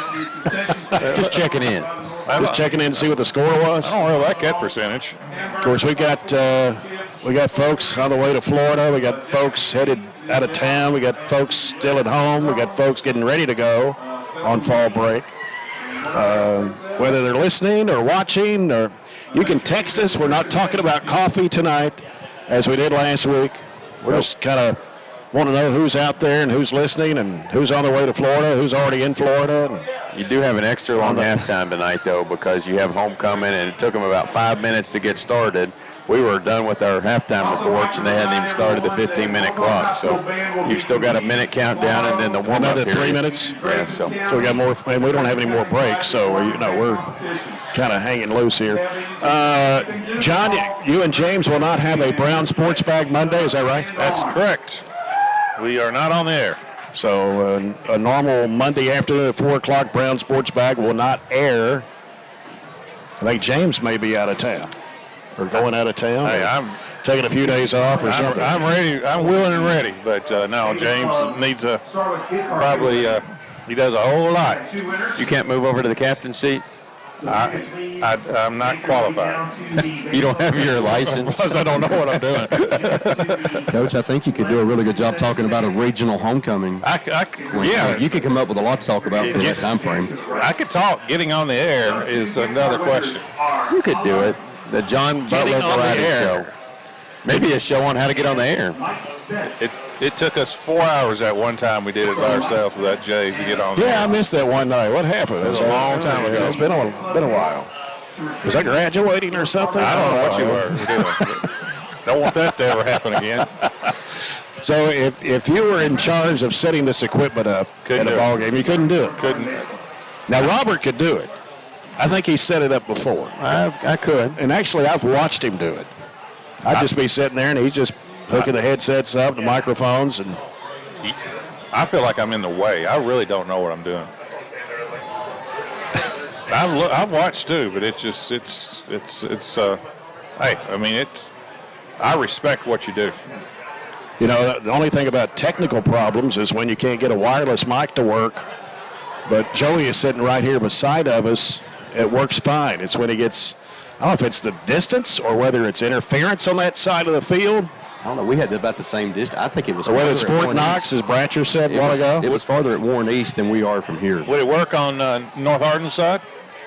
Just checking in. Just checking in to see what the score was. I don't really like that percentage. Of course, we got folks on the way to Florida. We got folks headed out of town. We got folks still at home. We got folks getting ready to go on fall break. Whether they're listening or watching, or you can text us. We're not talking about coffee tonight as we did last week. We're just kind of want to know who's out there and who's listening and who's on their way to Florida, who's already in Florida. You do have an extra long halftime tonight, though, because you have homecoming, and it took them about 5 minutes to get started. We were done with our halftime reports, and they hadn't even started the 15-minute clock. So you've still got a minute countdown, and then the warm-up another period. 3 minutes. Yeah, so we got more, and we don't have any more breaks. So we're kind of hanging loose here. John, you and James will not have a Brown Sports Bag Monday. Is that right? That's correct. We are not on the air. So a normal Monday afternoon at 4 o'clock Brown Sports Bag will not air. I think James may be out of town. Or going out of town. Hey, I'm taking a few days off or something. I'm ready. I'm willing and ready. But no, James needs he does a whole lot. You can't move over to the captain's seat? I'm not qualified. You don't have your license? Because I don't know what I'm doing. Coach, I think you could do a really good job talking about a regional homecoming. Yeah. You could come up with a lot to talk about for that time frame. I could talk. Getting on the air is another question. You could do it. The John Butler Variety Show. Maybe a show on how to get on the air. It took us 4 hours at one time. We did it by ourselves with that Jay to get on. Yeah, I missed that one night. What happened? It was a long time ago. It's been a while. Was I graduating or something? I don't know what you were doing. Don't want that to ever happen again. So if you were in charge of setting this equipment up at a ball game, you couldn't do it. Couldn't. Now Robert could do it. I think he set it up before. I could. And actually, I've watched him do it. I'd just be sitting there, and he's just hooking the headsets up, the microphones, and I feel like I'm in the way. I really don't know what I'm doing. I've watched too, but hey, I mean, I respect what you do. You know, the only thing about technical problems is when you can't get a wireless mic to work. But Joey is sitting right here beside of us. It works fine. It's when he gets, I don't know if it's the distance or whether it's interference on that side of the field. I don't know. We had about the same distance. I think it was. Or whether it's Fort Knox, as Bratcher said a while ago. It was farther at Warren East than we are from here. Would it work on North Hardin side?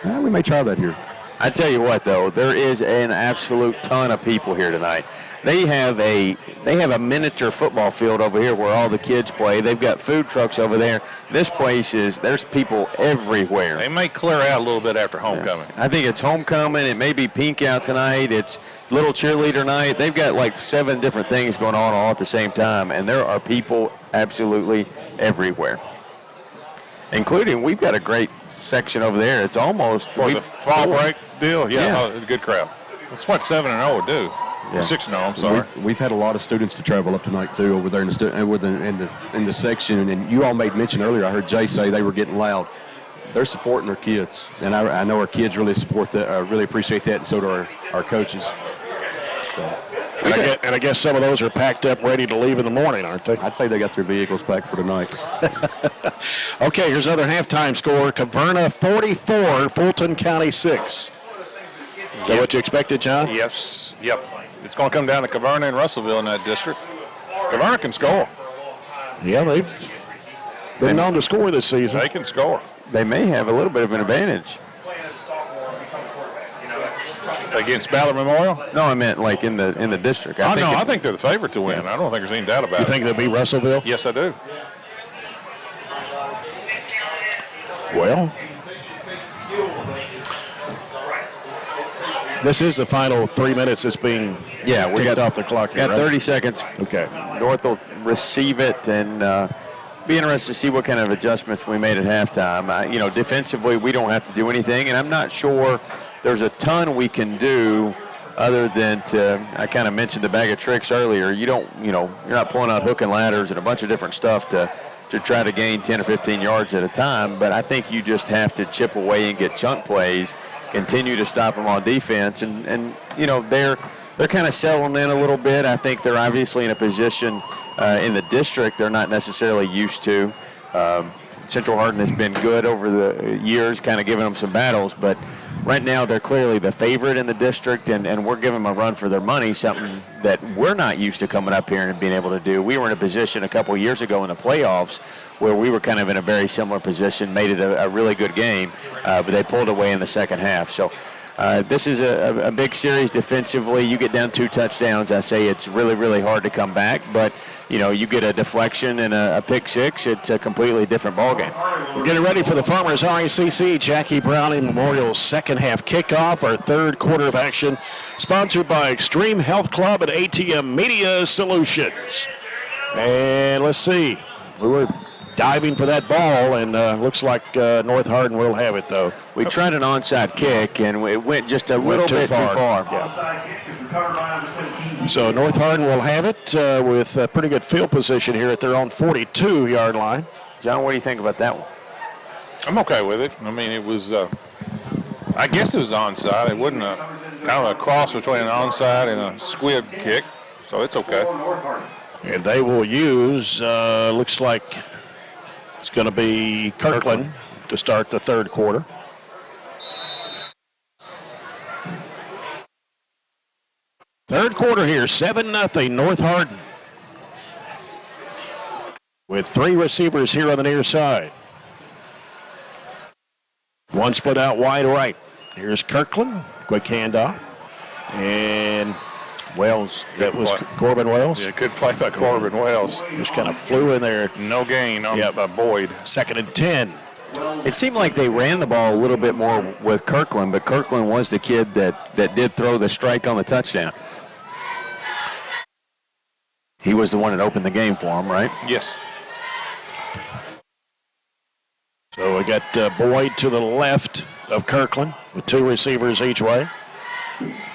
We may try that here. I tell you what, though, there is an absolute ton of people here tonight. They have a miniature football field over here where all the kids play. They've got food trucks over there. This place there's people everywhere. They may clear out a little bit after homecoming. I think it's homecoming. It may be pink out tonight. It's little cheerleader night. They've got like 7 different things going on all at the same time, and there are people absolutely everywhere. Including, we've got a great section over there. It's almost for the fall break deal. Yeah. Oh, good crowd. That's what 7-0 would do. Yeah. 6-0. I'm sorry. We've had a lot of students to travel up tonight too over there in the section, and you all made mention earlier. I heard Jay say they were getting loud. They're supporting their kids, and I know our kids really support that. Really appreciate that, and so do our coaches. So. And I guess some of those are packed up, ready to leave in the morning, aren't they? I'd say they got their vehicles packed for tonight. Okay, here's another halftime score. Caverna 44, Fulton County 6. Is that what you expected, John? Yes. Yep. It's going to come down to Caverna and Russellville in that district. Caverna can score. Yeah, they've been known to score this season. They can score. They may have a little bit of an advantage. Against Ballard Memorial? No, I meant like in the district. I think they're the favorite to win. I don't think there's any doubt about it. You think they'll beat Russellville? Yes, I do. Well, this is the final 3 minutes that's being kicked off the clock here, got 30 seconds. Okay. North will receive it, and be interested to see what kind of adjustments we made at halftime. Defensively, we don't have to do anything, and I'm not sure there's a ton we can do other than I kind of mentioned the bag of tricks earlier. You're not pulling out hook and ladders and a bunch of different stuff to try to gain 10 or 15 yards at a time, but I think you just have to chip away and get chunk plays, continue to stop them on defense, and they're kind of settling in a little bit. I think they're obviously in a position in the district they're not necessarily used to. Central Hardin has been good over the years, kind of giving them some battles, but right now they're clearly the favorite in the district, and we're giving them a run for their money, something that we're not used to coming up here and being able to do. We were in a position a couple years ago in the playoffs where we were kind of in a very similar position, made it a really good game, but they pulled away in the second half. So this is a big series defensively. You get down 2 touchdowns, I say it's really, really hard to come back, but you get a deflection and a pick six, it's a completely different ballgame. We're getting ready for the Farmers RACC Jackie Browning Memorial second half kickoff, our third quarter of action, sponsored by Extreme Health Club and ATM Media Solutions. And let's see, we were diving for that ball, and looks like North Hardin will have it, though. We tried an onside kick, and it went just a little bit too far. Yeah. So North Hardin will have it with a pretty good field position here at their own 42-yard line. John, what do you think about that one? I'm okay with it. I mean, it was, I guess it was onside. It wasn't kind of a cross between an onside and a squib kick, so it's okay. And they will use, looks like it's going to be Kirkland to start the third quarter. Third quarter here, 7-0 North Hardin. With 3 receivers here on the near side. One split out wide right. Here's Kirkland. Quick handoff. And Wells. That was Corbin Wells. Yeah, good play by Corbin Wells. Just kind of flew in there. No gain on by Boyd. 2nd and 10. It seemed like they ran the ball a little bit more with Kirkland, but Kirkland was the kid that did throw the strike on the touchdown. He was the one that opened the game for him, right? Yes. So we got Boyd to the left of Kirkland with 2 receivers each way.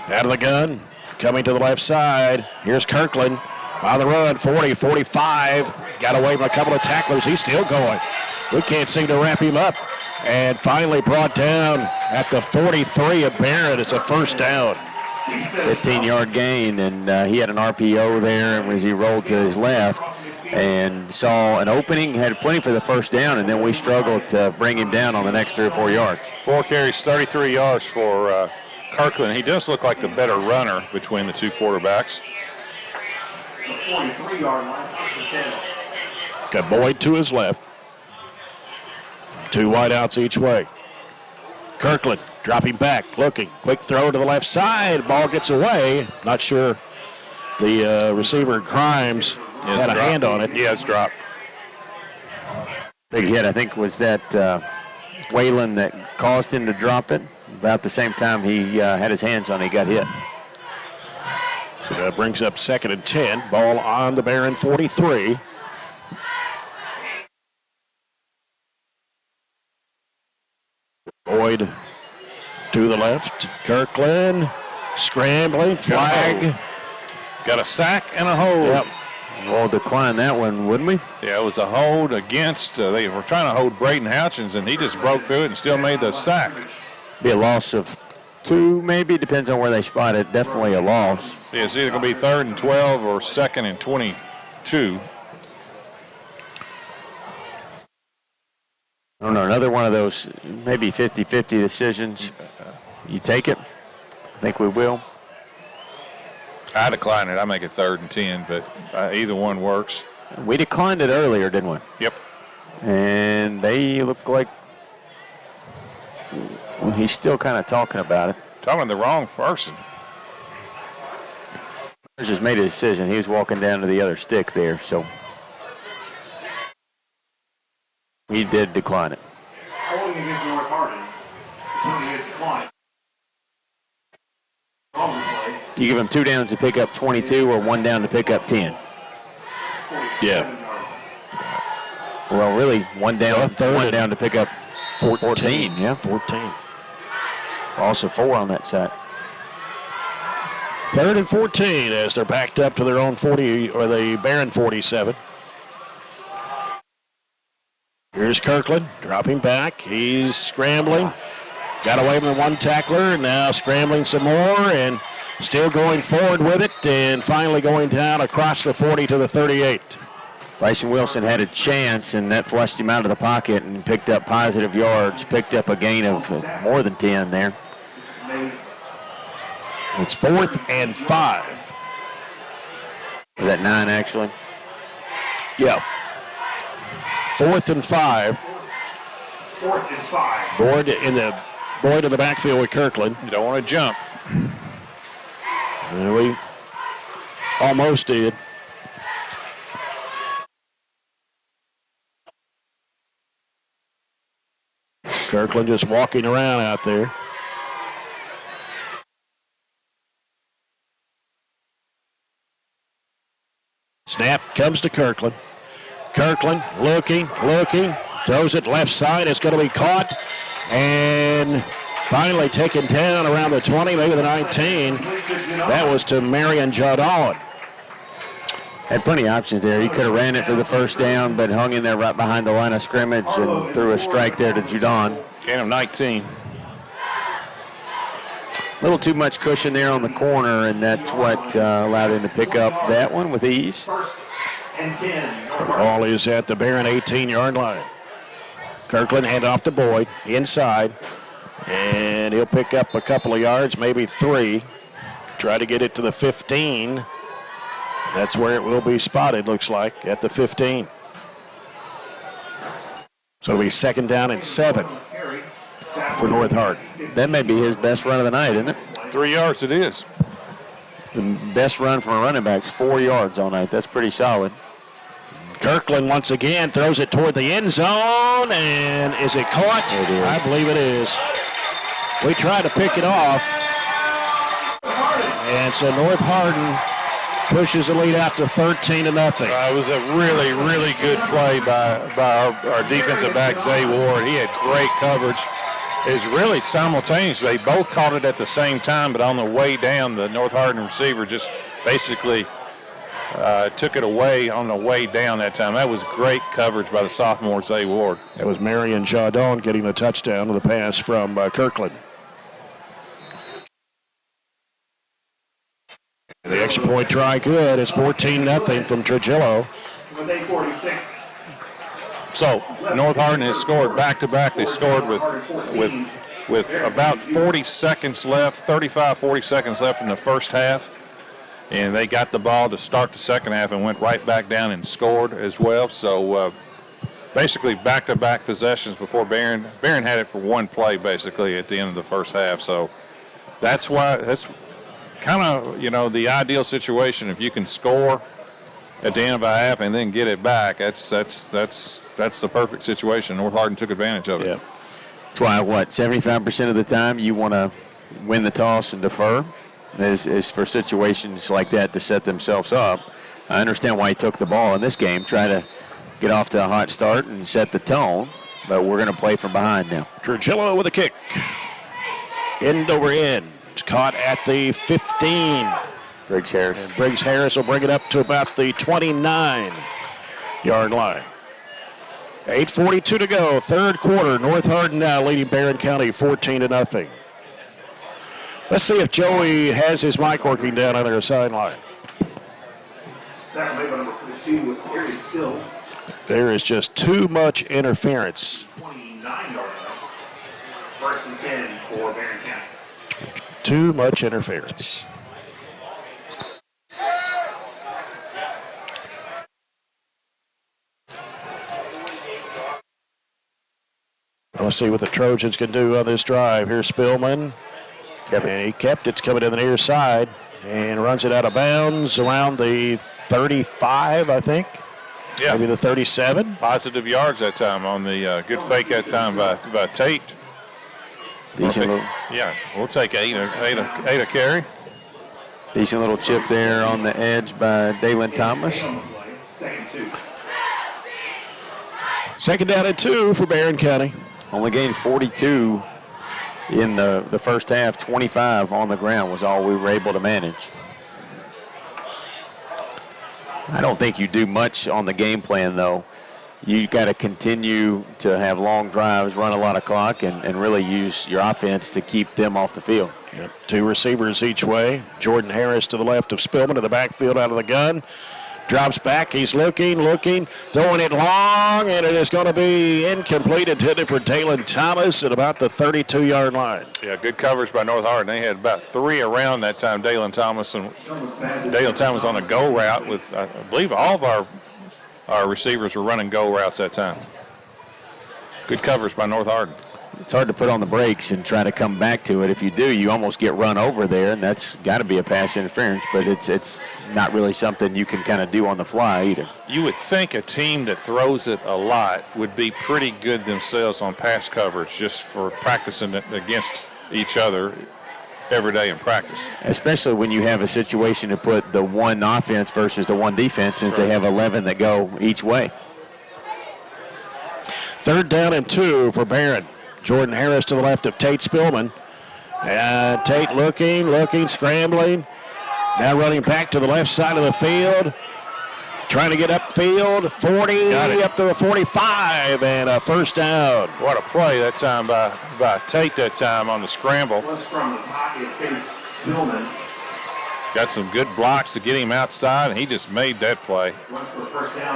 Out of the gun, coming to the left side. Here's Kirkland on the run, 40, 45. Got away from a couple of tacklers. He's still going. We can't seem to wrap him up. And finally brought down at the 43 of Barron. It's a first down. 15-yard gain, and he had an RPO there as he rolled to his left and saw an opening, had plenty for the first down, and then we struggled to bring him down on the next 3 or 4 yards. 4 carries, 33 yards for Kirkland. He does look like the better runner between the 2 quarterbacks. The 43-yard line, first and 10. Got Boyd to his left. 2 wideouts each way. Kirkland dropping back, looking. Quick throw to the left side. Ball gets away. Not sure the receiver, Grimes, had a hand on it. Yeah, it's dropped. Big hit, I think, was that Whalen that caused him to drop it. About the same time he had his hands on it, he got hit. So that brings up 2nd and 10. Ball on the Barron 43. Boyd to the left. Kirkland scrambling, flag. Got a sack and a hold. Yep. We'll decline that one, wouldn't we? Yeah, it was a hold against, they were trying to hold Braden Houchins, and he just broke through it and still made the sack. Be a loss of 2, maybe. Depends on where they spot it. Definitely a loss. Yeah, it's either going to be 3rd and 12 or 2nd and 22. I don't know, another one of those maybe 50-50 decisions. You take it? I think we will. I decline it. I make it 3rd and 10, but either one works. We declined it earlier, didn't we? Yep. And they look like he's still kind of talking about it. Talking to the wrong person. He just made a decision. He was walking down to the other stick there, so he did decline it. Holding against North Hardin. Holding against decline. You give him 2 downs to pick up 22 or 1 down to pick up 10? Yeah. Well, really, 1 down, 1 down to pick up 14. Yeah, 14. Also 4 on that side. 3rd and 14 as they're backed up to their own 40, or the Barron 47. Here's Kirkland dropping back. He's scrambling. Got away from 1 tackler. Now scrambling some more and still going forward with it. And finally going down across the 40 to the 38. Bryson Wilson had a chance, and that flushed him out of the pocket and picked up positive yards. Picked up a gain of more than 10 there. It's 4th and 5. Was that 9 actually? Yeah. 4th and 5. 4th and 5. Boyd in the backfield with Kirkland. You don't want to jump. And we almost did. Kirkland just walking around out there. Snap comes to Kirkland. Kirkland looking, throws it left side. It's going to be caught and finally taken down around the 20, maybe the 19. That was to Marion Jodon. Had plenty of options there. He could have ran it for the first down, but hung in there right behind the line of scrimmage and threw a strike there to Judon. Gain of 19. A little too much cushion there on the corner, and that's what allowed him to pick up that one with ease. And 10. The ball is at the Barron 18-yard line. Kirkland hand off to Boyd inside, and he'll pick up a couple of yards, maybe 3. Try to get it to the 15. That's where it will be spotted, looks like, at the 15. So it'll be 2nd down and 7 for North Hardin. That may be his best run of the night, isn't it? 3 yards it is. The best run from a running back's 4 yards all night. That's pretty solid. Kirkland once again throws it toward the end zone, and is it caught? It is. I believe it is. We tried to pick it off, and so North Hardin pushes the lead out to 13-0. It was a really, really good play by our defensive back, Zay Ward. He had great coverage. It was really simultaneous. They both caught it at the same time, but on the way down, the North Hardin receiver just basically took it away on the way down that time. That was great coverage by the sophomore, Zay Ward. That was Marion Jardon getting the touchdown with a pass from Kirkland. The extra point try good. It's 14-0 from Trujillo. So North Hardin has scored back-to-back. They scored with about 40 seconds left, 35, 40 seconds left in the first half. And they got the ball to start the second half and went right back down and scored as well. So basically back-to-back possessions before Barron. Barron had it for one play basically at the end of the first half. So that's kind of, the ideal situation. If you can score at the end of a half and then get it back, that's the perfect situation. North Hardin took advantage of it. Yeah. That's why, 75% of the time you want to win the toss and defer is for situations like that to set themselves up. I understand why he took the ball in this game, try to get off to a hot start and set the tone, but we're going to play from behind now. Trujillo with a kick. End over end. It's caught at the 15. Briggs Harris. And Briggs Harris will bring it up to about the 29-yard line. 8:42 to go, third quarter. North Hardin now leading Barren County 14-0. Let's see if Joey has his mic working down on their sideline. There is just too much interference. 29-yard line. 1st and 10 for Barren County. Too much interference. Let's see what the Trojans can do on this drive. Here's Spillman. And he kept it. It's coming to the near side and runs it out of bounds around the 35, I think. Yeah. Maybe the 37. Positive yards that time on the good fake that time by Tate. We'll take eight a carry. Decent little chip there on the edge by Dalen Thomas. 2nd down and 2 for Barren County. Only gained 42 in the first half. 25 on the ground was all we were able to manage. I don't think you do much on the game plan, though. You got to continue to have long drives, run a lot of clock, and really use your offense to keep them off the field. Yep. 2 receivers each way. Jordan Harris to the left of Spillman to the backfield out of the gun. Drops back. He's looking, throwing it long, and it is going to be incomplete, intended for Dalen Thomas at about the 32-yard line. Yeah, good coverage by North Hardin. They had about 3 around that time. Dalen Thomas on a go route with, I believe, all of our receivers were running go routes that time. Good coverage by North Hardin. It's hard to put on the brakes and try to come back to it. If you do, you almost get run over there, and that's got to be a pass interference, but it's not really something you can kind of do on the fly either. You would think a team that throws it a lot would be pretty good themselves on pass coverage just for practicing it against each other every day in practice. Especially when you have a situation to put the one offense versus the one defense, since they have 11 that go each way. 3rd down and 2 for Barren. Jordan Harris to the left of Tate Spillman. Tate looking, scrambling. Now running back to the left side of the field. Trying to get upfield. 40, up to the 45, and a 1st down. What a play that time by Tate that time on the scramble. Was from the pocket, Tate Spillman. got some good blocks to get him outside, and he just made that play.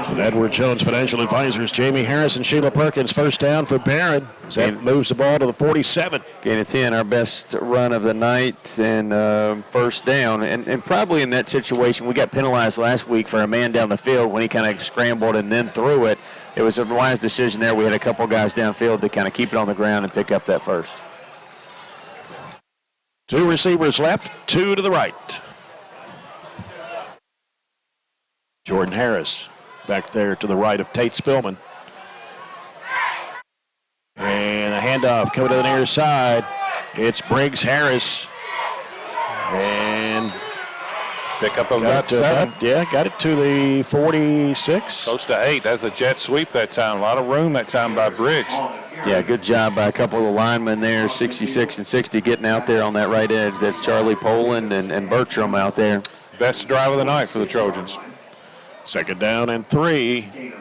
And Edward Jones Financial Advisors, Jamie Harris and Sheila Perkins, first down for Barron. That moves the ball to the 47. Gain of 10, our best run of the night, and first down. And probably in that situation, we got penalized last week for a man down the field when he kind of scrambled and then threw it. It was a wise decision there. We had a couple guys downfield to kind of keep it on the ground and pick up that first. 2 receivers left, 2 to the right. Jordan Harris back there to the right of Tate Spillman. And a handoff coming to the near side. It's Briggs Harris. And pick up about 7. Got it to the 46. Close to 8. That's a jet sweep that time. A lot of room that time by Briggs. Yeah, good job by a couple of the linemen there, 66 and 60, getting out there on that right edge. That's Charlie Poland and Bertram out there. Best drive of the night for the Trojans. Second down and 3.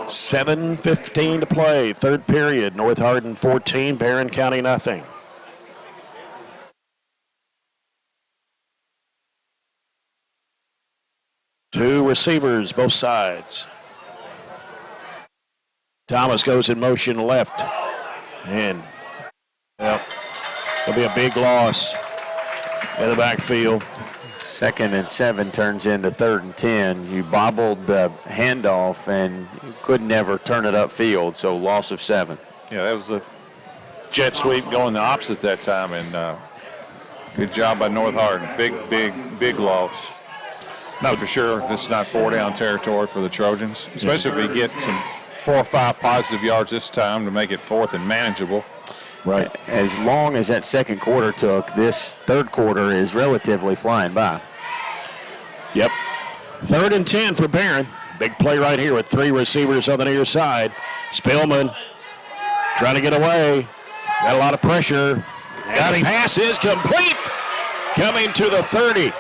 7:15 to play. Third period. North Hardin 14, Barren County nothing. Two receivers, both sides. Thomas goes in motion left. And there'll be a big loss in the backfield. 2nd and 7 turns into 3rd and 10. You bobbled the handoff and could never turn it upfield, so loss of 7. Yeah, that was a jet sweep going the opposite that time, and good job by North Hardin. Big loss. Not for sure. This is not 4-down territory for the Trojans, especially if we get some 4 or 5 positive yards this time to make it 4th and manageable. Right. As long as that second quarter took, this third quarter is relatively flying by. Yep. 3rd and 10 for Barron. Big play right here with 3 receivers on the near side. Spillman trying to get away. Got a lot of pressure. And the pass is complete. Coming to the 30.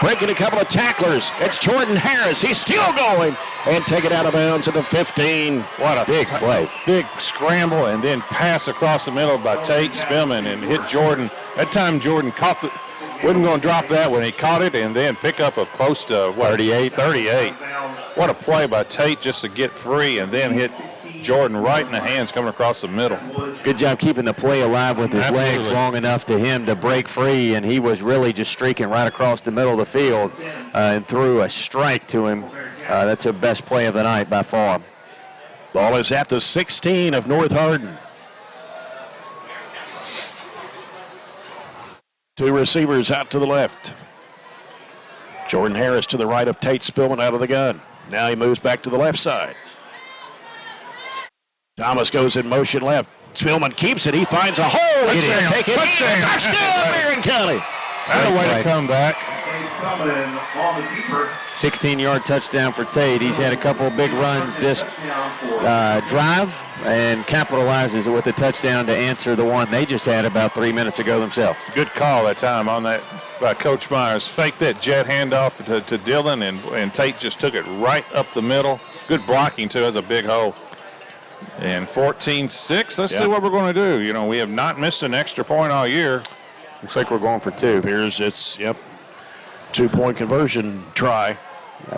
Breaking a couple of tacklers. It's Jordan Harris. He's still going. And take it out of bounds at the 15. What a big play. Big scramble and then pass across the middle by Tate Spillman and hit Jordan. That time Jordan caught the, wasn't going to drop that when he caught it, and then pick up a close to, 38. What a play by Tate just to get free and then hit Jordan right in the hands coming across the middle. Good job keeping the play alive with his legs long enough to him to break free, and he was really just streaking right across the middle of the field and threw a strike to him. That's the best play of the night by far. Ball is at the 16 of North Hardin. 2 receivers out to the left. Jordan Harris to the right of Tate Spillman out of the gun. Now he moves back to the left side. Thomas goes in motion left. Spillman keeps it. He finds a hole. He's going to take it in. Touchdown, Barren County. That's a way to come back. 16-yard touchdown for Tate. He's had a couple of big runs this drive and capitalizes with a touchdown to answer the one they just had about 3 minutes ago themselves. Good call that time on that by Coach Myers. Faked that jet handoff to Dillon, and Tate just took it right up the middle. Good blocking, too. That's a big hole. And 14-6, let's see what we're going to do. You know, we have not missed an extra point all year. Looks like we're going for 2. Appears it's, 2-point conversion try.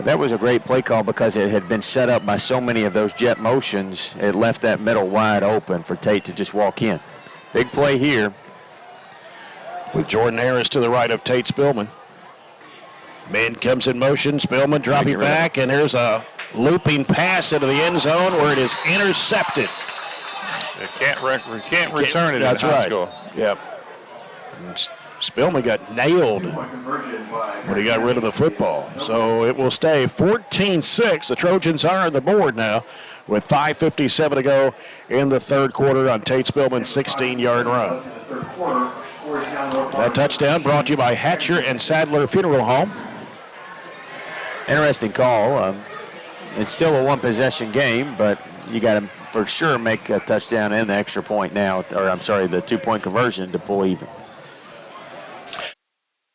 That was a great play call because it had been set up by so many of those jet motions. It left that middle wide open for Tate to just walk in. Big play here. With Jordan Harris to the right of Tate Spillman. Man comes in motion. Spillman dropping back, and there's a looping pass into the end zone where it is intercepted. They can't return it in high school. Yep. And Spillman got nailed when he got rid of the football. So it will stay 14-6. The Trojans are on the board now with 5:57 to go in the third quarter on Tate Spillman's 16-yard run. That touchdown brought to you by Hatcher and Sadler Funeral Home. Interesting call. It's still a one-possession game, but you got to for sure make a touchdown and the extra point now, or I'm sorry, the 2-point conversion to pull even.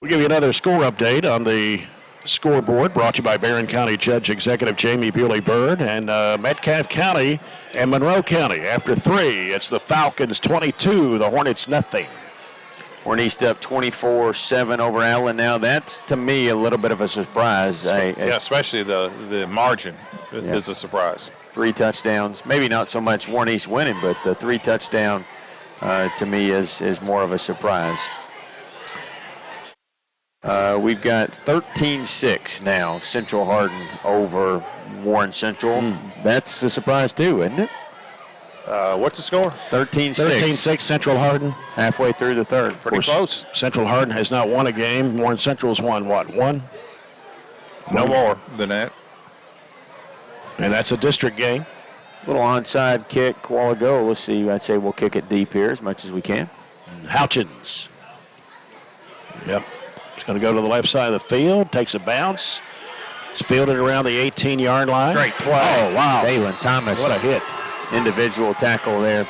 We'll give you another score update on the scoreboard brought to you by Barren County Judge Executive Jamie Bewley-Byrd and Metcalfe County and Monroe County. After 3, it's the Falcons 22, the Hornets nothing. Warren East up 24-7 over Allen. Now that's, to me, a little bit of a surprise. Yeah, especially the margin is a surprise. 3 touchdowns. Maybe not so much Warren East winning, but the 3 touchdown to me is more of a surprise. We've got 13-6 now, Central Hardin over Warren Central. That's a surprise too, isn't it? What's the score? 13-6. 13-6 Central Hardin. Halfway through the third. Pretty close. Central Hardin has not won a game. Warren Central's won, what, 1? No more than that. And that's a district game. Little onside kick a while ago. Let's see. I'd say we'll kick it deep here as much as we can. Houchins. Yep. It's going to go to the left side of the field. Takes a bounce. It's fielded around the 18-yard line. Great play. Oh, wow. Dalen Thomas. What a hit. Individual tackle there.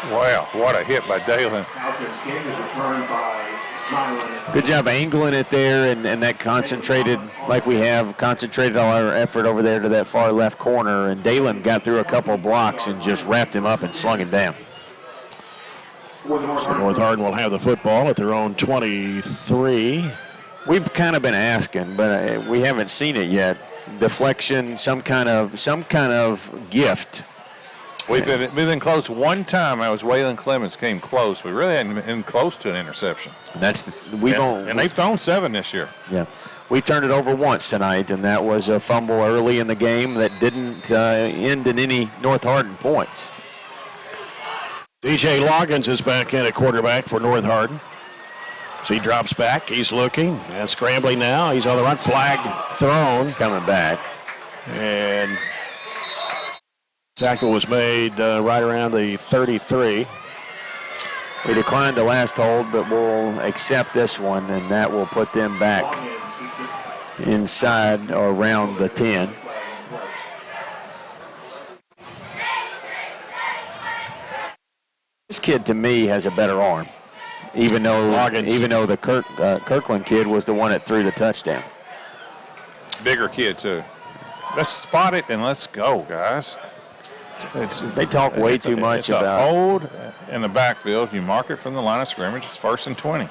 Wow, what a hit by Dalen. Houchins' kick is returned by Smiley. Good job angling it there, and that concentrated, like we have, concentrated all our effort over there to that far left corner, and Dalen got through a couple of blocks and just wrapped him up and slung him down. So North Hardin will have the football at their own 23. We've kind of been asking, but we haven't seen it yet. Deflection, some kind of gift. We've been close one time. That was Waylon Clemens came close. We really hadn't been close to an interception. And they've thrown 7 this year. Yeah, we turned it over once tonight, and that was a fumble early in the game that didn't end in any North Hardin points. DJ Loggins is back in at quarterback for North Hardin. So he drops back. He's looking and scrambling now. He's on the run. Flag thrown. He's coming back. And tackle was made right around the 33. We declined the last hold, but we'll accept this one, and that will put them back inside or around the 10. This kid, to me, has a better arm, even though the Kirkland kid was the one that threw the touchdown. Bigger kid, too. Let's spot it and let's go, guys. They talk way too much about a hold in the backfield. You mark it from the line of scrimmage. It's 1st and 20.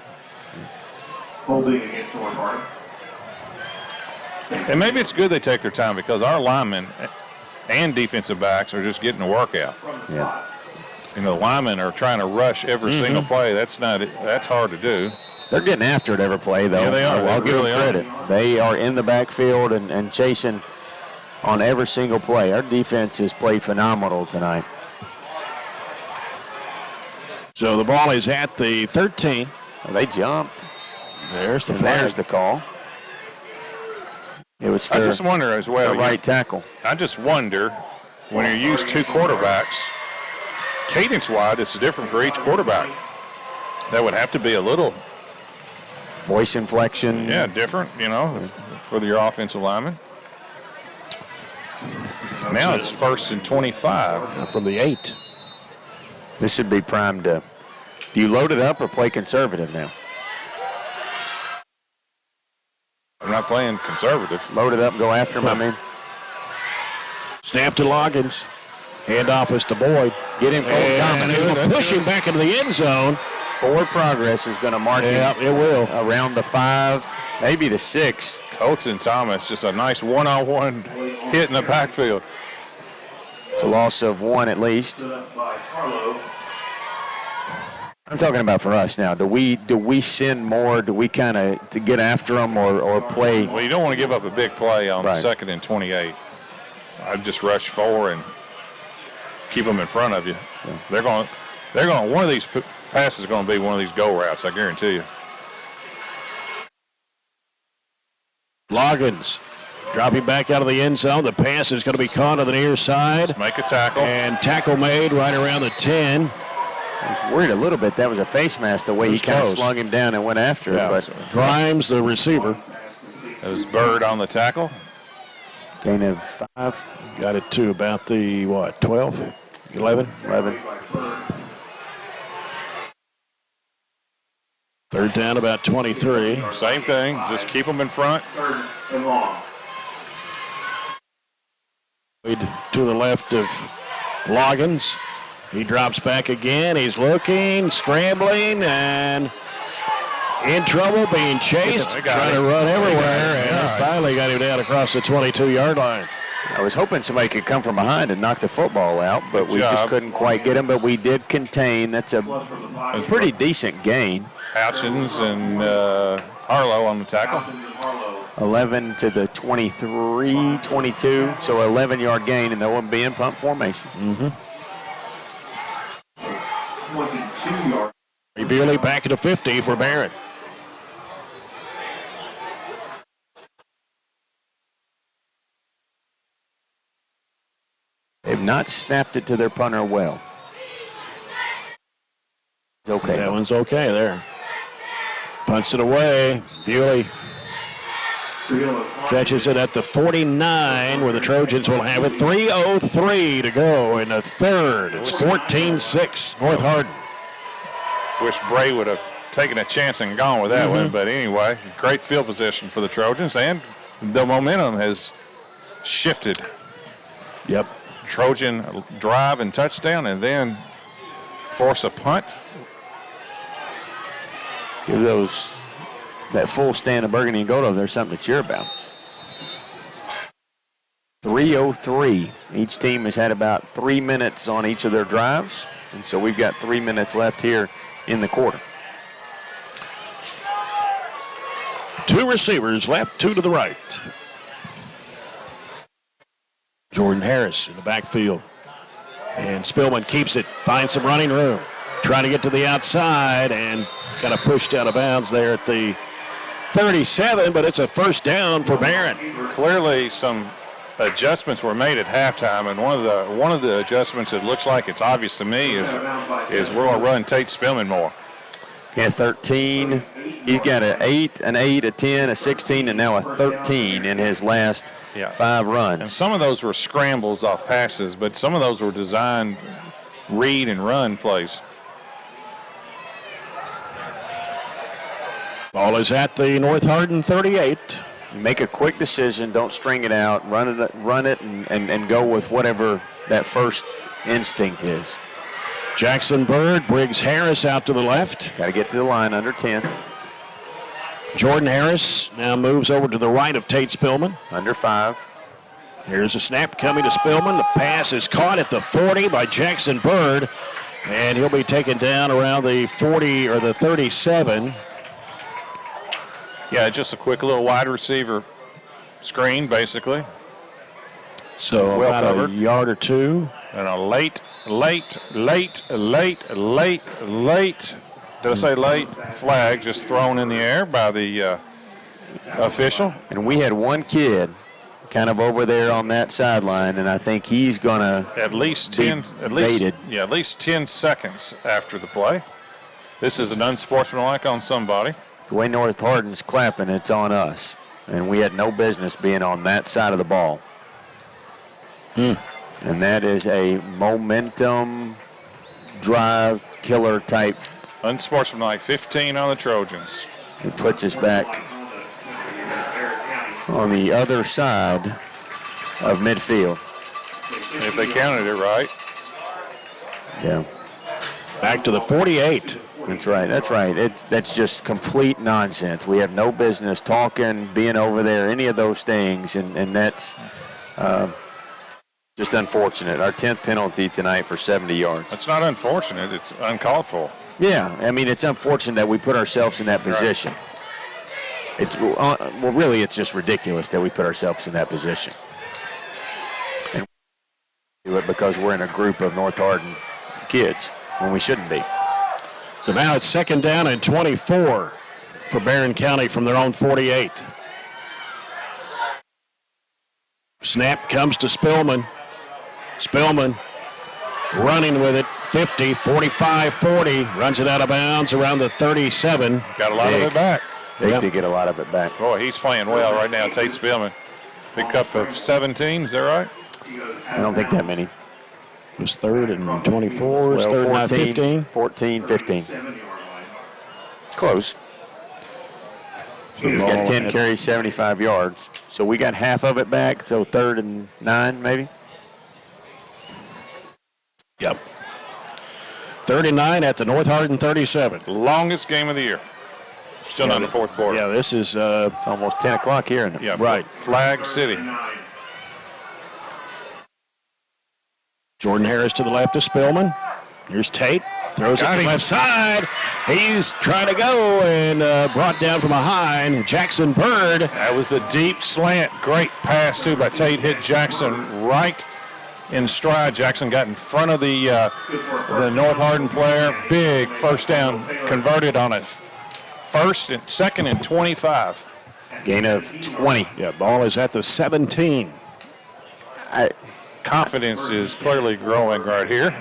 Holding against North Hardin. And maybe it's good they take their time because our linemen and defensive backs are just getting a workout. Yeah. You know, linemen are trying to rush every single play. That's hard to do. They're getting after it every play, though. Yeah, they are. I'll give them credit. They are in the backfield and chasing on every single play. Our defense has played phenomenal tonight. So the ball is at the 13. Well, they jumped. There's the flag. There's the call. It was I just wonder as well. Right tackle. I just wonder when you use 2 quarterbacks, cadence-wise, it's different for each quarterback. That would have to be a little voice inflection. Yeah, different, for your offensive lineman. Now it's 1st and 25 from the 8. This should be primed to. Do you load it up or play conservative now? I'm not playing conservative. Load it up, go after him, I mean. Snap to Loggins. Handoff is to Boyd. Get him. And they're going to push him back into the end zone. Forward progress is going to mark him. Yeah, it will. Around the 5, maybe the 6. Colton Thomas, just a nice one-on-one hit in the backfield. It's a loss of 1 at least. I'm talking about for us now. Do we send more? Do we kind of to get after them or play? Well, you don't want to give up a big play on 2nd and 28. I'd just rush 4 and keep them in front of you. Yeah. They're going. One of these passes is going to be one of these go routes. I guarantee you. Loggins dropping back out of the end zone. The pass is going to be caught on the near side. Make a tackle. And tackle made right around the 10. I was worried a little bit. That was a face mask the way he kind of slung him down and went after him. But Grimes, the receiver. That was Bird on the tackle. Gain of 5. Got it to about the, 12? 11? 11. 3rd down, about 23. Same thing. Just keep them in front. 3rd and long. To the left of Loggins. He drops back again. He's looking, scrambling, and in trouble, being chased, trying to run everywhere, and finally got him down across the 22-yard line. I was hoping somebody could come from behind and knock the football out, but we just couldn't quite get him. But we did contain. That's a pretty decent gain. Houchins and Harlow on the tackle. 11 to the 23, 22, so 11-yard gain, and they will be in punt formation. 22-yard. Beerley back at the 50 for Barron. They've not snapped it to their punter well. It's okay. That one's okay there. Punts it away. Beerley catches it at the 49 where the Trojans will have it. 3:03 to go in the third. It's 14-6 North Hardin. Wish Bray would have taken a chance and gone with that one, but anyway, great field position for the Trojans, and the momentum has shifted. Yep. Trojan drive and touchdown, and then force a punt. Give that full stand of burgundy and gold over there something to cheer about. 3:03. Each team has had about 3 minutes on each of their drives, and so we've got 3 minutes left here in the quarter. 2 receivers left, 2 to the right. Jordan Harris in the backfield. And Spillman keeps it, finds some running room. Trying to get to the outside and kind of pushed out of bounds there at the 37, but it's a first down for Barron. Clearly some adjustments were made at halftime, and one of the adjustments that looks like it's obvious to me is we're going to run Tate Spillman more. Yeah, 13. He's got an 8, a 10, a 16, and now a 13 in his last 5 runs. And some of those were scrambles off passes, but some of those were designed read and run plays. Ball is at the North Hardin 38. Make a quick decision. Don't string it out. Run it, and go with whatever that first instinct is. Jackson Bird, Briggs Harris out to the left. Got to get to the line under 10. Jordan Harris now moves over to the right of Tate Spillman. Under 5. Here's a snap coming to Spillman. The pass is caught at the 40 by Jackson Bird, and he'll be taken down around the 40 or the 37. Yeah, just a quick little wide receiver screen, basicay. So well about covered. a yard or 2. And a late, did I say late? Flag just thrown in the air by the official. And we had one kid kind of over there on that sideline, and I think he's going to at least 10 seconds after the play. This is an unsportsmanlike on somebody. The way North Hardin's clapping, it's on us. And we had no business being on that side of the ball. And that is a momentum drive killer type. Unsportsmanlike, 15 on the Trojans. It puts us back on the other side of midfield. If they counted it right. Yeah. Back to the 48. That's right. That's just complete nonsense. We have no business talking, being over there, any of those things, and that's just unfortunate. Our 10th penalty tonight for 70 yards. It's not unfortunate. It's uncalled for. Yeah, I mean, it's unfortunate that we put ourselves in that position. Right. Really, it's just ridiculous that we put ourselves in that position. And we do it because we're in a group of North Hardin kids when we shouldn't be. So now it's 2nd down and 24 for Barren County from their own 48. Snap comes to Spillman. Spillman running with it, 50, 45, 40. Runs it out of bounds around the 37. Got a lot of it back. They did get a lot of it back. Boy, he's playing well right now, Tate Spillman. Pick up of 17, is that right? I don't think that many. It was 3rd and 24. Well, 3rd and 15. 14, 15. Close. He's got 10 carries, 75 yards. So we got half of it back, so 3rd and 9 maybe? Yep. 39 at the North Hardin 37. Longest game of the year. Still not in the fourth quarter. Yeah, this is it's almost 10 o'clock here. Isn't it? Yeah, right. Flag City. Jordan Harris to the left of Spillman. Here's Tate. Throws it to the left side. He's trying to go and brought down from behind. Jackson Bird. That was a deep slant. Great pass, too, by Tate. Hit Jackson right in stride. Jackson got in front of the North Hardin player. Big first down converted on it. Second and 25. Gain of 20. Yeah, ball is at the 17. Confidence is clearly growing right here.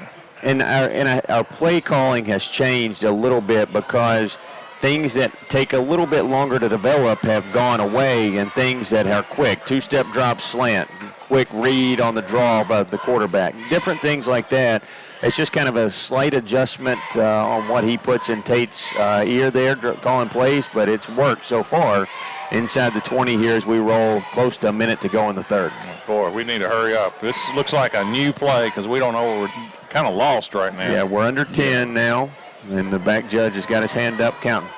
And our play calling has changed a little bit because things that take a little bit longer to develop have gone away, and things that are quick, two-step drop slant, quick read on the draw by the quarterback, different things like that. It's just kind of a slight adjustment on what he puts in Tate's ear there, calling plays, but it's worked so far inside the 20 here as we roll close to a minute to go in the third. Boy, we need to hurry up. This looks like a new play because we don't know. We're kind of lost right now. Yeah, we're under 10 now, and the back judge has got his hand up counting.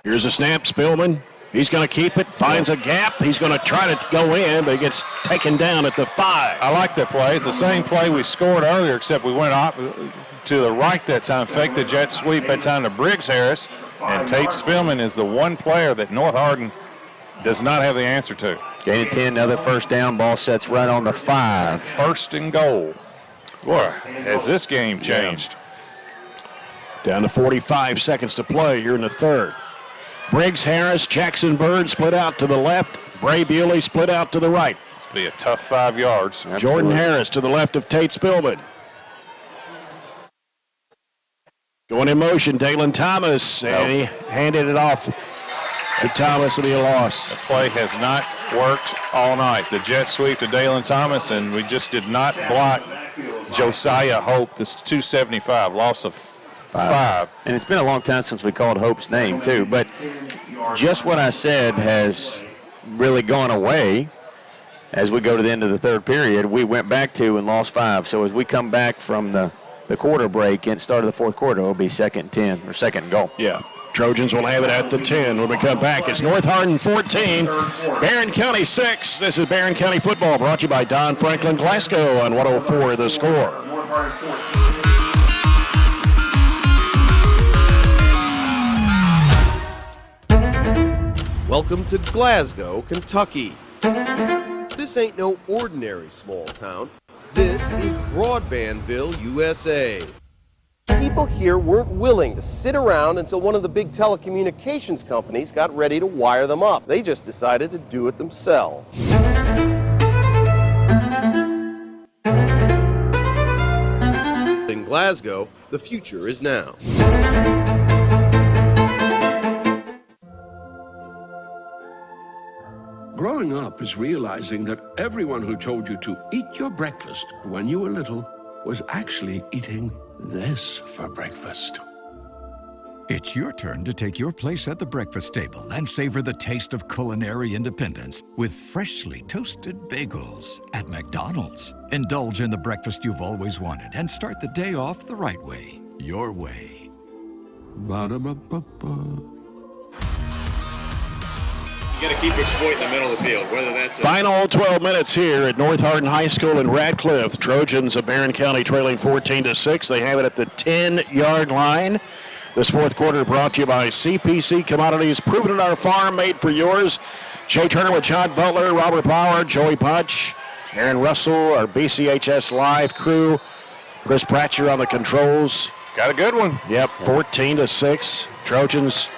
Here's a snap, Spillman. He's going to keep it, finds a gap. He's going to try to go in, but he gets taken down at the 5. I like that play. It's the same play we scored earlier, except we went up to the right that time, faked the jet sweep that time to Briggs Harris, and Tate Spillman is the one player that North Hardin does not have the answer to. Gain of 10, another first down. Ball sets right on the 5. First and goal. Boy, has this game changed. Down to 45 seconds to play here in the third. Briggs Harris, Jackson Bird split out to the left. Bray Bewley split out to the right. It'll be a tough 5 yards. Absolutely. Jordan Harris to the left of Tate Spillman. Going in motion, Dalen Thomas, and he handed it off to Thomas, and he lost. The play has not worked all night. The jet sweep to Dalen Thomas, and we just did not block Josiah Hope. This 275, loss of 5. And it's been a long time since we called Hope's name, too. But just what I said has really gone away as we go to the end of the third period. We went back to and lost 5. So as we come back from the quarter break and start of the fourth quarter, it'll be second and 10 or second and goal. Yeah. Trojans will have it at the 10 when we come back. It's North Hardin 14, Barren County 6. This is Barren County football brought to you by Don Franklin Glasgow on 104 The Score. Welcome to Glasgow, Kentucky. This ain't no ordinary small town. This is Broadbandville, USA. People here weren't willing to sit around until one of the big telecommunications companies got ready to wire them up. They just decided to do it themselves. In Glasgow, the future is now. Growing up is realizing that everyone who told you to eat your breakfast when you were little was actually eating this for breakfast. It's your turn to take your place at the breakfast table and savor the taste of culinary independence with freshly toasted bagels at McDonald's. Indulge in the breakfast you've always wanted and start the day off the right way, your way. Ba-da-ba-ba-ba. You got to keep exploiting the middle of the field, whether that's Final 12 minutes here at North Hardin High School in Radcliffe. Trojans of Barren County trailing 14-6. They have it at the 10-yard line. This fourth quarter brought to you by CPC Commodities. Proven at our farm, made for yours. Jay Turner with John Butler, Robert Bauer, Joey Punch, Aaron Russell, our BCHS Live crew. Chris Pratcher on the controls. Got a good one. Yep, 14-6. Trojans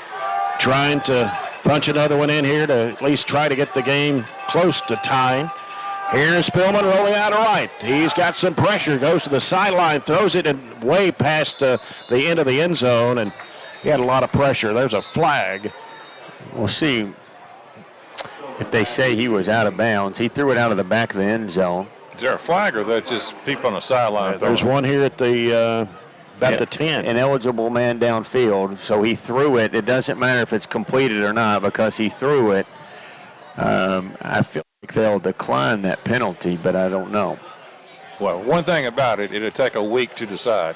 trying to punch another one in here to at least try to get the game close to tying. Here's Spillman rolling out right. He's got some pressure, goes to the sideline, throws it and way past the end of the end zone, and he had a lot of pressure. There's a flag. We'll see if they say he was out of bounds. He threw it out of the back of the end zone. Is there a flag, or that just people on the sideline? There's one here at the about the 10. An eligible man downfield, so he threw it. It doesn't matter if it's completed or not because he threw it. I feel like they'll decline that penalty, but I don't know. Well, one thing about it, it'll take a week to decide.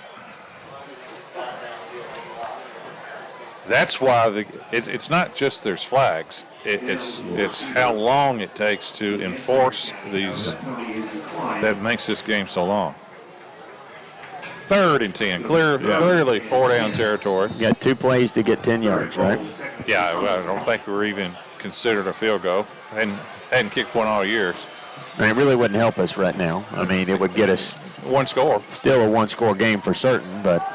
that's why it's not just there's flags. It's how long it takes to enforce these that makes this game so long. 3rd and 10, clearly 4-down territory. You got 2 plays to get 10 yards, right? Yeah, I don't think we're even considered a field goal. Hadn't kicked one all year. And it really wouldn't help us right now. I mean, it would get us 1 score. Still a 1-score game for certain, but.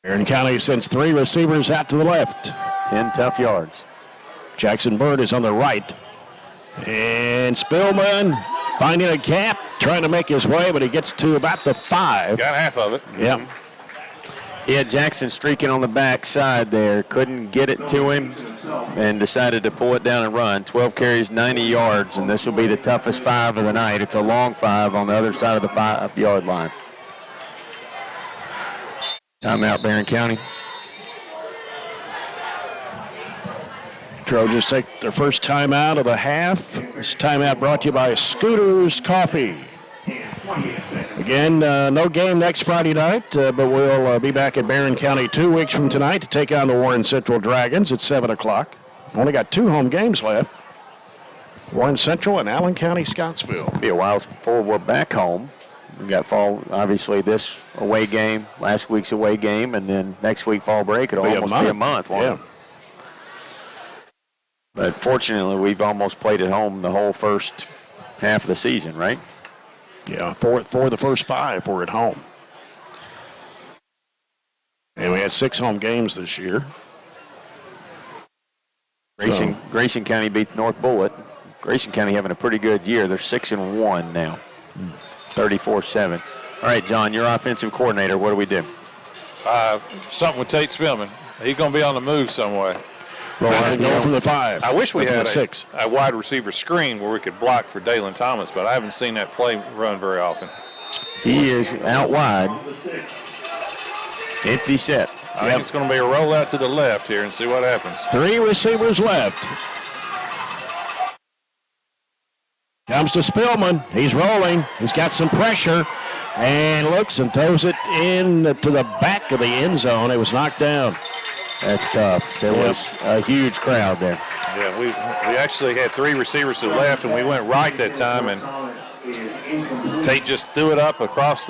Barren County sends 3 receivers out to the left. 10 tough yards. Jackson Bird is on the right. And Spillman finding a gap, trying to make his way, but he gets to about the 5. Got half of it. Yep. He had Jackson streaking on the backside there. Couldn't get it to him and decided to pull it down and run. 12 carries, 90 yards, and this will be the toughest 5 of the night. It's a long 5 on the other side of the 5-yard line. Timeout, Barren County. Trojans take their first timeout of the half. This timeout brought to you by Scooters Coffee. Again, no game next Friday night, but we'll be back at Barren County 2 weeks from tonight to take on the Warren Central Dragons at 7 o'clock. Only got 2 home games left. Warren Central and Allen County Scottsville. It'll be a while before we're back home. We got fall, obviously, this away game, last week's away game, and then next week fall break. It'll almost be a month. Yeah. But fortunately, we've almost played at home the whole first half of the season, right? Yeah, for the first 5, we're at home. And we had 6 home games this year. Grayson County beats North Bullitt. Grayson County having a pretty good year. They're 6-1 now, 34-7. All right, John, you're offensive coordinator. What do we do? Something with Tate Spillman. He's going to be on the move somewhere. Going from the 5. I wish we had a wide receiver screen where we could block for Dalen Thomas, but I haven't seen that play run very often. He is out wide. Empty set. I think it's going to be a rollout to the left here and see what happens. 3 receivers left. Comes to Spillman. He's rolling. He's got some pressure and looks and throws it in to the back of the end zone. It was knocked down. That's tough. There was a huge crowd there. Yeah, we actually had 3 receivers to the left, and we went right that time, and Tate just threw it up across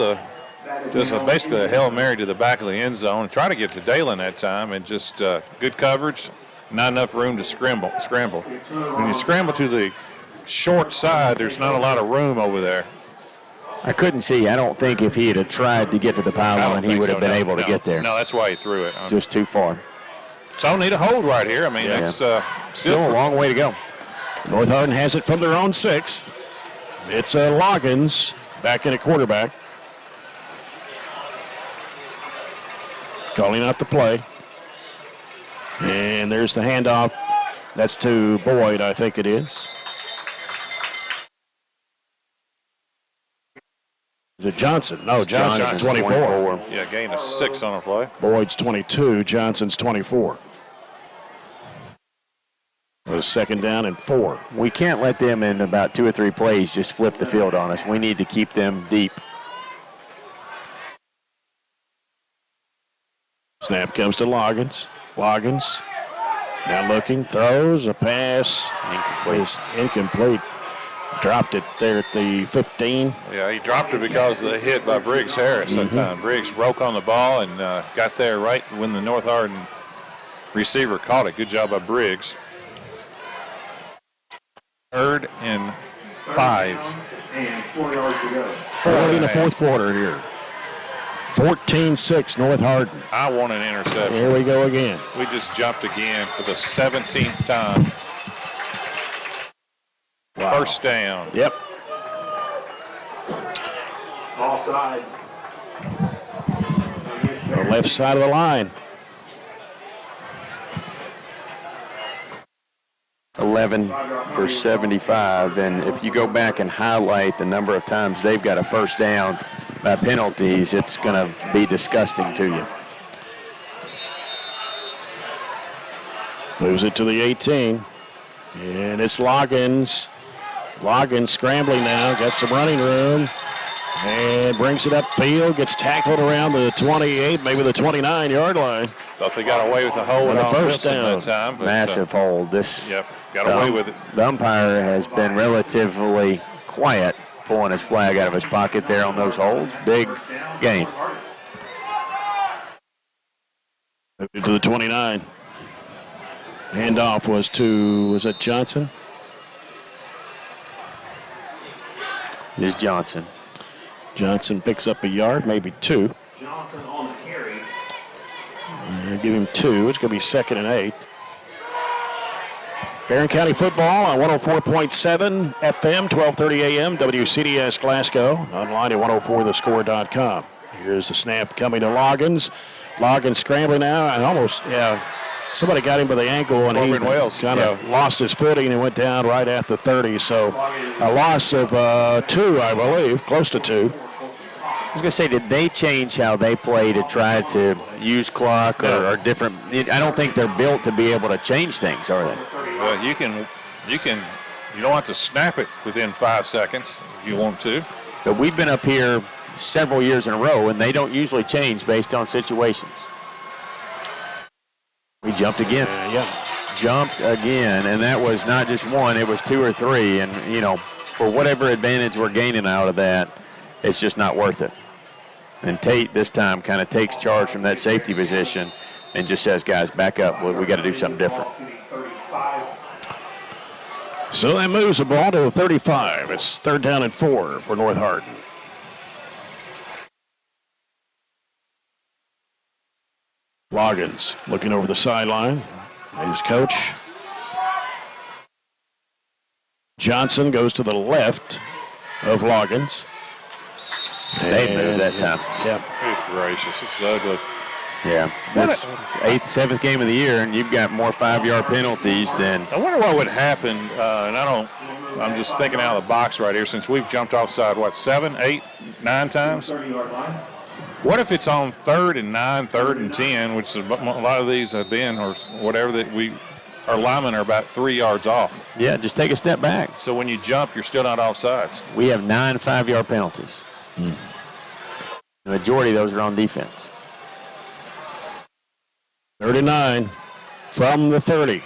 basically a Hail Mary to the back of the end zone. Tried to get to Dalen that time, and just good coverage, not enough room to scramble. When you scramble to the short side, there's not a lot of room over there. I couldn't see. I don't think if he had tried to get to the pylon, he would have been able to get there. No, that's why he threw it. Just too far. So need a hold right here. I mean, that's still a long way to go. North Hardin has it from their own 6. It's Loggins back in at quarterback. Calling out the play. And there's the handoff. That's to Boyd, I think it is. Is it Johnson? No, Johnson's 24. Yeah, gain of 6 on a play. Boyd's 22. Johnson's 24. It was 2nd down and 4. We can't let them in about 2 or 3 plays just flip the field on us. We need to keep them deep. Snap comes to Loggins. Loggins now looking, throws a pass. Incomplete. Dropped it there at the 15. Yeah, he dropped it because of the hit by Briggs Harris that time. Briggs broke on the ball and got there right when the North Hardin receiver caught it. Good job by Briggs. 3rd and 5. And 4 yards to go. 4 in the 4th quarter here. 14-6 North Hardin. I want an interception. Here we go again. We just jumped again for the 17th time. Wow. First down. Yep. All sides. The left side of the line. 11 for 75, and if you go back and highlight the number of times they've got a first down by penalties, it's going to be disgusting to you. Moves it to the 18, and it's Loggins. Loggins scrambling now, got some running room, And brings it upfield, gets tackled around the 28, maybe the 29-yard line. Thought they got away with the hold And a on first Wilson down. that time. But, Massive hold. This got away with it. The umpire has been relatively quiet, pulling his flag out of his pocket there on those holds. Big game. To the 29. Handoff was it Johnson? It is Johnson. Johnson picks up a yard, maybe 2. Johnson on the carry. Give him 2. It's going to be 2nd and 8. Barren County football on 104.7 FM, 1230 AM, WCDS Glasgow. Online at 104thescore.com. Here's the snap coming to Loggins. Loggins scrambling now and almost, somebody got him by the ankle and he kind of lost his footing and went down right at the 30. So a loss of 2, I believe, close to 2. I was going to say, did they change how they play to try to use clock or different? I don't think they're built to be able to change things, are they? Well, you don't have to snap it within 5 seconds if you want to. But we've been up here several years in a row, and they don't usually change based on situations. We jumped again. Jumped again, and that was not just 1, it was 2 or 3. And, for whatever advantage we're gaining out of that, it's just not worth it. And Tate this time kind of takes charge from that safety position and just says, guys, back up. We got to do something different. So that moves the ball to 35. It's 3rd down and 4 for North Hardin. Loggins looking over the sideline. His coach. Johnson goes to the left of Loggins. They moved that time. Yeah. Good gracious, this is ugly. Yeah, that's 8th, 7th game of the year, and you've got more 5-yard penalties than. I wonder what would happen, and I'm just thinking out of the box right here, since we've jumped offside, 7, 8, 9 times? What if it's on 3rd and 9, 3rd and 10, which a lot of these have been, or whatever, that our linemen are about 3 yards off? Yeah, just take a step back. So when you jump, you're still not offsides. We have 9 5-yard penalties. The majority of those are on defense. 3rd and 9 from the 30.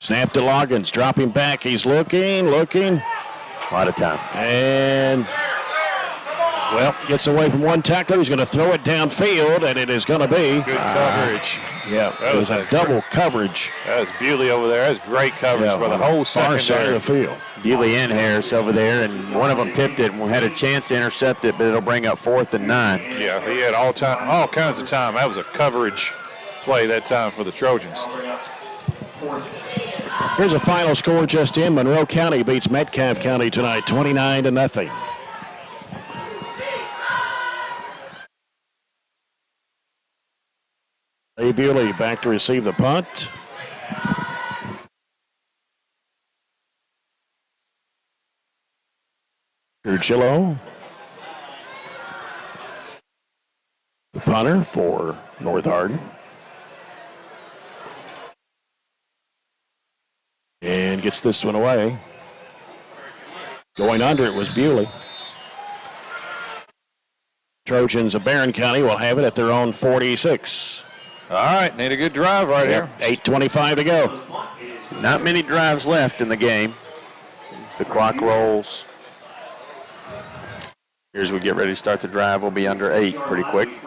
Snap to Loggins, dropping back. He's looking. A lot of time. And, gets away from one tackler. He's going to throw it downfield, and it is going to be. Good coverage. It was a double coverage. That was Bewley over there. That was great coverage for the whole far side of the field. Bewley and Harris over there, and one of them tipped it and had a chance to intercept it, but it'll bring up 4th and 9. Yeah, he had all kinds of time. That was a coverage play that time for the Trojans. Here's a final score just in. Monroe County beats Metcalfe County tonight, 29-0. Ray Bewley back to receive the punt. Urchillo, the punter for North Hardin. And gets this one away. Going under it was Bewley. Trojans of Barren County will have it at their own 46. All right, need a good drive right here. 8:25 to go. Not many drives left in the game. The clock rolls. Here's we get ready to start the drive. We'll be under 8 pretty quick. Of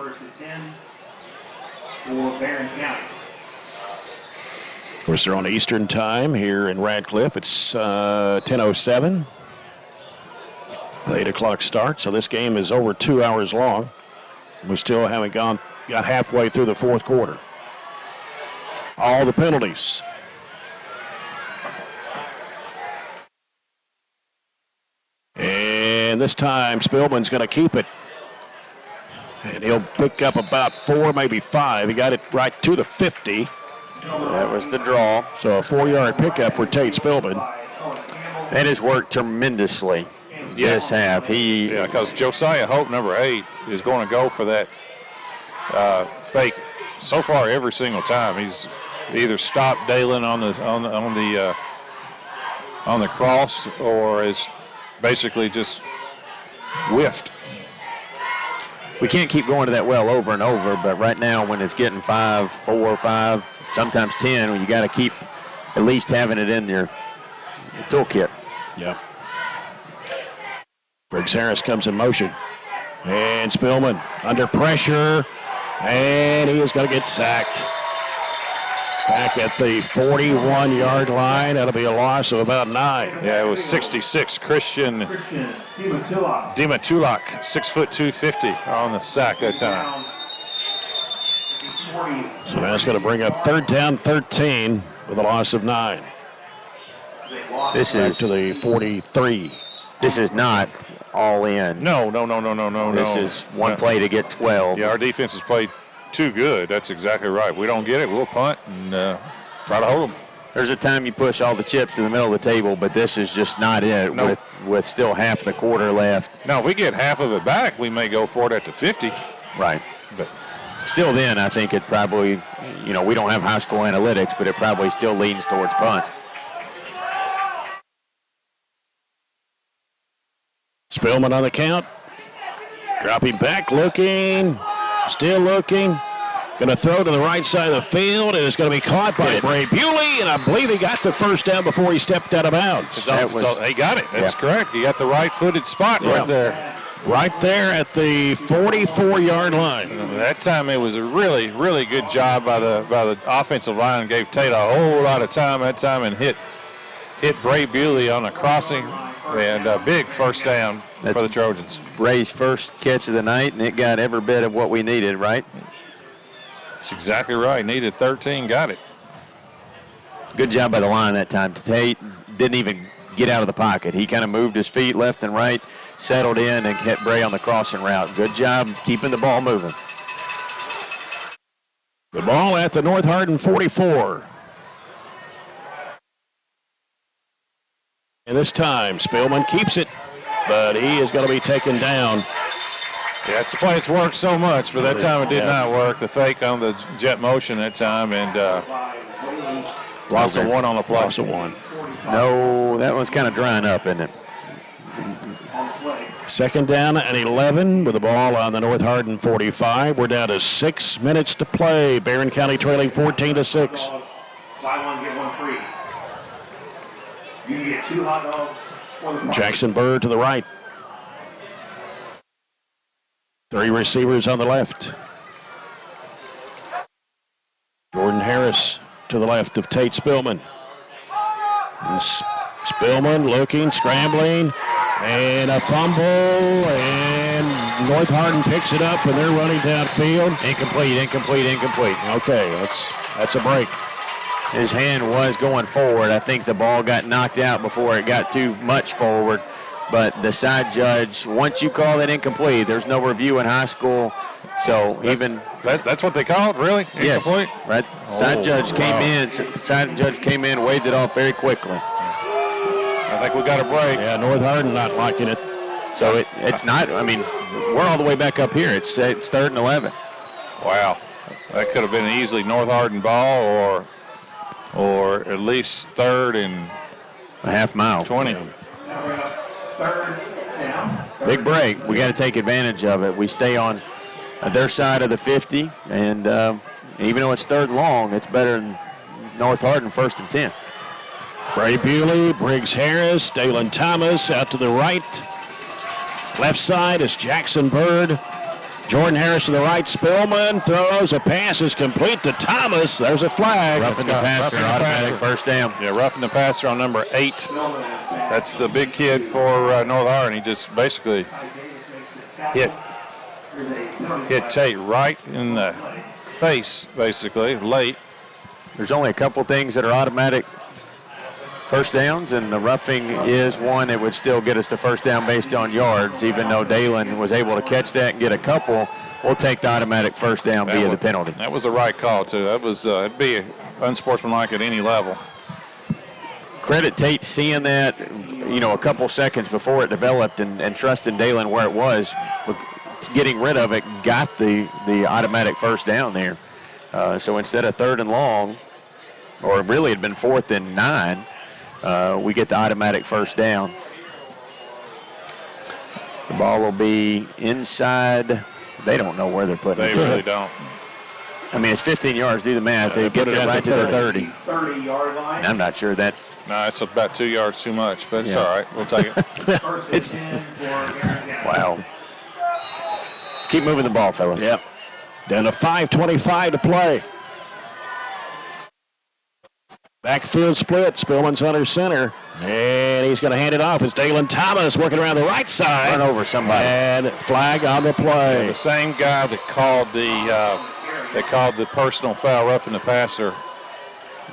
course, they're on Eastern time here in Radcliffe. It's 10:07. 8 o'clock start, so this game is over 2 hours long. We still haven't got halfway through the 4th quarter. All the penalties. And this time, Spillman's going to keep it. And he'll pick up about 4, maybe 5. He got it right to the 50. That was the draw. So a 4-yard pickup for Tate Spillman. That has worked tremendously this half. Because Josiah Hope, number 8, is going to go for that fake. So far, every single time, he's either stopped Dalen on the cross or has basically just whiffed. We can't keep going to that well over and over, but right now when it's getting 5, 4, 5, sometimes 10, you got to keep at least having it in your toolkit. Yep. Briggs Harris comes in motion. And Spillman under pressure, and he is going to get sacked. Back at the 41-yard line. That'll be a loss of about 9. Yeah, it was 66. Christian Dimatulak, 6 foot 250 on the sack that time. So that's going to bring up 3rd down 13 with a loss of 9. This back is to the 43. This is not all in. No. This is one play to get 12. Yeah, our defense has played too good. That's exactly right. We don't get it, we'll punt and try to hold them. There's a time you push all the chips to the middle of the table, but this is just not it. Nope. with still half the quarter left. Now, if we get half of it back, we may go for it at the 50. Right. But still then, I think it probably, we don't have high school analytics, but it probably still leans towards punt. Spillman on the count. Dropping back, looking, still looking. Going to throw to the right side of the field, and it's going to be caught by Bray Bewley, and I believe he got the first down before he stepped out of bounds. He got it. That's correct. He got the right-footed spot right there. Right there at the 44-yard line. That time it was a really, really good job by the offensive line. Gave Tate a whole lot of time that time and hit Bray Bewley on a crossing, and a big first down for the Trojans. Bray's first catch of the night, and it got every bit of what we needed, right? That's exactly right. Needed 13, got it. Good job by the line that time. Tate didn't even get out of the pocket. He kind of moved his feet left and right, settled in, and hit Bray on the crossing route. Good job keeping the ball moving. The ball at the North Hardin 44. And this time, Spillman keeps it, but he is going to be taken down. Yeah, it's the play that's worked so much, but that time it did not work. The fake on the jet motion that time, and loss of 1 on the play. Loss of 1. No, that one's kind of drying up, isn't it? 2nd down and 11 with the ball on the North Hardin 45. We're down to 6 minutes to play. Barren County trailing 14-6. Buy one, get one free. You can get 2 hot dogs. Jackson Bird to the right. 3 receivers on the left. Jordan Harris to the left of Tate Spillman. And Spillman looking, scrambling, and a fumble, and North Hardin picks it up, and they're running downfield. Incomplete. Okay, that's a break. His hand was going forward. I think the ball got knocked out before it got too much forward. But the side judge, once you call it incomplete, there's no review in high school. So that's what they call it, really? Yes, incomplete? right. Side judge came in, waved it off very quickly. I think we got a break. Yeah, North Hardin not liking it. So it's not. I mean, we're all the way back up here. It's 3rd and 11. Wow, that could have been easily North Hardin ball, or at least 3rd and a half mile. 20. Big break. We got to take advantage of it. We stay on their side of the 50, and even though it's 3rd and long, it's better than North Hardin 1st and 10. Bray Bewley, Briggs Harris, Dalen Thomas out to the right. Left side is Jackson Bird. Jordan Harris to the right. Spillman throws. A pass is complete to Thomas. There's a flag. Roughing the passer, automatic first down. Yeah, roughing the passer on number 8. That's the big kid for North Hardin. He just basically hit Tate right in the face, basically, late. There's only a couple things that are automatic first downs, and the roughing is one that would still get us the first down based on yards. Even though Dalen was able to catch that and get a couple, we'll take the automatic first down via the penalty. That was the right call, too. That was it'd be unsportsmanlike at any level. Credit Tate seeing that, a couple seconds before it developed and trusting Dalen where it was. Getting rid of it got the automatic first down there. So instead of 3rd and long, or really it had been 4th and 9, we get the automatic first down. The ball will be inside. They don't know where they're putting it. They really don't. I mean, it's 15 yards. Do the math. They get it right to the 30. 30-yard line. And I'm not sure that. No, it's about 2 yards too much, but it's all right. We'll take it. It's wow. Keep moving the ball, fellas. Yep. Down to 5:25 to play. Backfield split. Spillman's under center. And he's going to hand it off. It's Dalen Thomas working around the right side. Run over somebody. And flag on the play. Yeah, the same guy that called the personal foul, roughing the passer,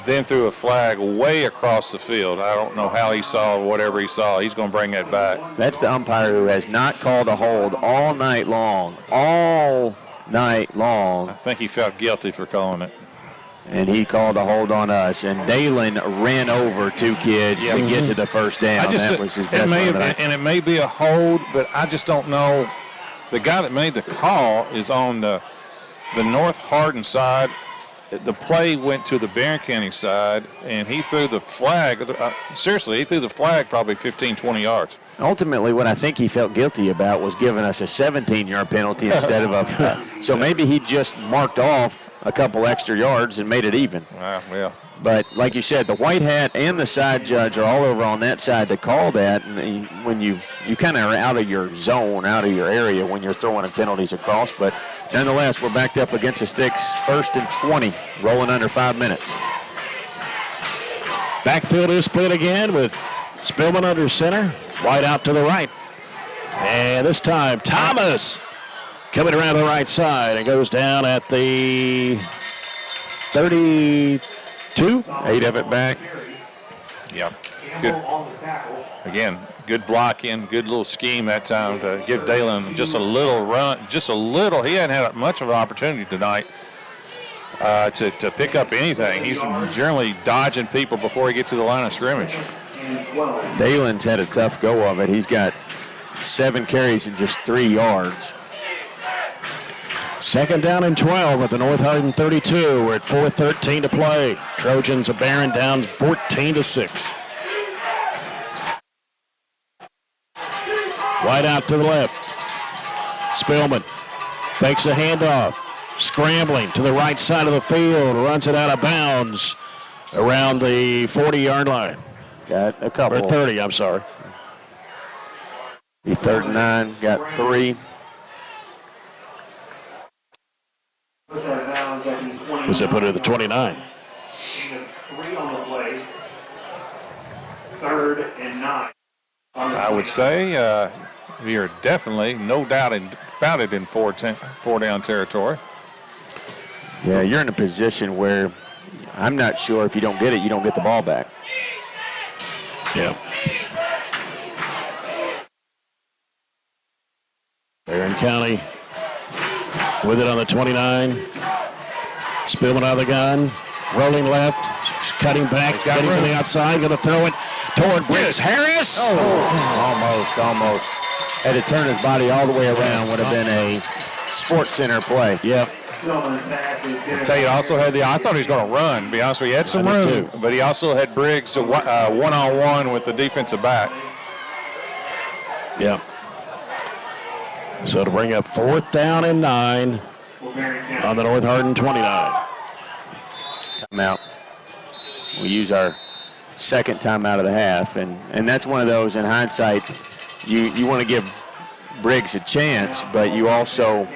then threw a flag way across the field. I don't know how he saw whatever he saw. He's going to bring that back. That's the umpire who has not called a hold all night long. All night long. I think he felt guilty for calling it. And he called a hold on us. And Dalen ran over 2 kids to get to the first down. That was his best and it may be a hold, but I just don't know. The guy that made the call is on the North Hardin side. The play went to the Barren County side, and he threw the flag. Seriously, he threw the flag probably 15, 20 yards. Ultimately, what I think he felt guilty about was giving us a 17-yard penalty instead of a. So maybe he just marked off a couple extra yards and made it even. Yeah. But like you said, the white hat and the side judge are all over on that side to call that. And when you kind of are out of your zone, out of your area when you're throwing penalties across. But nonetheless, we're backed up against the sticks. 1st and 20, rolling under 5 minutes. Backfield is split again with Spillman under center. White out to the right. And this time, Thomas coming around the right side and goes down at the 32. 8 of it back. Yeah. Good. Again, good blocking, good little scheme that time to give Dalen just a little run, just a little. He hadn't had much of an opportunity tonight to pick up anything. He's generally dodging people before he gets to the line of scrimmage. Dalen's had a tough go of it. He's got 7 carries and just 3 yards. 2nd down and 12 at the North Hardin 32. We're at 4:13 to play. Trojans of Barren down 14-6. Wide out to the left. Spillman fakes a handoff. Scrambling to the right side of the field. Runs it out of bounds around the 40-yard line. Got a couple. Or 30, I'm sorry. The 3rd and 9, got 3. Was it put it at the 29? 3 on the play. 3rd and 9. I would say you're definitely, no doubt about it, in 4-down territory. Yeah, you're in a position where I'm not sure if you don't get it, you don't get the ball back. Yeah. Barren County with it on the 29. Spillman out of the gun. Rolling left. Cutting back. Getting to the outside. Going to throw it toward Briggs Harris. Almost. Had to turn his body all the way around. Would have been a Sports Center play. Yep. I tell you, also had I thought he was going to run, to be honest with you. He had some room, but he also had Briggs one-on-one with the defensive back. Yeah. So to bring up 4th down and 9 on the North Hardin 29. Timeout. We use our 2nd timeout of the half, and that's one of those, in hindsight, you want to give Briggs a chance, but you also,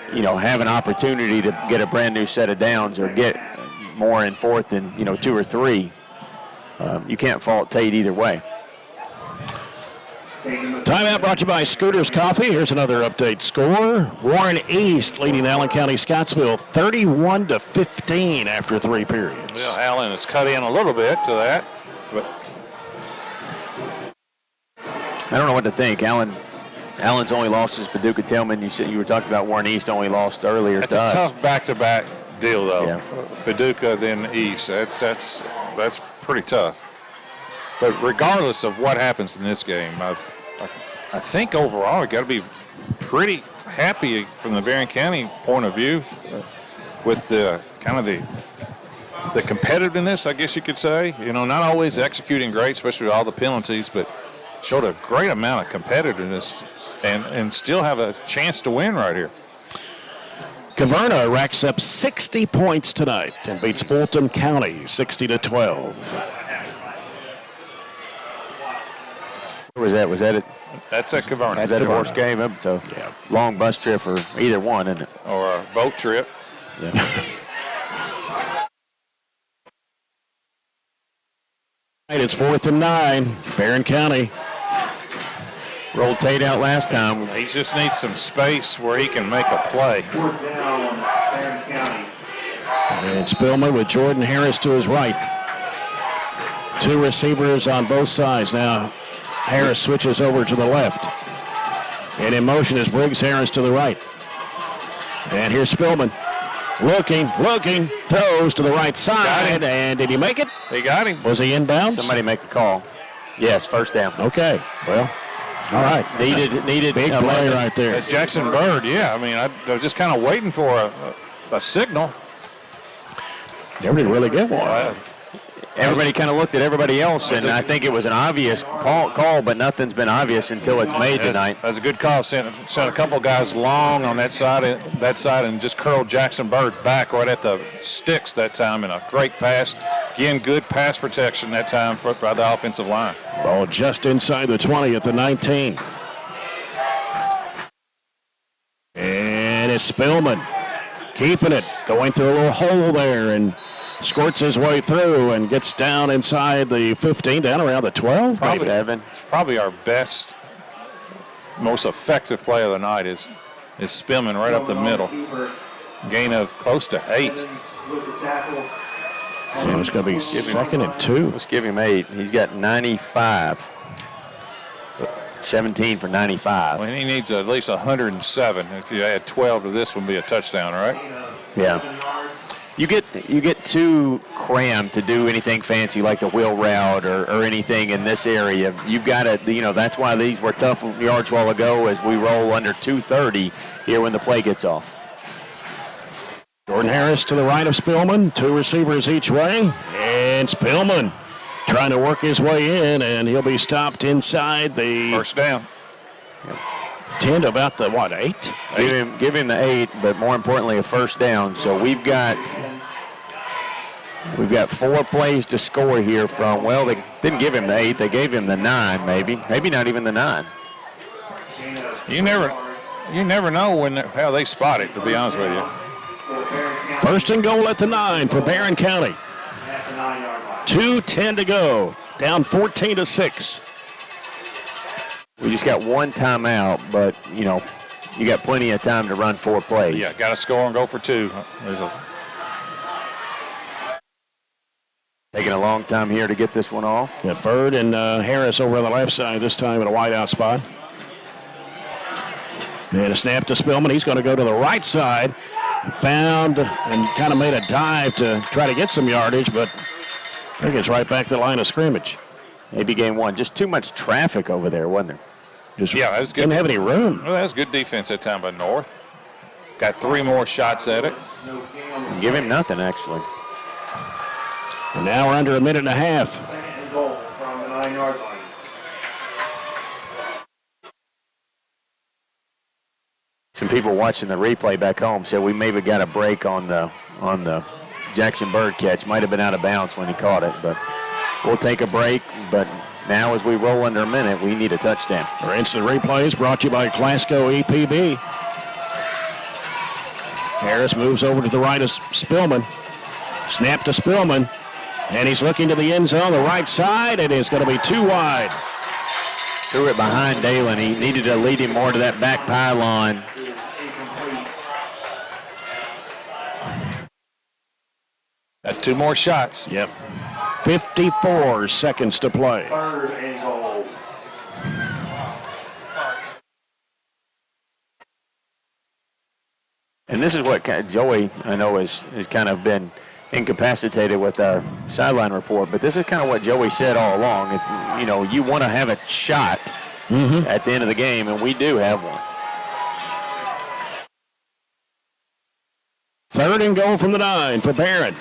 have an opportunity to get a brand new set of downs or get more in 4th and, 2 or 3. You can't fault Tate either way. Timeout brought to you by Scooters Coffee. Here's another update score. Warren East leading Allen County Scottsville 31-15 after 3 periods. Well, Allen has cut in a little bit to that, but I don't know what to think. Allen's only lost is Paducah Tillman. You were talking about Warren East only lost earlier. That's a tough back-to-back deal, though. Yeah. Paducah, then East. That's pretty tough. But regardless of what happens in this game, I think overall you got to be pretty happy from the Barren County point of view with the kind of the competitiveness, I guess you could say. Not always executing great, especially with all the penalties, but showed a great amount of competitiveness and still have a chance to win right here. Caverna racks up 60 points tonight and beats Fulton County 60-12. Where was that? Was that it? That's at Caverna. That's at a horse game. So yeah, long bus trip for either one, isn't it? Or a boat trip. Yeah. It's 4th and 9. Barren County. Rolled Tate out last time. He just needs some space where he can make a play. And Spillman with Jordan Harris to his right. 2 receivers on both sides. Now Harris switches over to the left. And in motion is Briggs Harris to the right. And here's Spillman. Looking, throws to the right side. And did he make it? He got him. Was he inbounds? Somebody make a call. Yes, first down. Okay, well, all right. Needed big play right there. That's Jackson Bird, yeah. I mean, I was just kind of waiting for a signal. Never did really get one. Everybody kind of looked at everybody else, and I think it was an obvious call, but nothing's been obvious until it's made tonight. That's a good call. Sent a couple guys long on that side, and just curled Jackson Bird back right at the sticks that time in a great pass. Again, good pass protection that time by the offensive line. Ball just inside the 20 at the 19. And it's Spillman keeping it, going through a little hole there, and squirts his way through and gets down inside the 15, down around the 12. Probably our best, most effective play of the night is Spillman right up the middle. Gain of close to 8. So it's going to be 2nd and 2. Let's give him 8. He's got 95. 17 for 95. Well, he needs at least 107. If you add 12 to this one, be a touchdown, right? Yeah. You get too crammed to do anything fancy like the wheel route or anything in this area. You've got to, that's why these were tough yards a while ago as we roll under 230 here when the play gets off. Jordan Harris to the right of Spillman, 2 receivers each way, and Spillman trying to work his way in, and he'll be stopped inside the first down. 10 to about the 8? Give him the 8, but more importantly a first down. So we've got 4 plays to score here from. Well, they didn't give him the 8, they gave him the 9, maybe not even the 9. You never know how they spot it, to be honest with you. First and goal at the 9 for Barren County. 2:10 to go, down 14-6. We just got 1 timeout, but, you got plenty of time to run 4 plays. Yeah, got to score and go for 2. Taking a long time here to get this one off. Yeah, Bird and Harris over on the left side this time in a wideout spot. And a snap to Spillman. He's going to go to the right side. Found and kind of made a dive to try to get some yardage, but I think it's right back to the line of scrimmage. Maybe game 1. Just too much traffic over there, wasn't there? That was good. Didn't have any room. Well, that was good defense that time by North. Got 3 more shots at it. Give him nothing, actually. And now we're under a minute and a half. From the 9-yard line. Some people watching the replay back home said we maybe got a break on the Jackson Bird catch. Might have been out of bounds when he caught it, but we'll take a break. But now as we roll under a minute, we need a touchdown. Our instant replays brought to you by Glasgow EPB. Harris moves over to the right of Spillman. Snap to Spillman. And he's looking to the end zone, the right side. It is going to be too wide. Threw it behind Dalen. He needed to lead him more to that back pylon. Got 2 more shots. Yep. 54 seconds to play. 3rd and goal. And this is what Joey, I know, has kind of been incapacitated with our sideline report, but this is kind of what Joey said all along. If you want to have a shot at the end of the game, and we do have one. 3rd and goal from the 9 for Barren.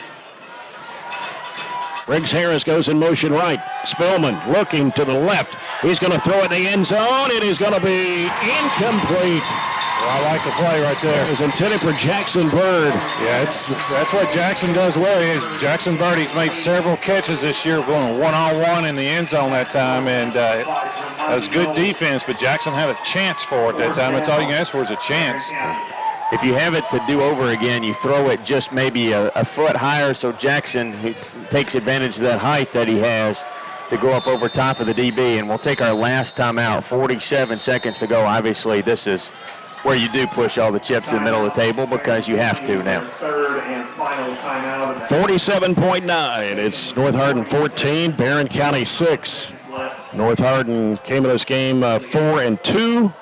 Briggs Harris goes in motion right. Spillman looking to the left. He's going to throw it in the end zone. It is going to be incomplete. Well, I like the play right there. It was intended for Jackson Bird. Yeah, that's what Jackson does well. Jackson Bird, he's made several catches this year, going one-on-one in the end zone that time, and that was good defense, but Jackson had a chance for it that time. That's all you can ask for is a chance. If you have it to do over again, you throw it just maybe a foot higher so Jackson takes advantage of that height that he has to go up over top of the DB. And we'll take our last time out, 47 seconds to go. Obviously, this is where you do push all the chips in the middle of the table because you have to now. 47.9. It's North Hardin 14, Barren County 6. North Hardin came in this game 4-2.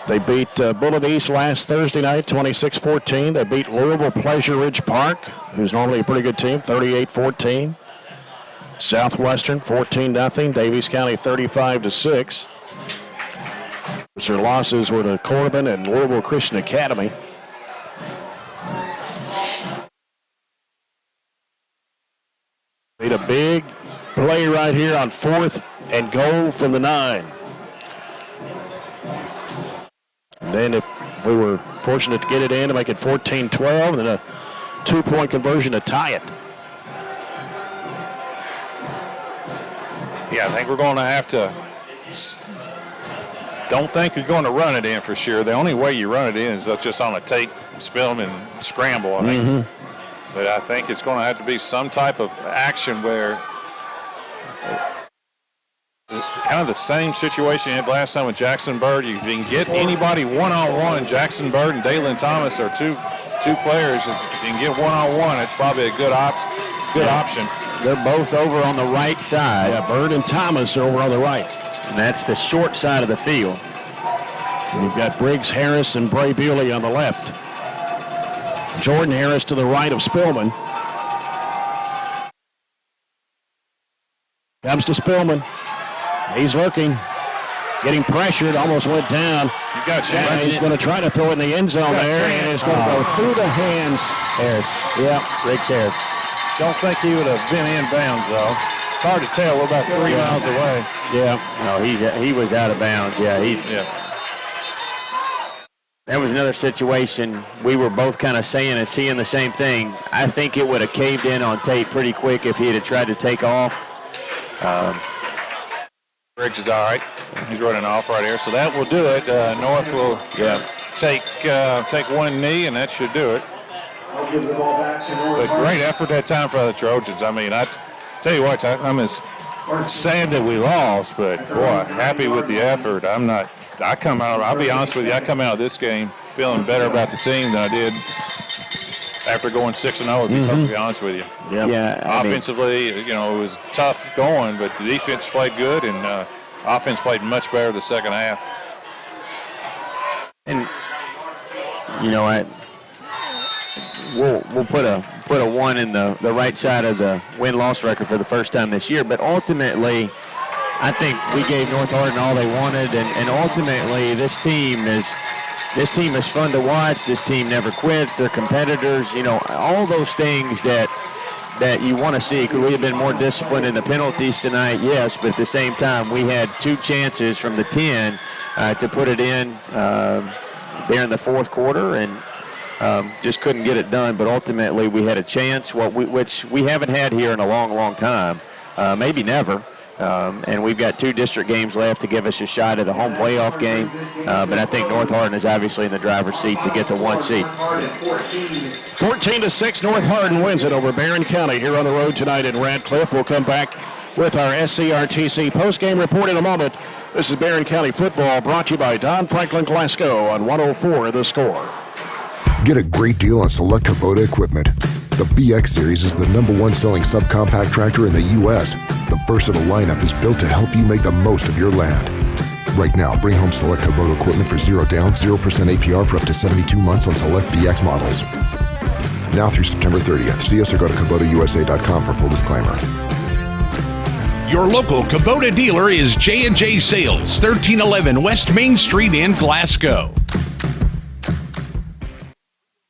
They beat Bullitt East last Thursday night, 26-14. They beat Louisville Pleasure Ridge Park, who's normally a pretty good team, 38-14. Southwestern 14-0. Davies County 35-6. Their losses were to Corbin and Louisville Christian Academy. Made a big play right here on 4th and goal from the 9. And then if we were fortunate to get it in to make it 14-12, and then a 2-point conversion to tie it. Yeah, I think we're going to have to. Don't think you're going to run it in for sure. The only way you run it in is just on a take, spill and scramble, I think. But I think it's going to have to be some type of action where kind of the same situation you had last time with Jackson Bird. You can get anybody one-on-one. Jackson Bird and Dalen Thomas are two players. If you can get one-on-one, it's probably a good option. They're both over on the right side. Yeah, Bird and Thomas are over on the right. And that's the short side of the field. We've got Briggs Harris and Bray Bewley on the left. Jordan Harris to the right of Spillman. Comes to Spillman. He's looking. Getting pressured. Almost went down. You got chance. He's going to try to throw it in the end zone there. And it's going to go through the hands. Harris. Yeah, Briggs Harris. Don't think he would have been in bounds, though. It's hard to tell. We're about 3 miles away. Yeah. No, he was out of bounds. Yeah. That was another situation. We were both kind of saying and seeing the same thing. I think it would have caved in on tape pretty quick if he had tried to take off. Briggs is all right. He's running off right here, so that will do it. North will take one knee, and that should do it. But great effort that time for the Trojans. I mean, I tell you what, I'm as sad that we lost, but boy, happy with the effort. I'll be honest with you, I come out of this game feeling better about the team than I did after going 6-0, to be perfectly honest with you. Yeah. Offensively, it was tough going, but the defense played good, and offense played much better the second half. And we'll put a 1 in the right side of the win-loss record for the first time this year, but ultimately, I think we gave North Hardin all they wanted, and ultimately this team is fun to watch. This team never quits. They're competitors. All those things that you want to see. Could we have been more disciplined in the penalties tonight? Yes, but at the same time, we had 2 chances from the 10 to put it in there in the fourth quarter, and just couldn't get it done. But ultimately, we had a chance, which we haven't had here in a long, long time, maybe never. And we've got 2 district games left to give us a shot at a home playoff game. But I think North Hardin is obviously in the driver's seat to get the 1 seed. 14-6, North Hardin wins it over Barren County here on the road tonight in Radcliffe. We'll come back with our SCRTC postgame report in a moment. This is Barren County football brought to you by Don Franklin Glasgow on 104 The Score. Get a great deal on select Kubota equipment. The BX Series is the #1 selling subcompact tractor in the U.S. The versatile lineup is built to help you make the most of your land. Right now, bring home select Kubota equipment for 0 down, 0% APR for up to 72 months on select BX models. Now through September 30th. See us or go to KubotaUSA.com for full disclaimer. Your local Kubota dealer is J&J Sales, 1311 West Main Street in Glasgow.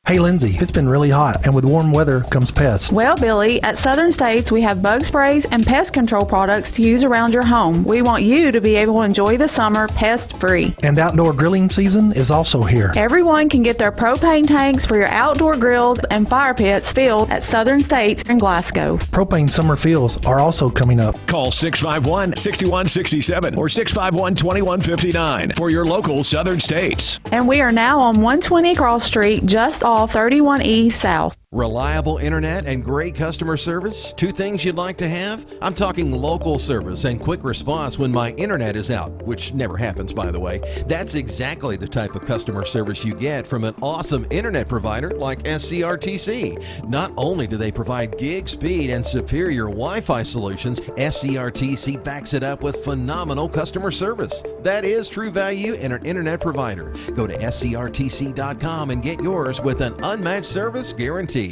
Hey, Hey, Lindsay, it's been really hot, and with warm weather comes pests. Well, Billy, at Southern States, we have bug sprays and pest control products to use around your home. We want you to be able to enjoy the summer pest-free. And outdoor grilling season is also here. Everyone can get their propane tanks for your outdoor grills and fire pits filled at Southern States in Glasgow. Propane summer fills are also coming up. Call 651-6167 or 651-2159 for your local Southern States. And we are now on 120 Cross Street, just off 31E South. Reliable internet and great customer service? Two things you'd like to have? I'm talking local service and quick response when my internet is out, which never happens, by the way. That's exactly the type of customer service you get from an awesome internet provider like SCRTC. Not only do they provide gig speed and superior Wi-Fi solutions, SCRTC backs it up with phenomenal customer service. That is true value in an internet provider. Go to scrtc.com and get yours with an unmatched service guarantee.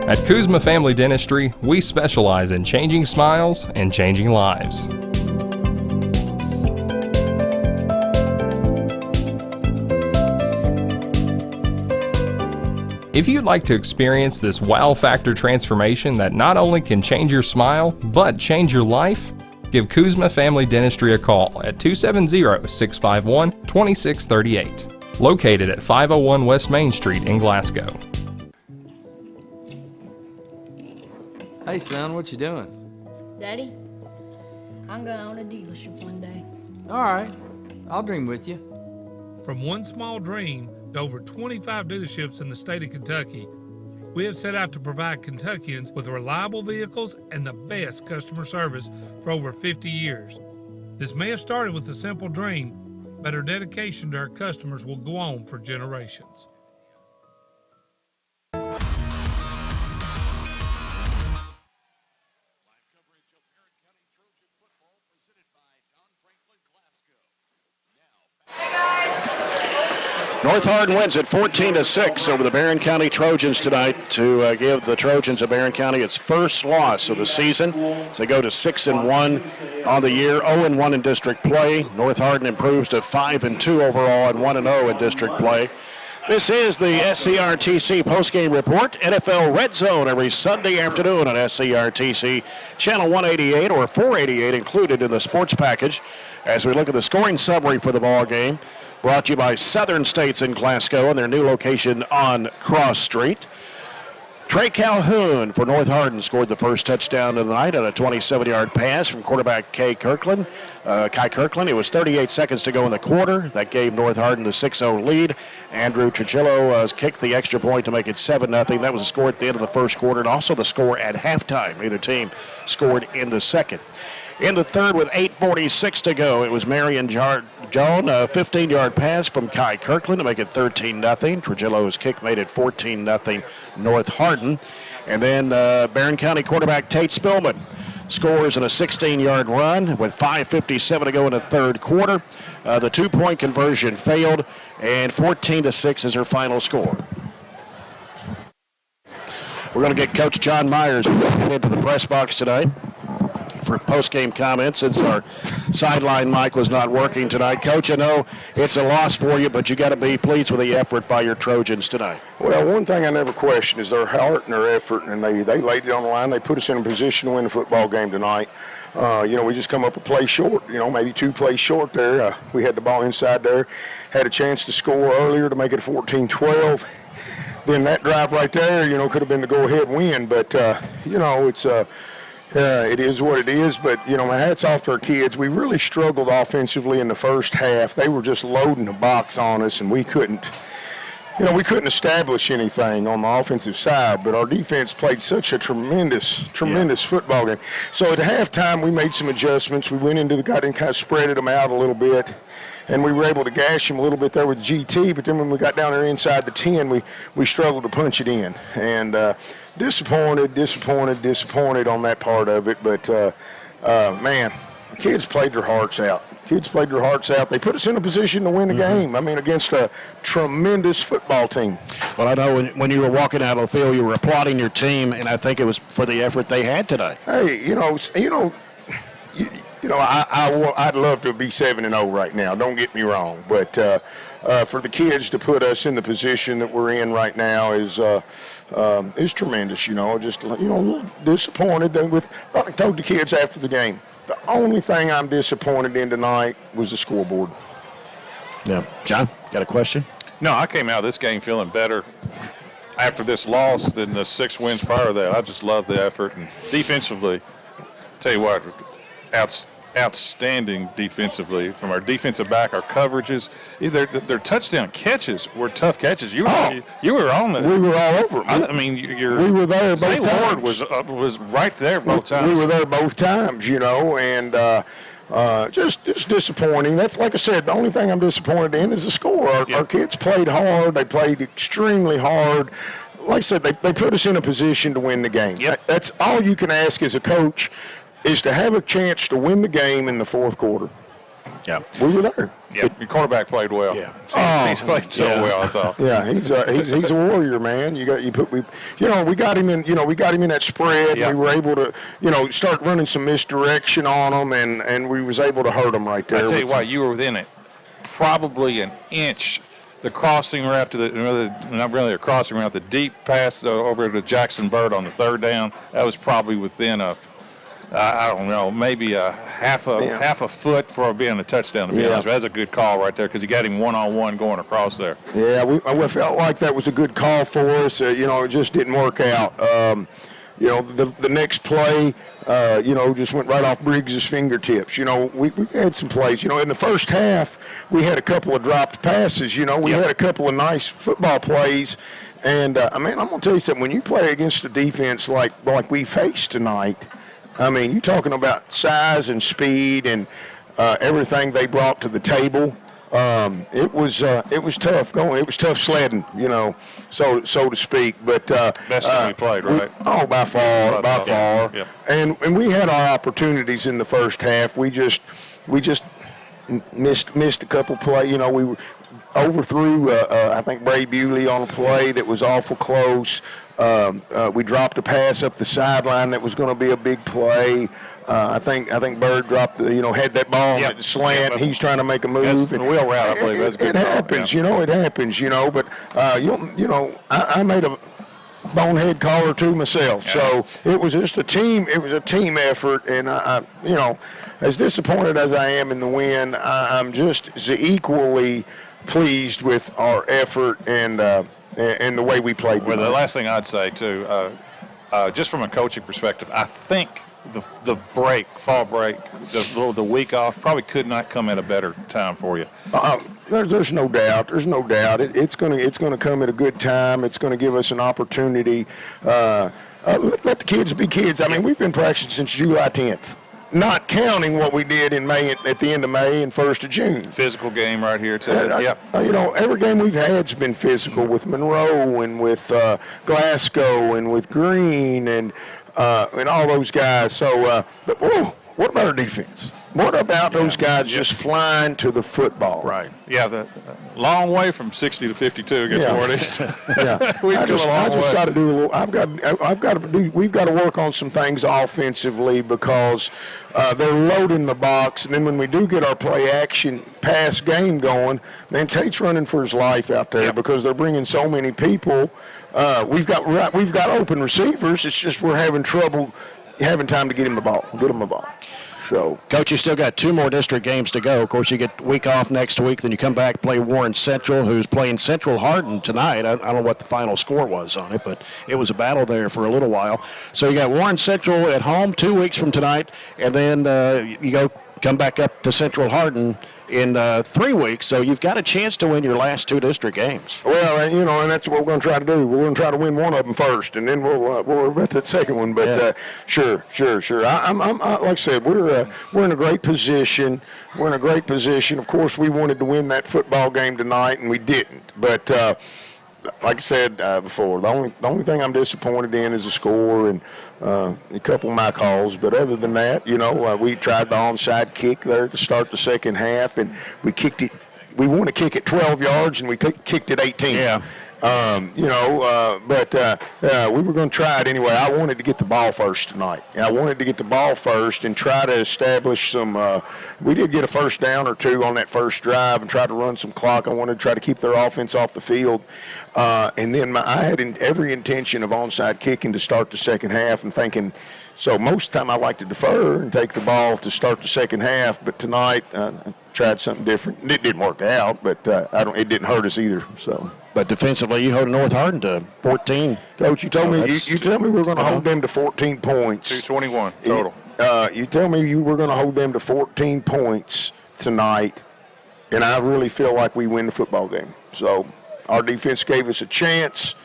At Kuzma Family Dentistry, we specialize in changing smiles and changing lives. If you'd like to experience this wow factor transformation that not only can change your smile, but change your life, give Kuzma Family Dentistry a call at 270-651-2638, located at 501 West Main Street in Glasgow. Hey, son, what you doing? Daddy, I'm going to own a dealership one day. All right, I'll dream with you. From one small dream to over 25 dealerships in the state of Kentucky, we have set out to provide Kentuckians with reliable vehicles and the best customer service for over 50 years. This may have started with a simple dream, but our dedication to our customers will go on for generations. North Hardin wins at 14-6 over the Barren County Trojans tonight to give the Trojans of Barren County its first loss of the season. So they go to 6-1 on the year, 0-1 in district play. North Hardin improves to 5-2 overall and 1-0 in district play. This is the SCRTC postgame report. NFL Red Zone every Sunday afternoon on SCRTC Channel 188 or 488 included in the sports package as we look at the scoring summary for the ball game. Brought to you by Southern States in Glasgow and their new location on Cross Street. Trey Calhoun for North Hardin scored the first touchdown of the night on a 27-yard pass from quarterback Kai Kirkland. It was 38 seconds to go in the quarter. That gave North Hardin the 6-0 lead. Andrew Trujillo kicked the extra point to make it 7-0. That was the score at the end of the first quarter and also the score at halftime. Neither team scored in the second. In the third with 8:46 to go, it was Marion Joan, a 15-yard pass from Kai Kirkland to make it 13-0. Trujillo's kick made it 14-0 North Hardin. And then Barren County quarterback Tate Spillman scores in a 16-yard run with 5:57 to go in the third quarter. The two-point conversion failed, and 14-6 is her final score. We're going to get Coach John Myers into the press box today for post-game comments since our sideline mic was not working tonight. Coach, I know it's a loss for you, but you got to be pleased with the effort by your Trojans tonight. Well, one thing I never question is their heart and their effort, and they laid it on the line. They put us in a position to win the football game tonight. We just come up a play short, maybe 2 plays short there. We had the ball inside there, had a chance to score earlier to make it 14-12. Then that drive right there, could have been the go-ahead win, but, it is what it is, but, my hat's off to our kids. We really struggled offensively in the first half. They were just loading the box on us, and we couldn't establish anything on the offensive side, but our defense played such a tremendous football game. So at halftime, we made some adjustments. We went into the guy and kind of spreaded them out a little bit, and we were able to gash them a little bit there with GT, but then when we got down there inside the 10, we struggled to punch it in. And disappointed on that part of it, but man, the kids played their hearts out. They put us in a position to win the game. I mean, against a tremendous football team. Well, I know when you were walking out of the field, you were applauding your team, and I think it was for the effort they had today. Hey, I'd love to be 7-0 right now. Don't get me wrong, but for the kids to put us in the position that we're in right now is tremendous. Just a little disappointed. I told the kids after the game, the only thing I'm disappointed in tonight was the scoreboard. Yeah, John, got a question? No, I came out of this game feeling better after this loss than the 6 wins prior to that. I just love the effort, and defensively, tell you what, outstanding defensively from our defensive back, our coverages. Their touchdown catches were tough catches. You were on it. We were all over them. We were there both times. was right there both times. We were there both times, and just disappointing. That's, like I said, the only thing I'm disappointed in is the score. Our kids played hard. They played extremely hard. Like I said, they put us in a position to win the game. Yep. That's all you can ask as a coach, is to have a chance to win the game in the fourth quarter. Yeah, we were there. Yeah, your quarterback played well. Yeah, he's played so well. I thought. Yeah, he's a warrior, man. We got him in. We got him in that spread. Yeah. We were able to, start running some misdirection on them, and we was able to hurt them right there. I tell you what, you were within it, probably an inch. The crossing route not really a crossing route, the deep pass over to Jackson Bird on the 3rd down. That was probably within I don't know, maybe half a foot for being a touchdown, to be honest. That's a good call right there, because you got him one-on-one going across there. Yeah, we felt like that was a good call for us. It just didn't work out. The next play, just went right off Briggs' fingertips. We had some plays. In the first half, we had a couple of dropped passes. We had a couple of nice football plays. And, I'm going to tell you something. When you play against a defense like we faced tonight, you're talking about size and speed and everything they brought to the table. It was tough going. It was tough sledding, so to speak. But best time we played, right? By far. Yep. And we had our opportunities in the first half. We just missed a couple plays. We overthrew, I think, Bray Bewley on a play that was awful close. We dropped a pass up the sideline that was going to be a big play. I think Bird dropped had that ball at the slant. And he's trying to make a move. And wheel route, I believe. That's a good call. Happens, it happens, But I made a bonehead call or two myself. Yeah. So it was just a team. It was a team effort, and I as disappointed as I am in the win, I'm just as equally pleased with our effort and the way we played. Well, the last thing I'd say too, just from a coaching perspective, I think the fall break, the week off probably could not come at a better time for you. There's no doubt. There's no doubt. It's gonna come at a good time. It's gonna give us an opportunity. Let the kids be kids. We've been practicing since July 10th. Not counting what we did in May, at the end of May and 1st of June. Physical game right here too. Every game we've had's been physical, with Monroe and with Glasgow and with Green and all those guys. So, but what about our defense? What about those guys just flying to the football? Right. Yeah, the long way from 60 to 52 against Northeast. I just got to do a little. We've got to work on some things offensively, because they're loading the box, and then when we do get our play action pass game going, man, Tate's running for his life out there because they're bringing so many people. We've got open receivers. It's just we're having trouble having time to get them the ball. So, Coach, you still got 2 more district games to go. Of course, you get week off next week. Then you come back, play Warren Central, who's playing Central Hardin tonight. I don't know what the final score was on it, but it was a battle there for a little while. So you got Warren Central at home 2 weeks from tonight, and then you come back up to Central Hardin in 3 weeks. So you've got a chance to win your last 2 district games. Well, and that's what we're going to try to do. We're going to try to win one of them first, and then we'll worry about that second one. But sure. I'm like I said, we're in a great position. We're in a great position. Of course, we wanted to win that football game tonight, and we didn't. But like I said before, the only thing I'm disappointed in is the score and a couple of my calls. But other than that, we tried the onside kick there to start the second half, and we kicked it. We want to kick it 12 yards, and we kicked it 18. Yeah. But we were going to try it anyway. I wanted to get the ball first tonight. I wanted to get the ball first and try to establish some we did get a first down or two on that first drive and try to run some clock. I wanted to try to keep their offense off the field. And then I had every intention of onside kicking to start the second half and thinking, so most of the time I like to defer and take the ball to start the second half, but tonight I tried something different. It didn't work out, but it didn't hurt us either. So. But defensively, you hold North Hardin to 14. Coach, you told me you told me we were going to hold them to 14 points. 221 total. You told me you were going to hold them to 14 points tonight, and I really feel like we win the football game. So our defense gave us a chance,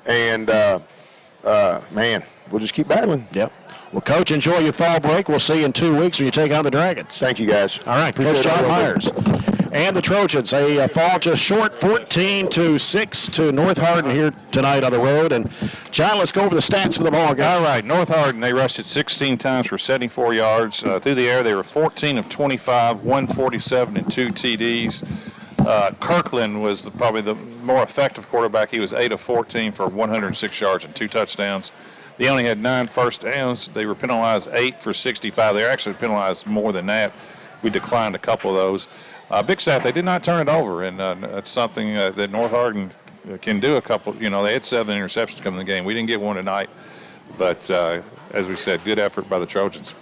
and man, we'll just keep battling. Yep. Well, Coach, enjoy your fall break. We'll see you in 2 weeks when you take on the Dragons. Thank you, guys. All right, Coach John Myers. And the Trojans, they fall just short, 14-6 to North Hardin here tonight on the road. And, John, let's go over the stats for the ball game. All right, North Hardin, they rushed it 16 times for 74 yards. Through the air, they were 14 of 25, 147 and 2 TDs. Kirkland was probably the more effective quarterback. He was 8 of 14 for 106 yards and 2 touchdowns. They only had 9 first downs. They were penalized 8 for 65. They were actually penalized more than that. We declined a couple of those. Big stat, they did not turn it over, and that's something that North Hardin can do a couple. They had 7 interceptions coming in the game. We didn't get one tonight, but as we said, good effort by the Trojans.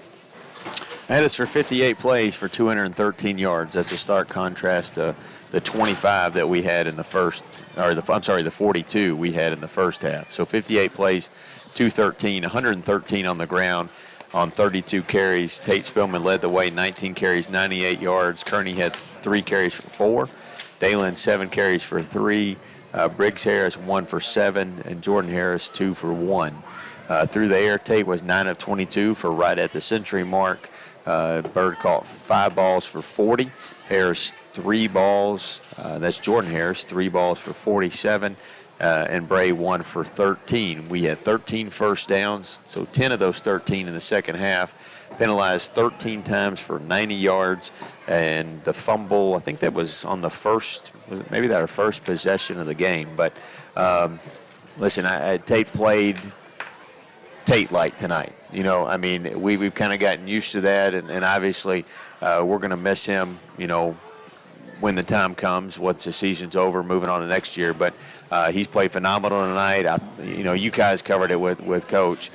That is for 58 plays for 213 yards. That's a stark contrast to the 25 that we had in the first, the 42 we had in the first half. So 58 plays, 213, 113 on the ground on 32 carries. Tate Spillman led the way, 19 carries, 98 yards. Kearney had 3 carries for 4. Dalen 7 carries for 3. Briggs Harris 1 for 7, and Jordan Harris 2 for 1. Through the air, Tate was 9 of 22 for right at the century mark. Bird caught 5 balls for 40. Harris 3 balls. That's Jordan Harris, 3 balls for 47. And Bray 1 for 13. We had 13 first downs, so 10 of those 13 in the second half. Penalized 13 times for 90 yards, and the fumble, I think that was on the first, was it maybe that our first possession of the game. But listen, Tate played Tate-like tonight. We've kind of gotten used to that, and obviously we're going to miss him, when the time comes, once the season's over, moving on to next year. But he's played phenomenal tonight. You guys covered it with Coach.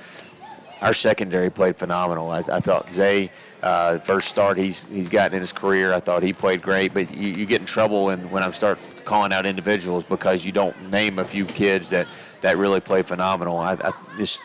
Our secondary played phenomenal. I thought Zay, first start he's gotten in his career, I thought he played great. But you get in trouble when I start calling out individuals because you don't name a few kids that really played phenomenal. I just,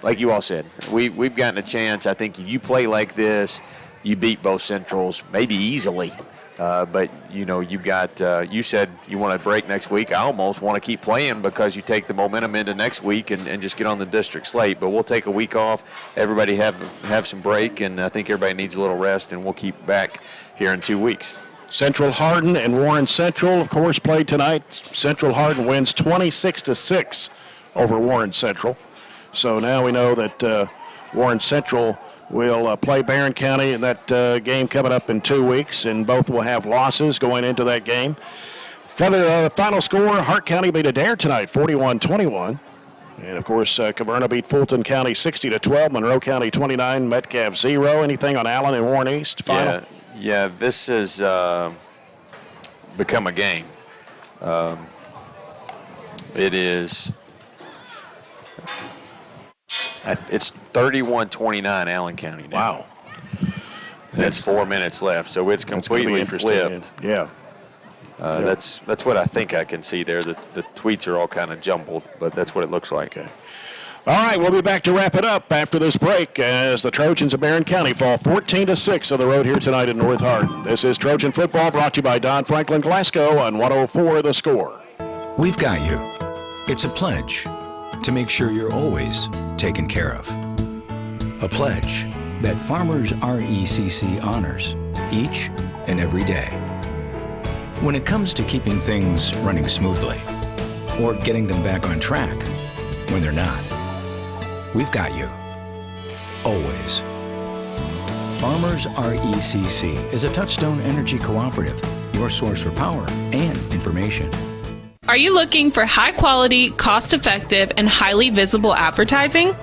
like you all said, we've gotten a chance. I think if you play like this, you beat both Centrals maybe easily. But, you've got, you said you want to break next week. I almost want to keep playing because you take the momentum into next week and just get on the district slate. But we'll take a week off. Everybody have some break, and I think everybody needs a little rest, and we'll keep back here in 2 weeks. Central Hardin and Warren Central, of course, played tonight. Central Hardin wins 26-6 over Warren Central. So now we know that Warren Central will play Barren County in that game coming up in 2 weeks, and both will have losses going into that game. For the final score, Hart County beat Adair tonight, 41-21. And, of course, Caverna beat Fulton County 60-12, Monroe County 29, Metcalf 0. Anything on Allen and Warren East final? Yeah, this has become a game. It is... It's 31-29 Allen County now. Wow. That's 4 minutes left, so it's completely flipped. Yeah. That's what I think I can see there. The tweets are all kind of jumbled, but that's what it looks like. Okay. All right, we'll be back to wrap it up after this break as the Trojans of Barren County fall 14-6 on the road here tonight in North Hardin. This is Trojan Football brought to you by Don Franklin Glasgow on 104 The Score. We've got you. It's a pledge to make sure you're always taken care of. A pledge that Farmers RECC honors each and every day. When it comes to keeping things running smoothly, or getting them back on track when they're not. We've got you. Always. Farmers RECC is a Touchstone Energy Cooperative, your source for power and information. Are you looking for high-quality, cost-effective, and highly visible advertising?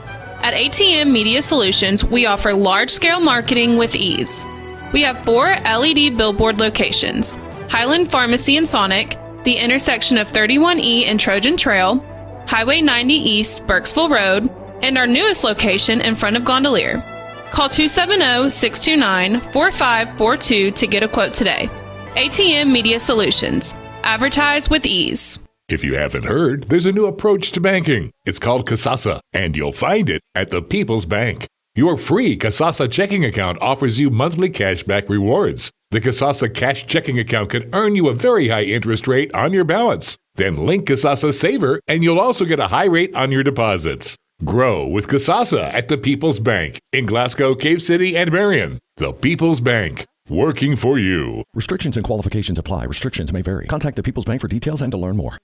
At ATM Media Solutions, we offer large-scale marketing with ease. We have 4 LED billboard locations: Highland Pharmacy in Sonic, the intersection of 31E and Trojan Trail, Highway 90 East, Burkesville Road, and our newest location in front of Gondolier. Call 270-629-4542 to get a quote today. ATM Media Solutions. Advertise with ease. If you haven't heard, there's a new approach to banking. It's called KHSAA, and you'll find it at the People's Bank. Your free KHSAA checking account offers you monthly cashback rewards. The KHSAA cash checking account can earn you a very high interest rate on your balance. Then link KHSAA Saver, and you'll also get a high rate on your deposits. Grow with KHSAA at the People's Bank in Glasgow, Cave City, and Marion. The People's Bank, working for you. Restrictions and qualifications apply. Restrictions may vary. Contact the People's Bank for details and to learn more.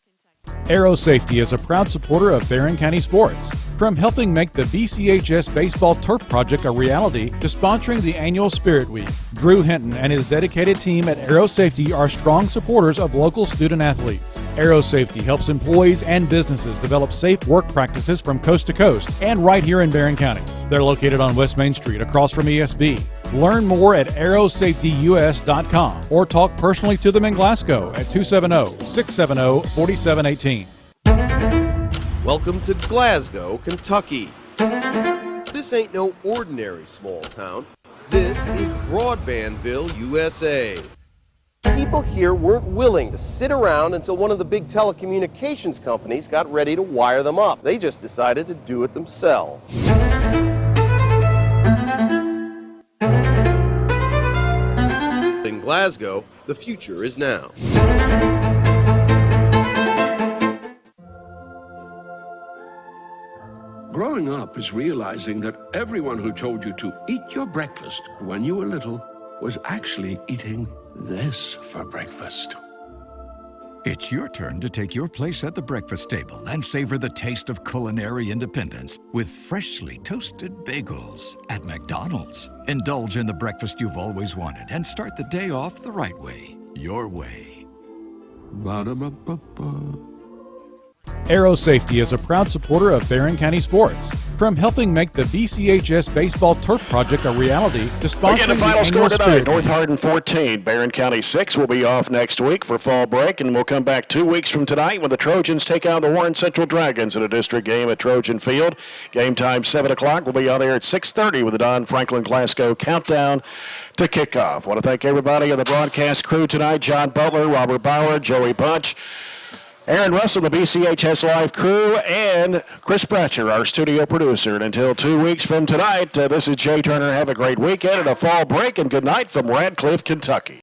Aero Safety is a proud supporter of Barren County sports. From helping make the BCHS Baseball Turf Project a reality to sponsoring the annual Spirit Week, Drew Hinton and his dedicated team at Aero Safety are strong supporters of local student athletes. Aero Safety helps employees and businesses develop safe work practices from coast to coast and right here in Barren County. They're located on West Main Street across from ESB. Learn more at aerosafetyus.com or talk personally to them in Glasgow at 270-670-4718. Welcome to Glasgow, Kentucky. This ain't no ordinary small town. This is Broadbandville, USA. People here weren't willing to sit around until one of the big telecommunications companies got ready to wire them up. They just decided to do it themselves. In Glasgow, the future is now. Growing up is realizing that everyone who told you to eat your breakfast when you were little was actually eating this for breakfast. It's your turn to take your place at the breakfast table and savor the taste of culinary independence with freshly toasted bagels at McDonald's. Indulge in the breakfast you've always wanted and start the day off the right way, your way. Ba-da-ba-ba-ba. Aero Safety is a proud supporter of Barren County sports. From helping make the BCHS Baseball Turf Project a reality to sponsoring Again, the final score tonight, Spirit North Hardin 14, Barren County 6. We'll be off next week for fall break, and we'll come back 2 weeks from tonight when the Trojans take on the Warren Central Dragons in a district game at Trojan Field. Game time 7 o'clock. We'll be on air at 6:30 with the Don Franklin Glasgow countdown to kickoff. I want to thank everybody on the broadcast crew tonight: John Butler, Robert Bauer, Joey Bunch, Aaron Russell, the BCHS Live crew, and Chris Bratcher, our studio producer. And until 2 weeks from tonight, this is Jay Turner. Have a great weekend and a fall break, and good night from Radcliffe, Kentucky.